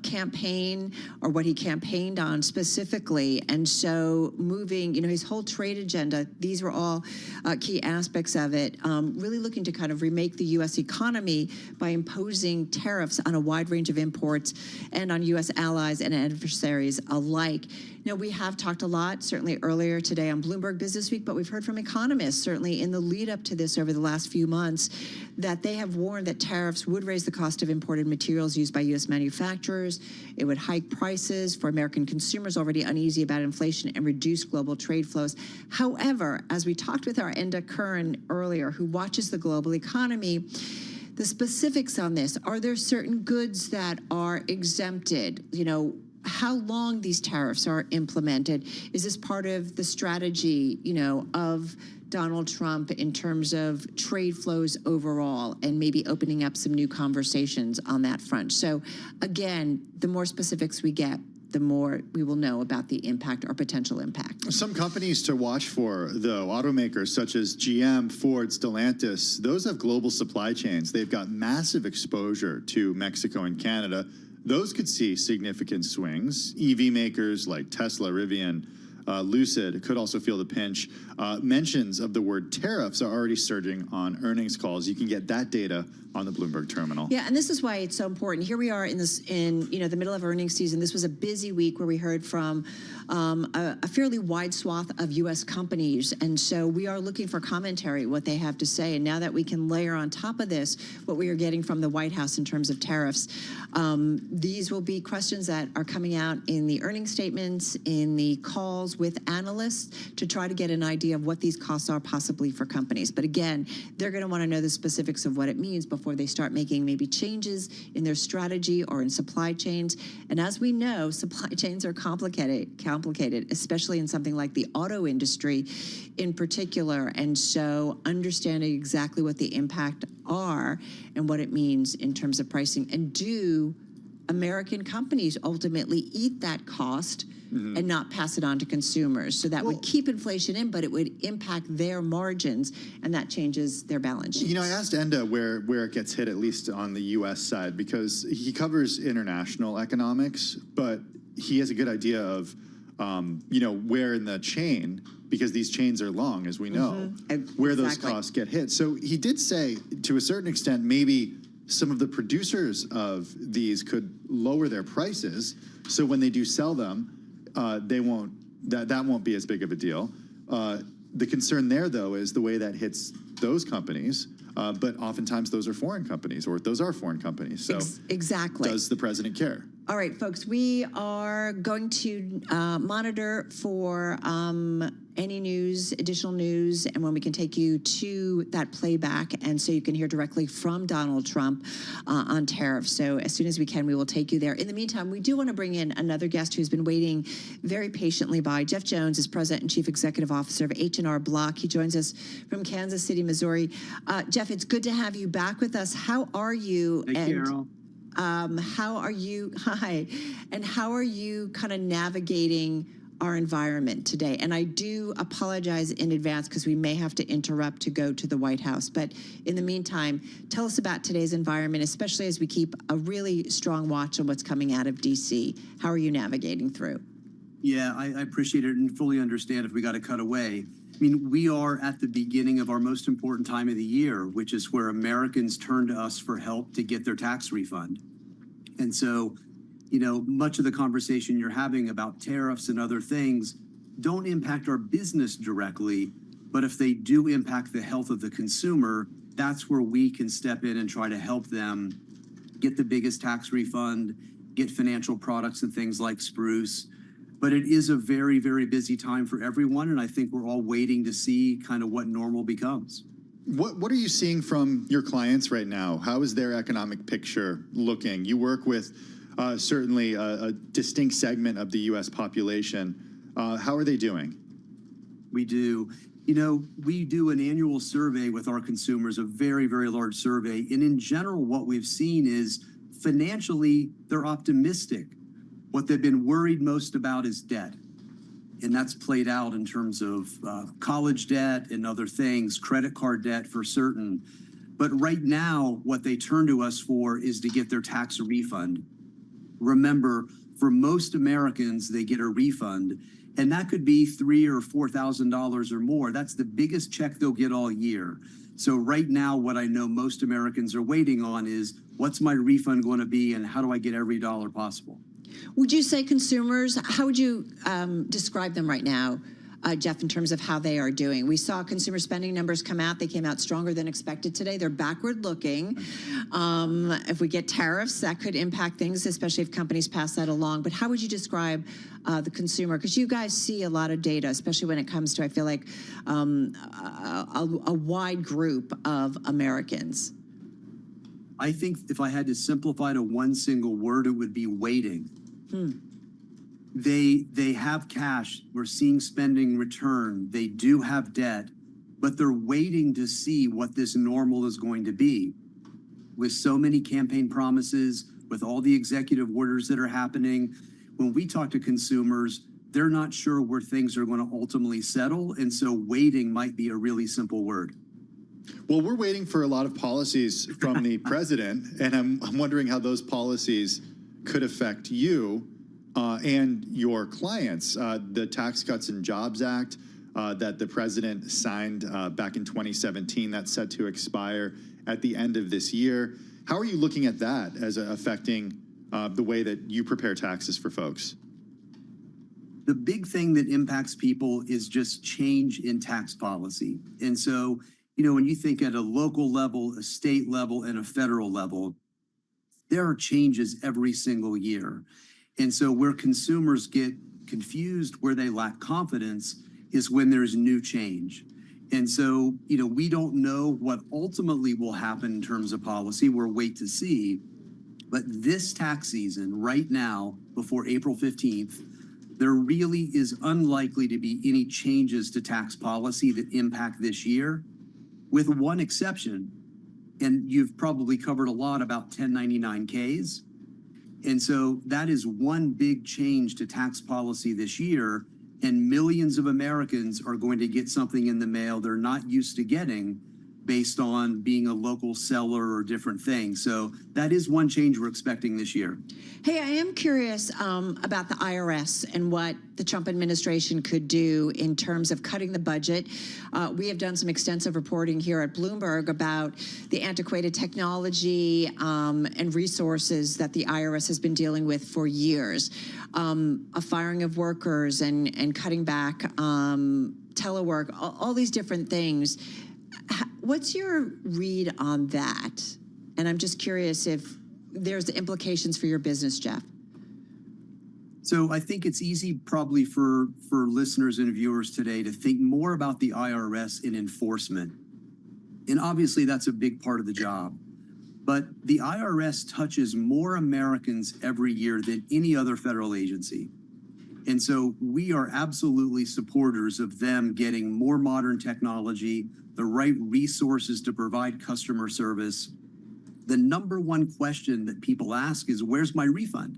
campaign, or what he campaigned on specifically. And so moving, his whole trade agenda, these were all key aspects of it, really looking to kind of remake the U.S. economy by imposing tariffs on a wide range of imports and on U.S. allies and adversaries alike. We have talked a lot, certainly earlier today on Bloomberg Business Week, but we've heard from economists, certainly in the lead up to this over the last few months, that they have warned that tariffs would raise the cost of imported materials used by U.S. manufacturers. It would hike prices for American consumers already uneasy about inflation and reduce global trade flows. However, as we talked with our Enda Curran earlier, who watches the global economy, the specifics on this, are there certain goods that are exempted? How long these tariffs are implemented? Is this part of the strategy, of Donald Trump in terms of trade flows overall and maybe opening up some new conversations on that front? So again, the more specifics we get, the more we will know about the impact or potential impact.
Some companies to watch for, though, automakers such as GM, Ford, Stellantis, those have global supply chains. They've got massive exposure to Mexico and Canada. Those could see significant swings. EV makers like Tesla, Rivian, Lucid could also feel the pinch. Mentions of the word tariffs are already surging on earnings calls. You can get that data on the Bloomberg terminal.
Yeah, and this is why it's so important. Here we are in the middle of earnings season. This was a busy week where we heard from a fairly wide swath of U.S. companies, and so we are looking for commentary, what they have to say. And now that we can layer on top of this what we are getting from the White House in terms of tariffs, these will be questions that are coming out in the earnings statements, in the calls with analysts to try to get an idea of what these costs are possibly for companies. But again, they're going to want to know the specifics of what it means before they start making maybe changes in their strategy or in supply chains. And as we know, supply chains are complicated. complicated, especially in something like the auto industry in particular. And so understanding exactly what the impact are and what it means in terms of pricing, and do American companies ultimately eat that cost and not pass it on to consumers? So that would keep inflation in, but it would impact their margins, and that changes their balance sheets.
You know, I asked Enda where it gets hit, at least on the U.S. side, because he covers international economics, but he has a good idea of, you know, where in the chain, because these chains are long, as we know, where those costs get hit. So he did say, to a certain extent, maybe some of the producers of these could lower their prices, so when they do sell them, they won't. That won't be as big of a deal. The concern there, though, is the way that hits those companies. But oftentimes, those are foreign companies, or those are foreign companies. So
exactly,
does the president care?
All right, folks, we are going to monitor for any news, additional news, and when we can take you to that playback, and so you can hear directly from Donald Trump on tariffs. So as soon as we can, we will take you there. In the meantime, we do want to bring in another guest who's been waiting very patiently by. Jeff Jones is President and Chief Executive Officer of H&R Block. He joins us from Kansas City, Missouri. Jeff, it's good to have you back with us. How are you?
Thank you, Errol.
How are you? Hi. And how are you kind of navigating our environment today? And I do apologize in advance because we may have to interrupt to go to the White House. But in the meantime, tell us about today's environment, especially as we keep a really strong watch on what's coming out of D.C. How are you navigating through?
Yeah, I appreciate it and fully understand if we got to cut away. I mean, we are at the beginning of our most important time of the year, which is where Americans turn to us for help to get their tax refund. And so, you know, much of the conversation you're having about tariffs and other things don't impact our business directly, but if they do impact the health of the consumer, that's where we can step in and try to help them get the biggest tax refund, get financial products and things like Spruce. But it is a very, very busy time for everyone, and I think we're all waiting to see kind of what normal becomes.
What are you seeing from your clients right now? How is their economic picture looking? You work with certainly a distinct segment of the U.S. population. How are they doing?
We do. You know, we do an annual survey with our consumers, a very, very large survey. And in general, what we've seen is financially, they're optimistic. What they've been worried most about is debt. And that's played out in terms of college debt and other things, credit card debt for certain. But right now, what they turn to us for is to get their tax refund. Remember, for most Americans, they get a refund, and that could be $3,000 or $4,000 or more. That's the biggest check they'll get all year. So right now, what I know most Americans are waiting on is, what's my refund going to be, and how do I get every dollar possible?
Would you say consumers, how would you describe them right now, Jeff, in terms of how they are doing? We saw consumer spending numbers come out. They came out stronger than expected today. They're backward looking. If we get tariffs, that could impact things, especially if companies pass that along. But how would you describe the consumer? Because you guys see a lot of data, especially when it comes to, I feel like, a wide group of Americans.
I think if I had to simplify to one single word, it would be waiting. They have cash. We're seeing spending return. They do have debt, but they're waiting to see what this normal is going to be. With so many campaign promises, with all the executive orders that are happening, when we talk to consumers, they're not sure where things are going to ultimately settle. And so waiting might be a really simple word.
Well, we're waiting for a lot of policies from the president, and I'm wondering how those policies could affect you and your clients. The Tax Cuts and Jobs Act that the president signed back in 2017, that's set to expire at the end of this year. How are you looking at that as affecting the way that you prepare taxes for folks?
The big thing that impacts people is just change in tax policy. And so, you know, when you think at a local level, a state level, and a federal level, there are changes every single year. And so where consumers get confused, where they lack confidence, is when there's new change. And so, you know, we don't know what ultimately will happen in terms of policy. We'll wait to see. But this tax season, right now, before April 15th, there really is unlikely to be any changes to tax policy that impact this year, with one exception. And you've probably covered a lot about 1099Ks. And so that is one big change to tax policy this year. And millions of Americans are going to get something in the mail they're not used to getting based on being a local seller or different things. So that is one change we're expecting this year.
Hey, I am curious about the IRS and what the Trump administration could do in terms of cutting the budget. We have done some extensive reporting here at Bloomberg about the antiquated technology and resources that the IRS has been dealing with for years. A firing of workers and cutting back telework, all these different things. What's your read on that? And I'm just curious if there's implications for your business, Jeff.
So I think it's easy probably for listeners and viewers today to think more about the IRS in enforcement. And obviously that's a big part of the job. But the IRS touches more Americans every year than any other federal agency. And so we are absolutely supporters of them getting more modern technology, the right resources to provide customer service. The number one question that people ask is, where's my refund?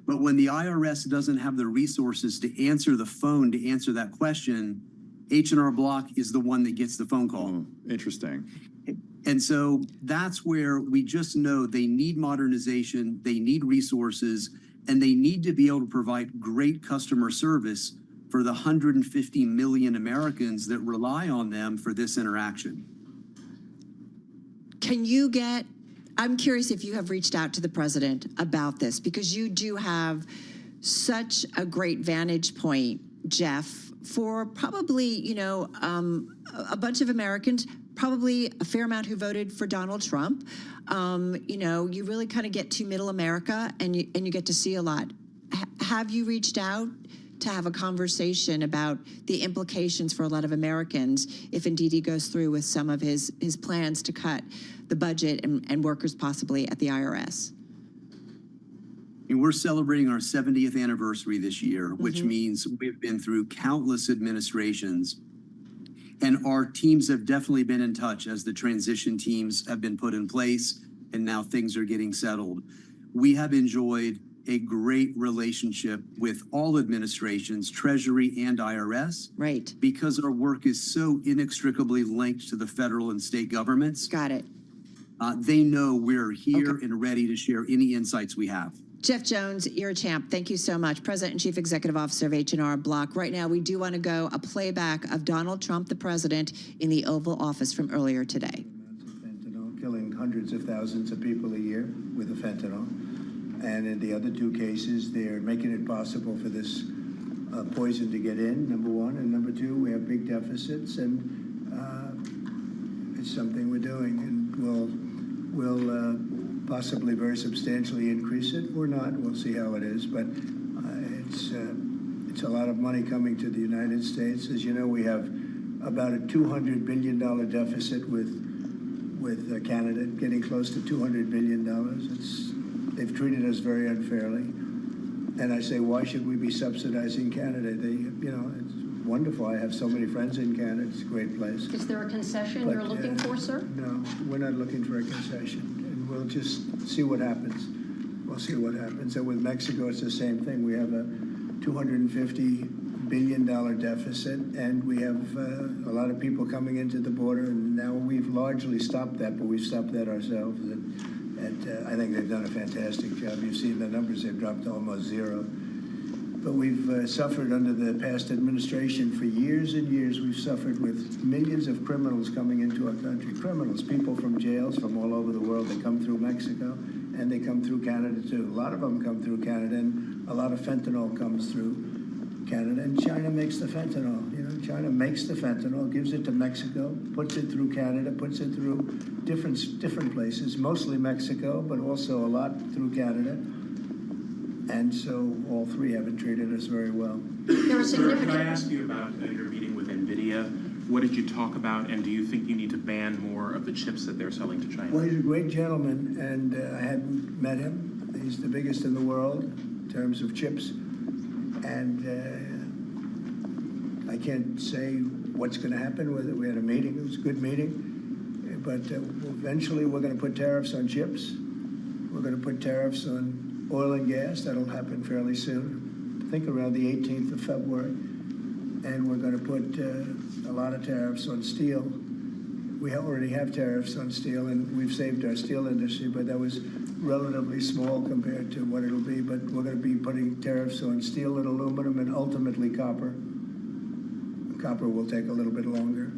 But when the IRS doesn't have the resources to answer the phone to answer that question, H&R Block is the one that gets the phone call.
Interesting.
And so that's where we just know they need modernization, they need resources, and they need to be able to provide great customer service for the 150 million Americans that rely on them for this interaction.
I'm curious if you have reached out to the president about this, because you do have such a great vantage point, Jeff, for probably, a bunch of Americans, probably a fair amount who voted for Donald Trump. You really kind of get to middle America and you get to see a lot. Have you reached out to have a conversation about the implications for a lot of Americans if indeed he goes through with some of his plans to cut the budget and workers possibly at the IRS?
And we're celebrating our 70th anniversary this year, which means we've been through countless administrations. And our teams have definitely been in touch as the transition teams have been put in place and now things are getting settled. We have enjoyed a great relationship with all administrations, Treasury and IRS.
Right.
Because our work is so inextricably linked to the federal and state governments.
Got it.
They know we're here and ready to share any insights we have.
Jeff Jones, you're a champ. Thank you so much. President and Chief Executive Officer of H&R Block. Right now, we do want to go a playback of Donald Trump, the president, in the Oval Office from earlier today.
Fentanyl, killing hundreds of thousands of people a year with the fentanyl. And in the other two cases, they're making it possible for this poison to get in, number one. And number two, we have big deficits, and it's something we're doing. And we'll possibly very substantially increase it or not. We'll see how it is. But it's a lot of money coming to the United States. As you know, we have about a $200 billion deficit with Canada, getting close to $200 billion. They've treated us very unfairly. And I say, why should we be subsidizing Canada? It's wonderful. I have so many friends in Canada. It's a great place.
Is there a concession you're looking for, sir?
No, we're not looking for a concession. And we'll just see what happens. We'll see what happens. And with Mexico, it's the same thing. We have a $250 billion deficit, and we have a lot of people coming into the border. And now we've largely stopped that, but we've stopped that ourselves. And I think they've done a fantastic job. You've seen the numbers. They've dropped to almost zero. But we've suffered under the past administration for years and years. We've suffered with millions of criminals coming into our country. Criminals, people from jails from all over the world. They come through Mexico, and they come through Canada, too. A lot of them come through Canada, and a lot of fentanyl comes through Canada. And China makes the fentanyl. China makes the fentanyl, gives it to Mexico, puts it through Canada, puts it through different places, mostly Mexico, but also a lot through Canada. And so all three haven't treated us very well.
Sir, can I ask you about your meeting with NVIDIA? What did you talk about, and do you think you need to ban more of the chips that they're selling to China?
Well, he's a great gentleman, and I hadn't met him. He's the biggest in the world in terms of chips. And I can't say what's going to happen with it. We had a meeting. It was a good meeting. But eventually we're going to put tariffs on chips. We're going to put tariffs on oil and gas. That'll happen fairly soon. I think around the 18th of February. And we're going to put a lot of tariffs on steel. We already have tariffs on steel, and we've saved our steel industry, but that was relatively small compared to what it'll be. But we're going to be putting tariffs on steel and aluminum and ultimately copper. Copper will take a little bit longer,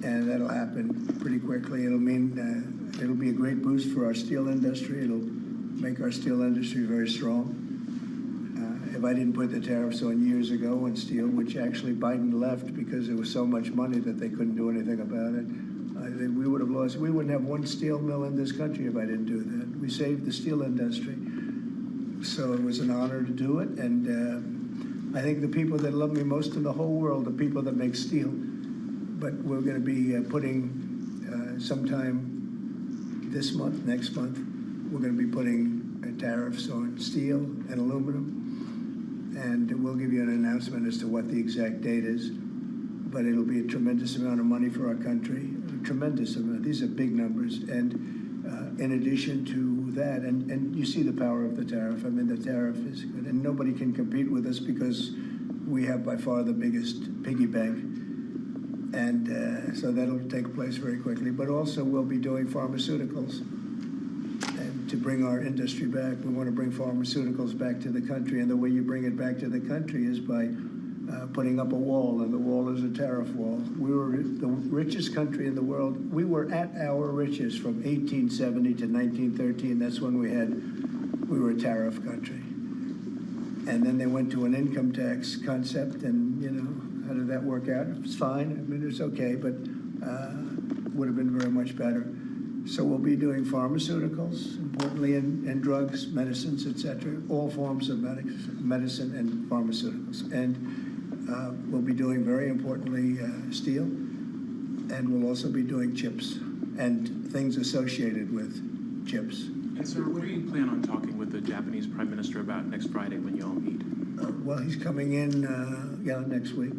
and that'll happen pretty quickly. It'll mean it'll be a great boost for our steel industry. It'll make our steel industry very strong. If I didn't put the tariffs on years ago on steel, which actually Biden left because there was so much money that they couldn't do anything about it, I think we would have lost. We wouldn't have one steel mill in this country if I didn't do that. We saved the steel industry. So it was an honor to do it. And I think the people that love me most in the whole world are people that make steel. But we're going to be putting sometime this month, next month, we're going to be putting tariffs on steel and aluminum. And we'll give you an announcement as to what the exact date is. But it'll be a tremendous amount of money for our country, a tremendous amount. These are big numbers. And in addition to that, and you see the power of the tariff. I mean, the tariff is good. And nobody can compete with us because we have by far the biggest piggy bank. And so that'll take place very quickly. But also we'll be doing pharmaceuticals. And to bring our industry back, we want to bring pharmaceuticals back to the country. And the way you bring it back to the country is by putting up a wall, and the wall is a tariff wall. We were the richest country in the world. We were at our richest from 1870 to 1913. That's when we were a tariff country. And then they went to an income tax concept, and how did that work out? It's fine. I mean, it's okay, but would have been very much better. So we'll be doing pharmaceuticals, importantly, and drugs, medicines, etc., all forms of medicine and pharmaceuticals. And we'll be doing, very importantly, steel, and we'll also be doing chips and things associated with chips.
And sir, what do you plan on talking with the Japanese Prime Minister about next Friday when you all meet?
Well, he's coming in, next week.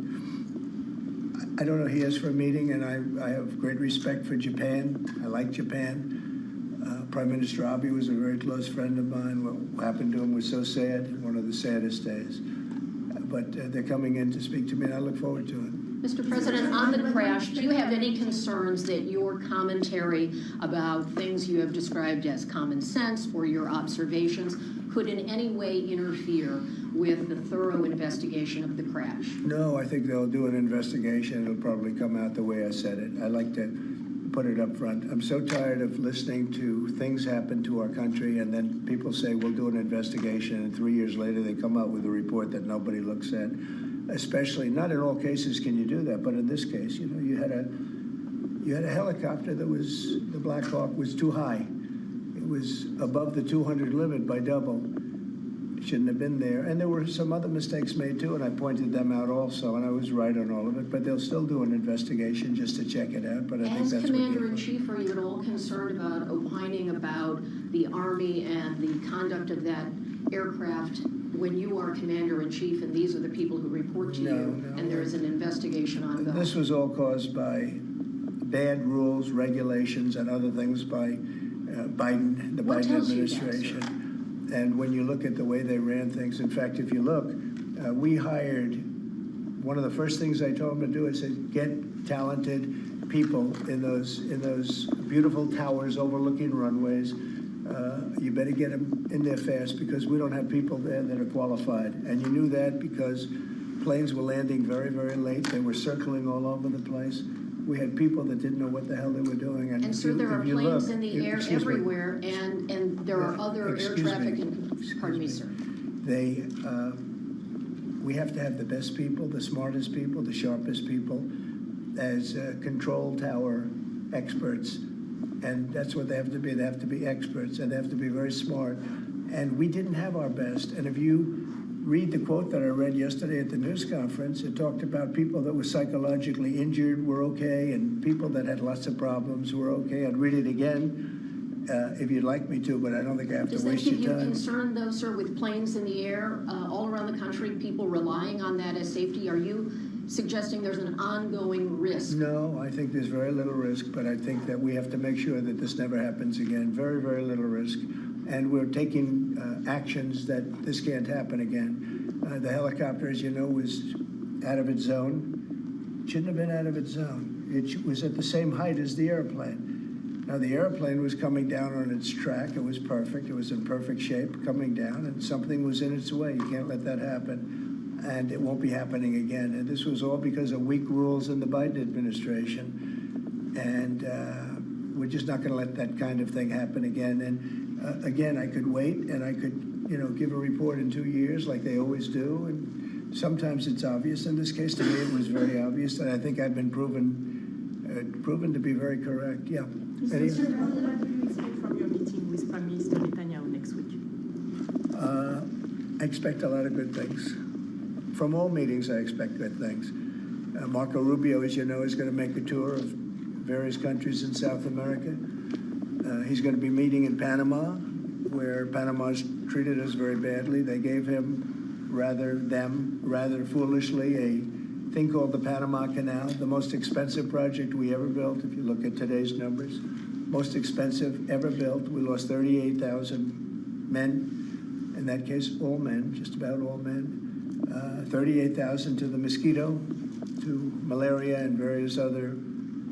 I don't know, he asked for a meeting, and I have great respect for Japan. I like Japan. Prime Minister Abe was a very close friend of mine. What happened to him was so sad, one of the saddest days. But they're coming in to speak to me, and I look forward to it.
Mr. President, on the crash, do you have any concerns that your commentary about things you have described as common sense or your observations could in any way interfere with the thorough investigation of the crash?
No, I think they'll do an investigation. It'll probably come out the way I said it. I like to put it up front. I'm so tired of listening to things happen to our country, and then people say we'll do an investigation, and 3 years later they come out with a report that nobody looks at. Especially, not in all cases can you do that, but in this case, you had a helicopter that was, the Black Hawk was too high. It was above the 200 limit by double. It shouldn't have been there. And there were some other mistakes made too, and I pointed them out also, and I was right on all of it. But they'll still do an investigation just to check it out. But I think that's
Commander-in-Chief, are you at all concerned about opining about the Army and the conduct of that aircraft when you are Commander-in-Chief and these are the people who report to you and there is an investigation ongoing?
This was all caused by bad rules, regulations, and other things by Biden, the Biden administration. And when you look at the way they ran things, in fact, if you look, we hired, one of the first things I told them to do is say, get talented people in those beautiful towers overlooking runways. You better get them in there fast because we don't have people there that are qualified. And you knew that because planes were landing very, very late. They were circling all over the place. We had people that didn't know what the hell they were doing.
And sir, there are planes in the air everywhere, and there are other air traffic. Pardon me, sir.
We have to have the best people, the smartest people, the sharpest people as control tower experts. And that's what they have to be. They have to be experts, and they have to be very smart. And we didn't have our best. And if you read the quote that I read yesterday at the news conference, it talked about people that were psychologically injured were okay, and people that had lots of problems were okay. I'd read it again, if you'd like me to, but I don't think I have
Does
to
that
waste
give
your
you
time.
concern, though, sir, with planes in the air all around the country, people relying on that as safety? Are you suggesting there's an ongoing risk?
No, I think there's very little risk, but I think that we have to make sure that this never happens again. Very, very little risk. And we're taking actions that this can't happen again. The helicopter, as you know, was out of its zone. Shouldn't have been out of its zone. It was at the same height as the airplane. Now, the airplane was coming down on its track. It was perfect. It was in perfect shape coming down, and something was in its way. You can't let that happen, and it won't be happening again. And this was all because of weak rules in the Biden administration. And we're just not going to let that kind of thing happen again. And again, I could wait, and I could, give a report in 2 years like they always do. And sometimes it's obvious. In this case, to me, it was very obvious, and I think I've been proven to be very correct. Yeah.
Mr. President, what do you expect from your meeting with Prime Minister Netanyahu next week?
I expect a lot of good things. From all meetings, I expect good things. Marco Rubio, as you know, is going to make a tour of various countries in South America. He's going to be meeting in Panama, where Panama's treated us very badly. They gave him, rather foolishly, a thing called the Panama Canal, the most expensive project we ever built, if you look at today's numbers. Most expensive ever built. We lost 38,000 men. In that case, all men, just about all men. 38,000 to the mosquito, to malaria and various other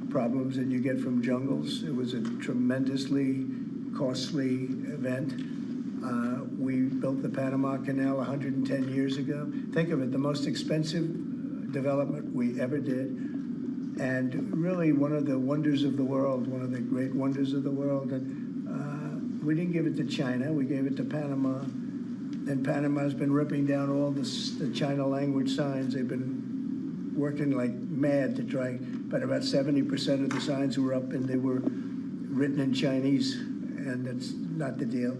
problems that you get from jungles. It was a tremendously costly event. We built the Panama Canal 110 years ago. Think of it, the most expensive development we ever did, and really one of the wonders of the world, one of the great wonders of the world. And we didn't give it to China, we gave it to Panama. And Panama's been ripping down all the China language signs. They've been working like mad to try, but about 70% of the signs were up and they were written in Chinese, and that's not the deal.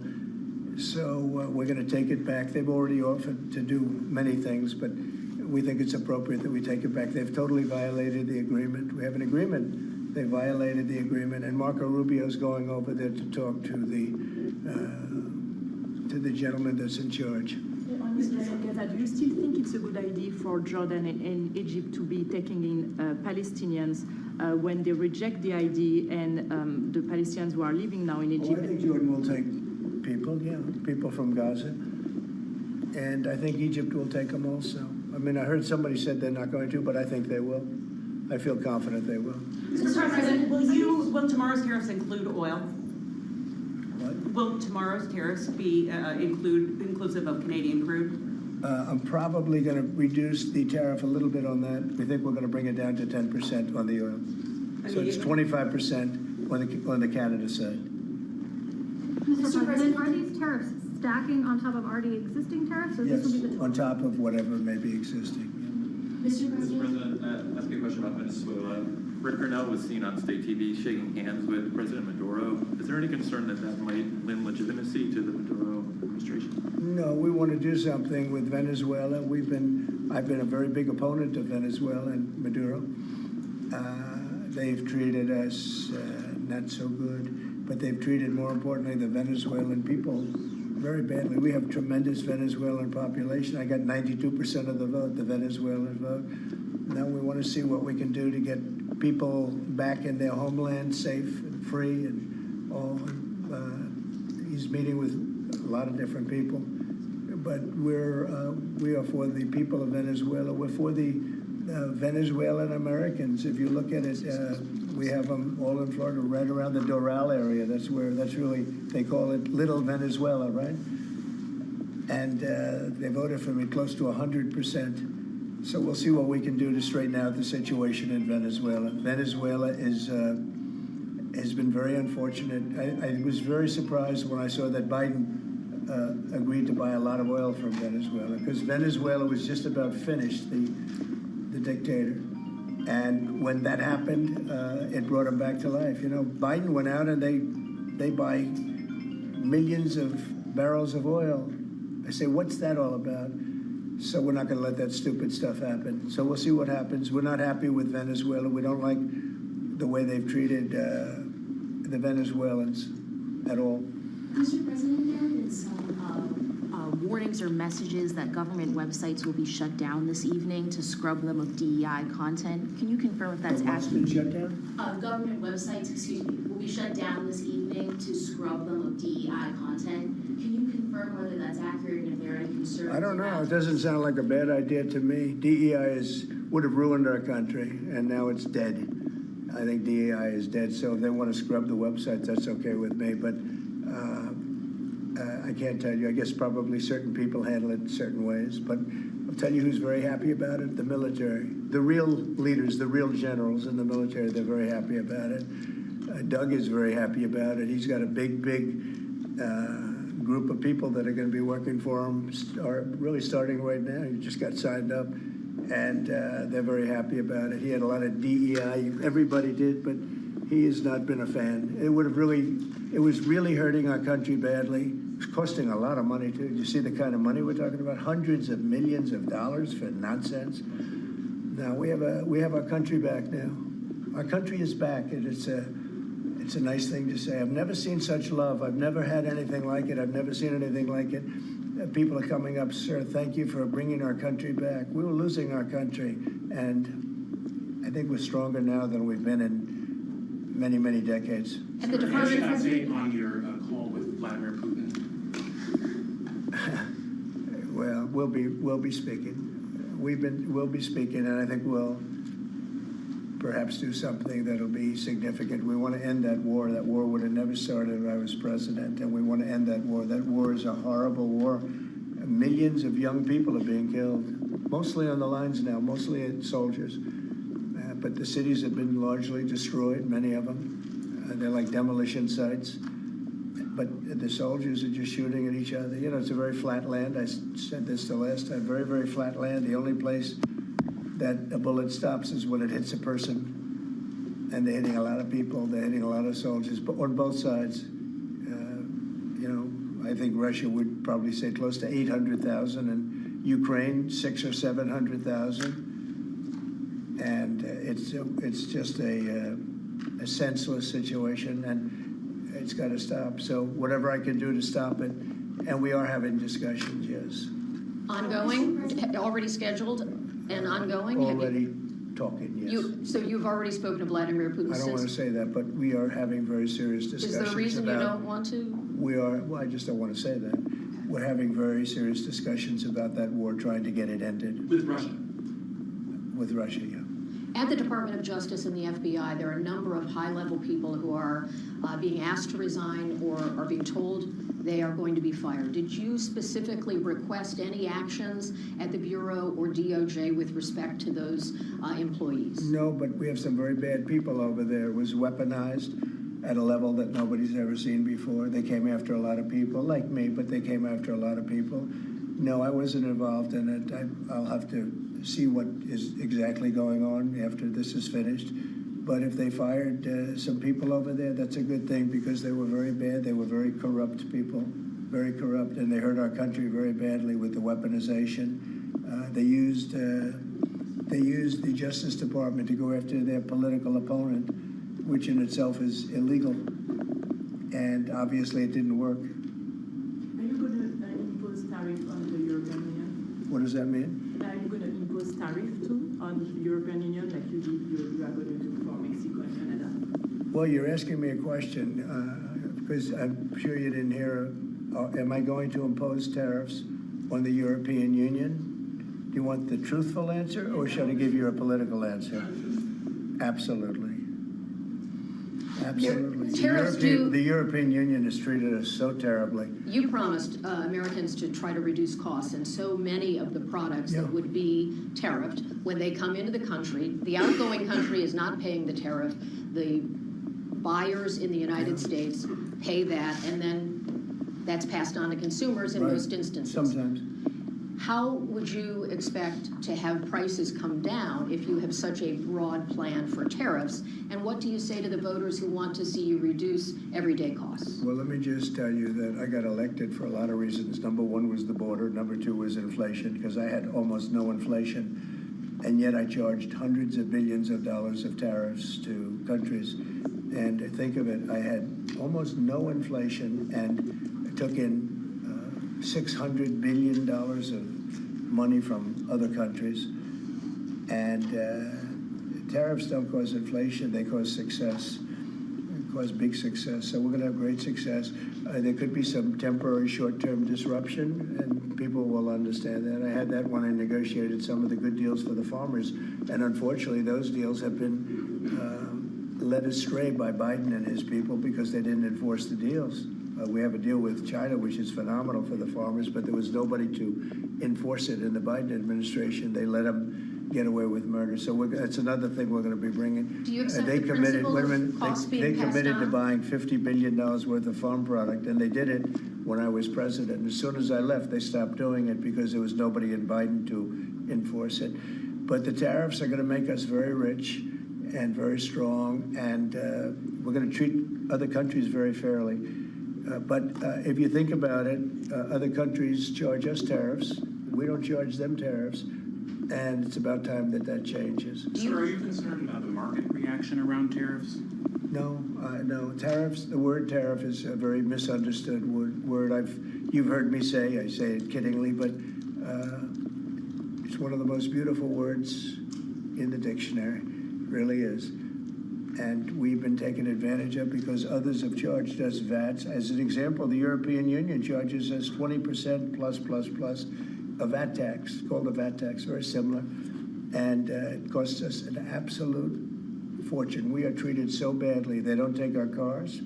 So we're going to take it back. They've already offered to do many things, but we think it's appropriate that we take it back. They've totally violated the agreement. We have an agreement. They violated the agreement, and Marco Rubio's going over there to talk to the gentleman that's in charge.
Mr. Gaza, do you still think it's a good idea for Jordan and Egypt to be taking in Palestinians when they reject the idea and the Palestinians who are living now in Egypt?
I think Jordan will take people from Gaza. And I think Egypt will take them also. I mean, I heard somebody said they're not going to, but I think they will. I feel confident they will.
Mr. President, will tomorrow's tariffs include oil? Will tomorrow's tariffs be inclusive of Canadian crude?
I'm probably going to reduce the tariff a little bit on that. We think we're going to bring it down to 10% on the oil. So it's 25% on the Canada side.
Mr. President, are these tariffs stacking on top of already existing tariffs? Or
Yes,
this will be the
on top of whatever may be existing.
Mr. President, ask you a question about Venezuela. Rick Cornell was seen on state TV shaking hands with President Maduro. Is there any concern that that might lend legitimacy to the Maduro administration?
No, we want to do something with Venezuela. I've been a very big opponent of Venezuela and Maduro. They've treated us not so good, but they've treated, more importantly, the Venezuelan people very badly. We have tremendous Venezuelan population. I got 92% of the vote, the Venezuelan vote. Now we want to see what we can do to get people back in their homeland safe and free and all. He's meeting with a lot of different people, but we are for the people of Venezuela. We're for the Venezuelan Americans. If you look at it, we have them all in Florida, right around the Doral area. That's really, they call it Little Venezuela, right? And they voted for me close to 100%. So we'll see what we can do to straighten out the situation in Venezuela. Venezuela has been very unfortunate. I was very surprised when I saw that Biden agreed to buy a lot of oil from Venezuela, because Venezuela was just about finished, the dictator. And when that happened, it brought him back to life. You know, Biden went out and they buy millions of barrels of oil. I say, what's that all about? So we're not going to let that stupid stuff happen. So we'll see what happens. We're not happy with Venezuela. We don't like the way they've treated the Venezuelans. at all.
Mr. President, there have been some warnings or messages that government websites will be shut down this evening to scrub them of DEI content. Can you confirm if that's
What's been
accurate?
shut down?
Government websites, excuse me, will be shut down this evening to scrub them of DEI content. Can you confirm whether that's accurate and if there are any concerns?
I don't know.
about-
It doesn't sound like a bad idea to me. DEI would have ruined our country, and now it's dead. I think DEI is dead, so if they want to scrub the websites, that's okay with me. But I can't tell you. I guess probably certain people handle it certain ways. But I'll tell you who's very happy about it: the military. The real leaders, the real generals in the military, they're very happy about it. Doug is very happy about it. He's got a big group of people that are going to be working for him, really starting right now. He just got signed up, and they're very happy about it. He had a lot of DEI, everybody did, but he has not been a fan. It was really hurting our country badly. It's costing a lot of money too. You see the kind of money we're talking about? Hundreds of millions of dollars for nonsense. Now we have our country back now. Our country is back, and it's a nice thing to say. I've never seen such love. I've never had anything like it. I've never seen anything like it. People are coming up, sir, thank you for bringing our country back. We were losing our country, and I think we're stronger now than we've been in many, many decades.
And the department has an update on your call with Vladimir Putin.
Well, we'll be speaking. We'll be speaking, and I think we'll perhaps do something that'll be significant. We want to end that war. That war would have never started if I was president, and we want to end that war. That war is a horrible war. Millions of young people are being killed, mostly on the lines now, mostly soldiers. But the cities have been largely destroyed, many of them. They're like demolition sites. But the soldiers are just shooting at each other. You know, it's a very flat land. I said this the last time, very, very flat land. The only place that a bullet stops is when it hits a person. And they're hitting a lot of people. They're hitting a lot of soldiers, but on both sides. I think Russia would probably say close to 800,000, and Ukraine 600,000 or 700,000. And it's just a senseless situation, and it's got to stop. So whatever I can do to stop it, and we are having discussions, yes.
Ongoing, already scheduled, and ongoing.
Already talking, yes.
So you've already spoken to Vladimir Putin.
I don't want to say that, but we are having very serious discussions.
Is there a reason you don't want to?
We are. Well, I just don't want to say that. We're having very serious discussions about that war, trying to get it ended.
With Russia?
With Russia, yeah.
At the Department of Justice and the FBI, there are a number of high-level people who are being asked to resign or are being told they are going to be fired. Did you specifically request any actions at the Bureau or DOJ with respect to those employees?
No, but we have some very bad people over there. It was weaponized at a level that nobody's ever seen before. They came after a lot of people, like me, but they came after a lot of people. No, I wasn't involved in it. I'll have to see what is exactly going on after this is finished. But if they fired some people over there, that's a good thing, because they were very bad. They were very corrupt people, very corrupt, and they hurt our country very badly with the weaponization. They used the Justice Department to go after their political opponent, which in itself is illegal. And obviously it didn't work.
Are you going to impose tariff on the European Union?
What does that mean?
Are you going to impose tariff too on the European Union, like you are going to do for Mexico and Canada?
Well, you're asking me a question, because I'm sure you didn't hear. Am I going to impose tariffs on the European Union? Do you want the truthful answer, or should I give you a political answer? Absolutely. Absolutely. The European Union has treated us so terribly.
You promised Americans to try to reduce costs, and so many of the products that would be tariffed when they come into the country, the outgoing country is not paying the tariff. The buyers in the United States pay that, and then that's passed on to consumers in most instances.
Sometimes.
How would you expect to have prices come down if you have such a broad plan for tariffs? And what do you say to the voters who want to see you reduce everyday costs?
Well, let me just tell you that I got elected for a lot of reasons. Number one was the border. Number two was inflation, because I had almost no inflation. And yet I charged hundreds of billions of dollars of tariffs to countries. And think of it, I had almost no inflation and took in $600 billion of money from other countries. And tariffs don't cause inflation, they cause success. Cause big success. So we're going to have great success. There could be some temporary short-term disruption, and people will understand that. I had that when I negotiated some of the good deals for the farmers, and unfortunately those deals have been led astray by Biden and his people because they didn't enforce the deals. We have a deal with China, which is phenomenal for the farmers, but there was nobody to enforce it in the Biden administration. They let them get away with murder. So that's another thing we're going to be bringing.
Do you accept the principle of costs being
They
passed
committed to
on?
buying $50 billion worth of farm product, and they did it when I was president. As soon as I left, they stopped doing it because there was nobody in Biden to enforce it. But the tariffs are going to make us very rich and very strong, and we're going to treat other countries very fairly. But if you think about it, other countries charge us tariffs. We don't charge them tariffs. And it's about time that that changes.
Sir, are you concerned about the market reaction around tariffs?
No, no. Tariffs, the word tariff is a very misunderstood word. You've heard me say, I say it kiddingly, but it's one of the most beautiful words in the dictionary. It really is. And we've been taken advantage of because others have charged us VATs. As an example, the European Union charges us 20% plus a VAT tax, called a VAT tax, very similar, and it costs us an absolute fortune. We are treated so badly. They don't take our cars,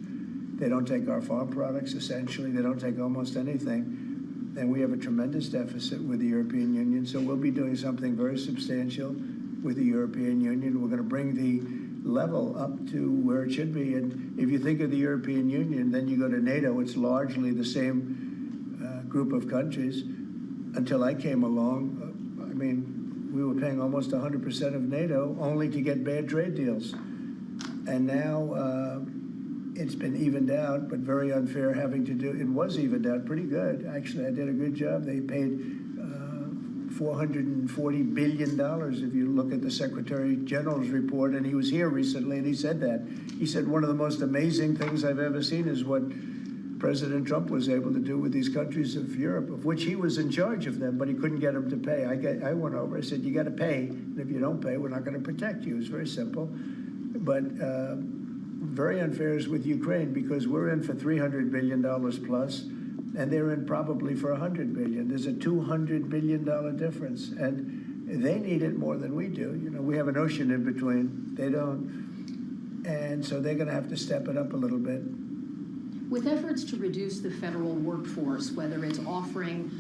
they don't take our farm products, essentially, they don't take almost anything, and we have a tremendous deficit with the European Union, so we'll be doing something very substantial with the European Union. We're going to bring the level up to where it should be, and if you think of the European Union, then you go to NATO, it's largely the same group of countries. Until I came along, I mean, we were paying almost 100% of NATO only to get bad trade deals. And now it's been evened out, but very unfair having to do, it was evened out pretty good. Actually, I did a good job. They paid $440 billion if you look at the Secretary General's report, and he was here recently and he said that. He said one of the most amazing things I've ever seen is what President Trump was able to do with these countries of Europe, of which he was in charge of them, but he couldn't get them to pay. I went over, I said, you got to pay, and if you don't pay, we're not going to protect you. It's very simple. But very unfair is with Ukraine because we're in for $300 billion plus, and they're in probably for $100 billion. There's a $200 billion difference, and they need it more than we do. You know, we have an ocean in between. They don't. And so they're going to have to step it up a little bit.
With efforts to reduce the federal workforce, whether it's offering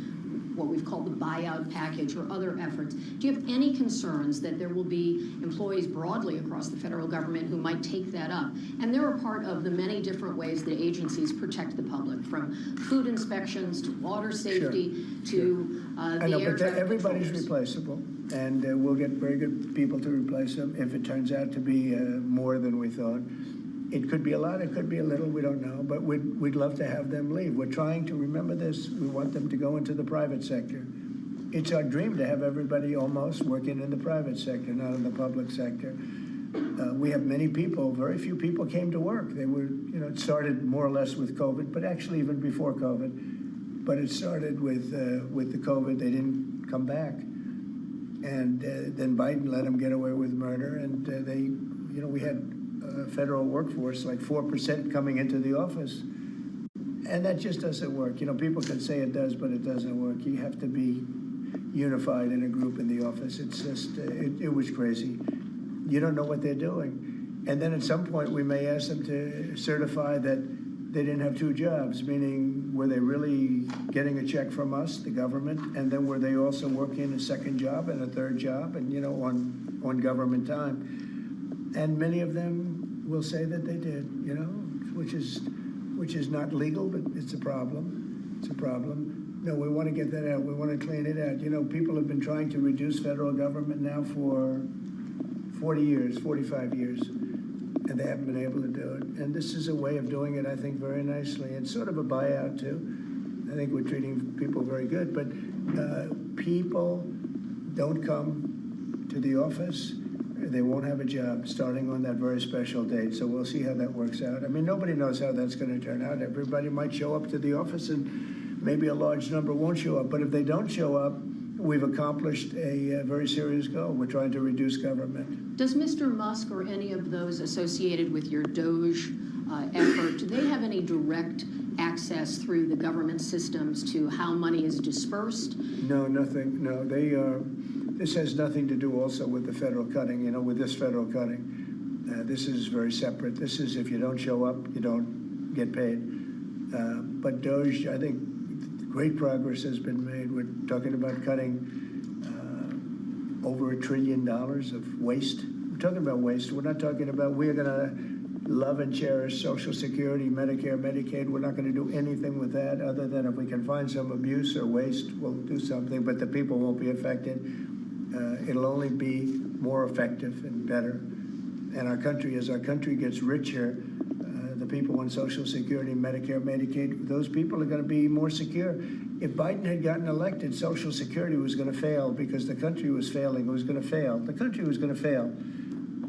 what we've called the buyout package or other efforts, do you have any concerns that there will be employees broadly across the federal government who might take that up? And they're a part of the many different ways that agencies protect the public, from food inspections to water safety to the air traffic
everybody's
controllers.
Replaceable, and we'll get very good people to replace them if it turns out to be more than we thought. It could be a lot, it could be a little, we don't know, but we'd love to have them leave. We're trying to remember this. We want them to go into the private sector. It's our dream to have everybody almost working in the private sector, not in the public sector. We have many people, very few people came to work. They were, you know, it started more or less with COVID, but actually even before COVID. But it started with the COVID, they didn't come back. And then Biden let them get away with murder, and they, you know, we had federal workforce, like 4% coming into the office. And that just doesn't work. You know, people can say it does, but it doesn't work. You have to be unified in a group in the office. It's just, it was crazy. You don't know what they're doing. And then at some point, we may ask them to certify that they didn't have two jobs, meaning were they really getting a check from us, the government, and then were they also working a second job and a third job, and, you know, on government time. And many of them will say that they did, you know, which is not legal, but it's a problem. It's a problem. No, we want to get that out. We want to clean it out. You know, people have been trying to reduce federal government now for 40 years, 45 years, and they haven't been able to do it. And this is a way of doing it, I think, very nicely. It's sort of a buyout, too. I think we're treating people very good, but people don't come to the office. they won't have a job starting on that very special date. So we'll see how that works out. I mean, nobody knows how that's going to turn out. Everybody might show up to the office and maybe a large number won't show up. But if they don't show up, we've accomplished a very serious goal. We're trying to reduce government.
Does Mr. Musk or any of those associated with your Doge effort, do they have any direct access through the government systems to how money is dispersed?
No, nothing. No, they this has nothing to do also with the federal cutting, with this federal cutting. This is very separate. This is if you don't show up, you don't get paid. But Doge, I think great progress has been made. We're talking about cutting over $1 trillion of waste. We're talking about waste. We're not talking about we're going to love and cherish Social Security, Medicare, Medicaid. We're not going to do anything with that other than if we can find some abuse or waste, we'll do something, but the people won't be affected. It'll only be more effective and better. And our country, as our country gets richer, the people on Social Security, Medicare, Medicaid, those people are going to be more secure. If Biden had gotten elected, Social Security was going to fail because the country was failing. It was going to fail. The country was going to fail.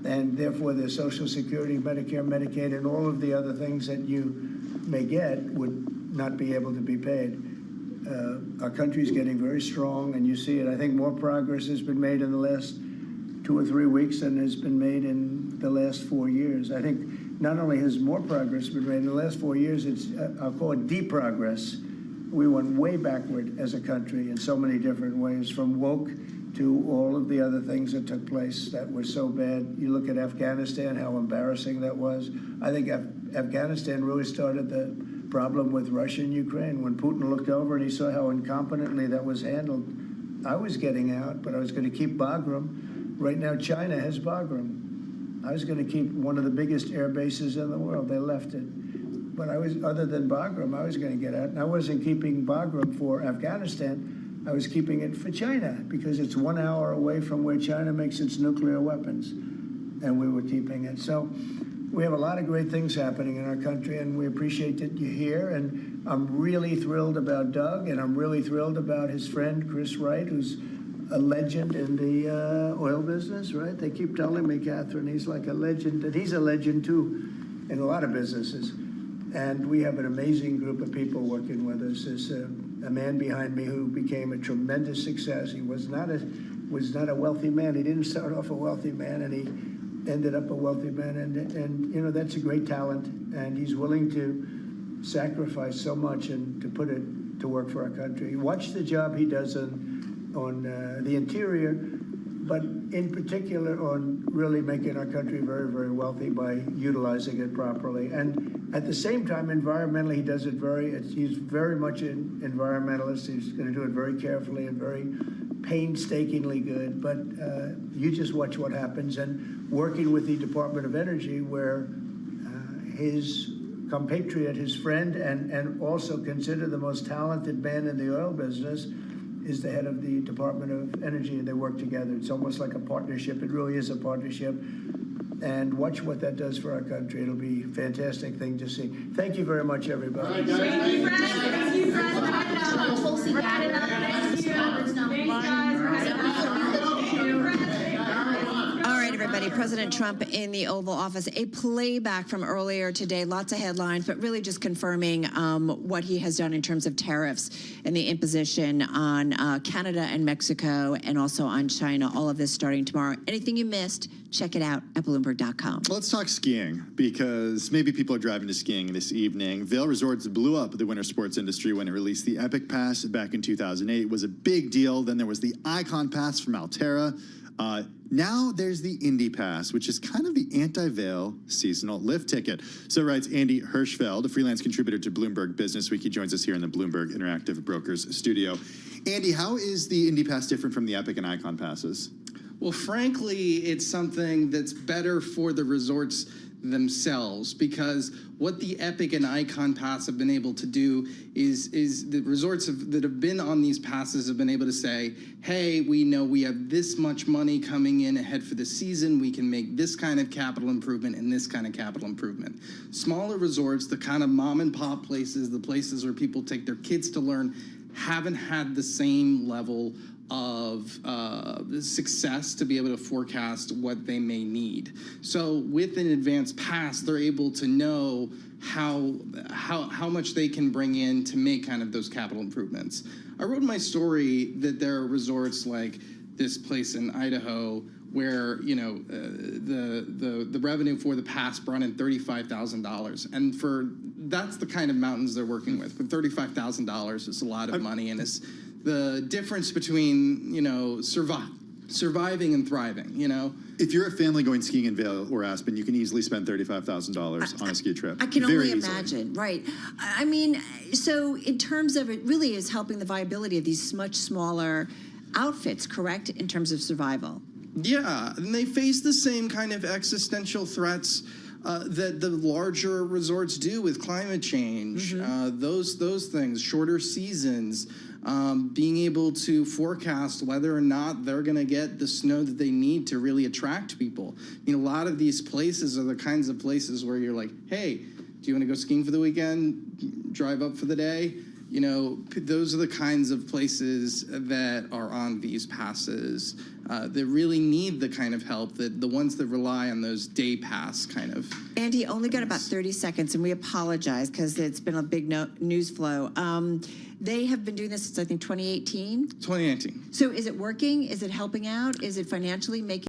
And therefore, the Social Security, Medicare, Medicaid, and all of the other things that you may get would not be able to be paid. Our country's getting very strong, and you see it. I think more progress has been made in the last 2 or 3 weeks than has been made in the last 4 years. I think not only has more progress been made in the last 4 years, it's, I'll call it deep progress. We went way backward as a country in so many different ways, from woke to all of the other things that took place that were so bad. You look at Afghanistan, how embarrassing that was. I think Afghanistan really started the problem with Russia and Ukraine. When Putin looked over and he saw how incompetently that was handled, I was getting out, but I was going to keep Bagram. Right now, China has Bagram. I was going to keep one of the biggest air bases in the world. They left it. But I was, other than Bagram, I was going to get out. And I wasn't keeping Bagram for Afghanistan. I was keeping it for China because it's 1 hour away from where China makes its nuclear weapons. And we were keeping it. So we have a lot of great things happening in our country, and we appreciate that you're here. And I'm really thrilled about Doug, and I'm really thrilled about his friend, Chris Wright, who's a legend in the oil business, right? They keep telling me, Catherine, he's like a legend, and he's a legend too in a lot of businesses. And we have an amazing group of people working with us. There's a man behind me who became a tremendous success. He was not a wealthy man. He didn't start off a wealthy man, and he ended up a wealthy man. And that's a great talent, and he's willing to sacrifice so much and to put it to work for our country. Watch the job he does on the interior, but in particular on really making our country very, very wealthy by utilizing it properly. And at the same time, environmentally, he does it he's very much an environmentalist. He's going to do it very carefully and very painstakingly good. But you just watch what happens. And working with the Department of Energy, where his compatriot, his friend, and also considered the most talented man in the oil business, is the head of the Department of Energy, and they work together. It's almost like a partnership. It really is a partnership. And watch what that does for our country. It'll be a fantastic thing to see. Thank you very much, everybody.
Thank you, Fred. Thank you, Fred.
Tulsi Gabbard.
All right, everybody. President Trump in the Oval Office. A playback from earlier today. Lots of headlines, but really just confirming what he has done in terms of tariffs and the imposition on Canada and Mexico and also on China. All of this starting tomorrow. Anything you missed, check it out at Bloomberg.com.
Let's talk skiing, because maybe people are driving to skiing this evening. Vail Resorts blew up the winter sports industry when it released the Epic Pass back in 2008. It was a big deal. Then there was the Icon Pass from Alterra. Now there's the Indy Pass, which is kind of the anti-Vail seasonal lift ticket. So writes Andy Hirschfeld, a freelance contributor to Bloomberg Business Week. He joins us here in the Bloomberg Interactive Brokers studio. Andy, how is the Indy Pass different from the Epic and Icon Passes?
Well, frankly, it's something that's better for the resorts themselves, because what the Epic and Icon Pass have been able to do is the resorts that have been on these passes have been able to say, hey, we know we have this much money coming in ahead for the season. We can make this kind of capital improvement and this kind of capital improvement. Smaller resorts, the kind of mom and pop places, the places where people take their kids to learn, haven't had the same level of success to be able to forecast what they may need. So with an advanced pass, they're able to know how much they can bring in to make kind of those capital improvements. I wrote in my story that there are resorts like this place in Idaho where the revenue for the pass brought in $35,000, and that's the kind of mountains they're working with. But $35,000 is a lot of money, and it's the difference between surviving and thriving.
If you're a family going skiing in Vail or Aspen, you can easily spend $35,000 on a ski trip.
I can
Very
only
easily.
imagine, right? I mean, so in terms of it really is helping the viability of these much smaller outfits, correct, in terms of survival?
Yeah, and they face the same kind of existential threats that the larger resorts do with climate change. Those things, shorter seasons, being able to forecast whether or not they're going to get the snow that they need to really attract people. I mean, a lot of these places are the kinds of places where you're like, hey, do you want to go skiing for the weekend? Drive up for the day? Those are the kinds of places that are on these passes that really need the kind of help that the ones that rely on those day pass kind of.
Andy, only got about 30 seconds, and we apologize because it's been a big news flow. They have been doing this since, I think, 2018?
2018.
So is it working? Is it helping out? Is it financially making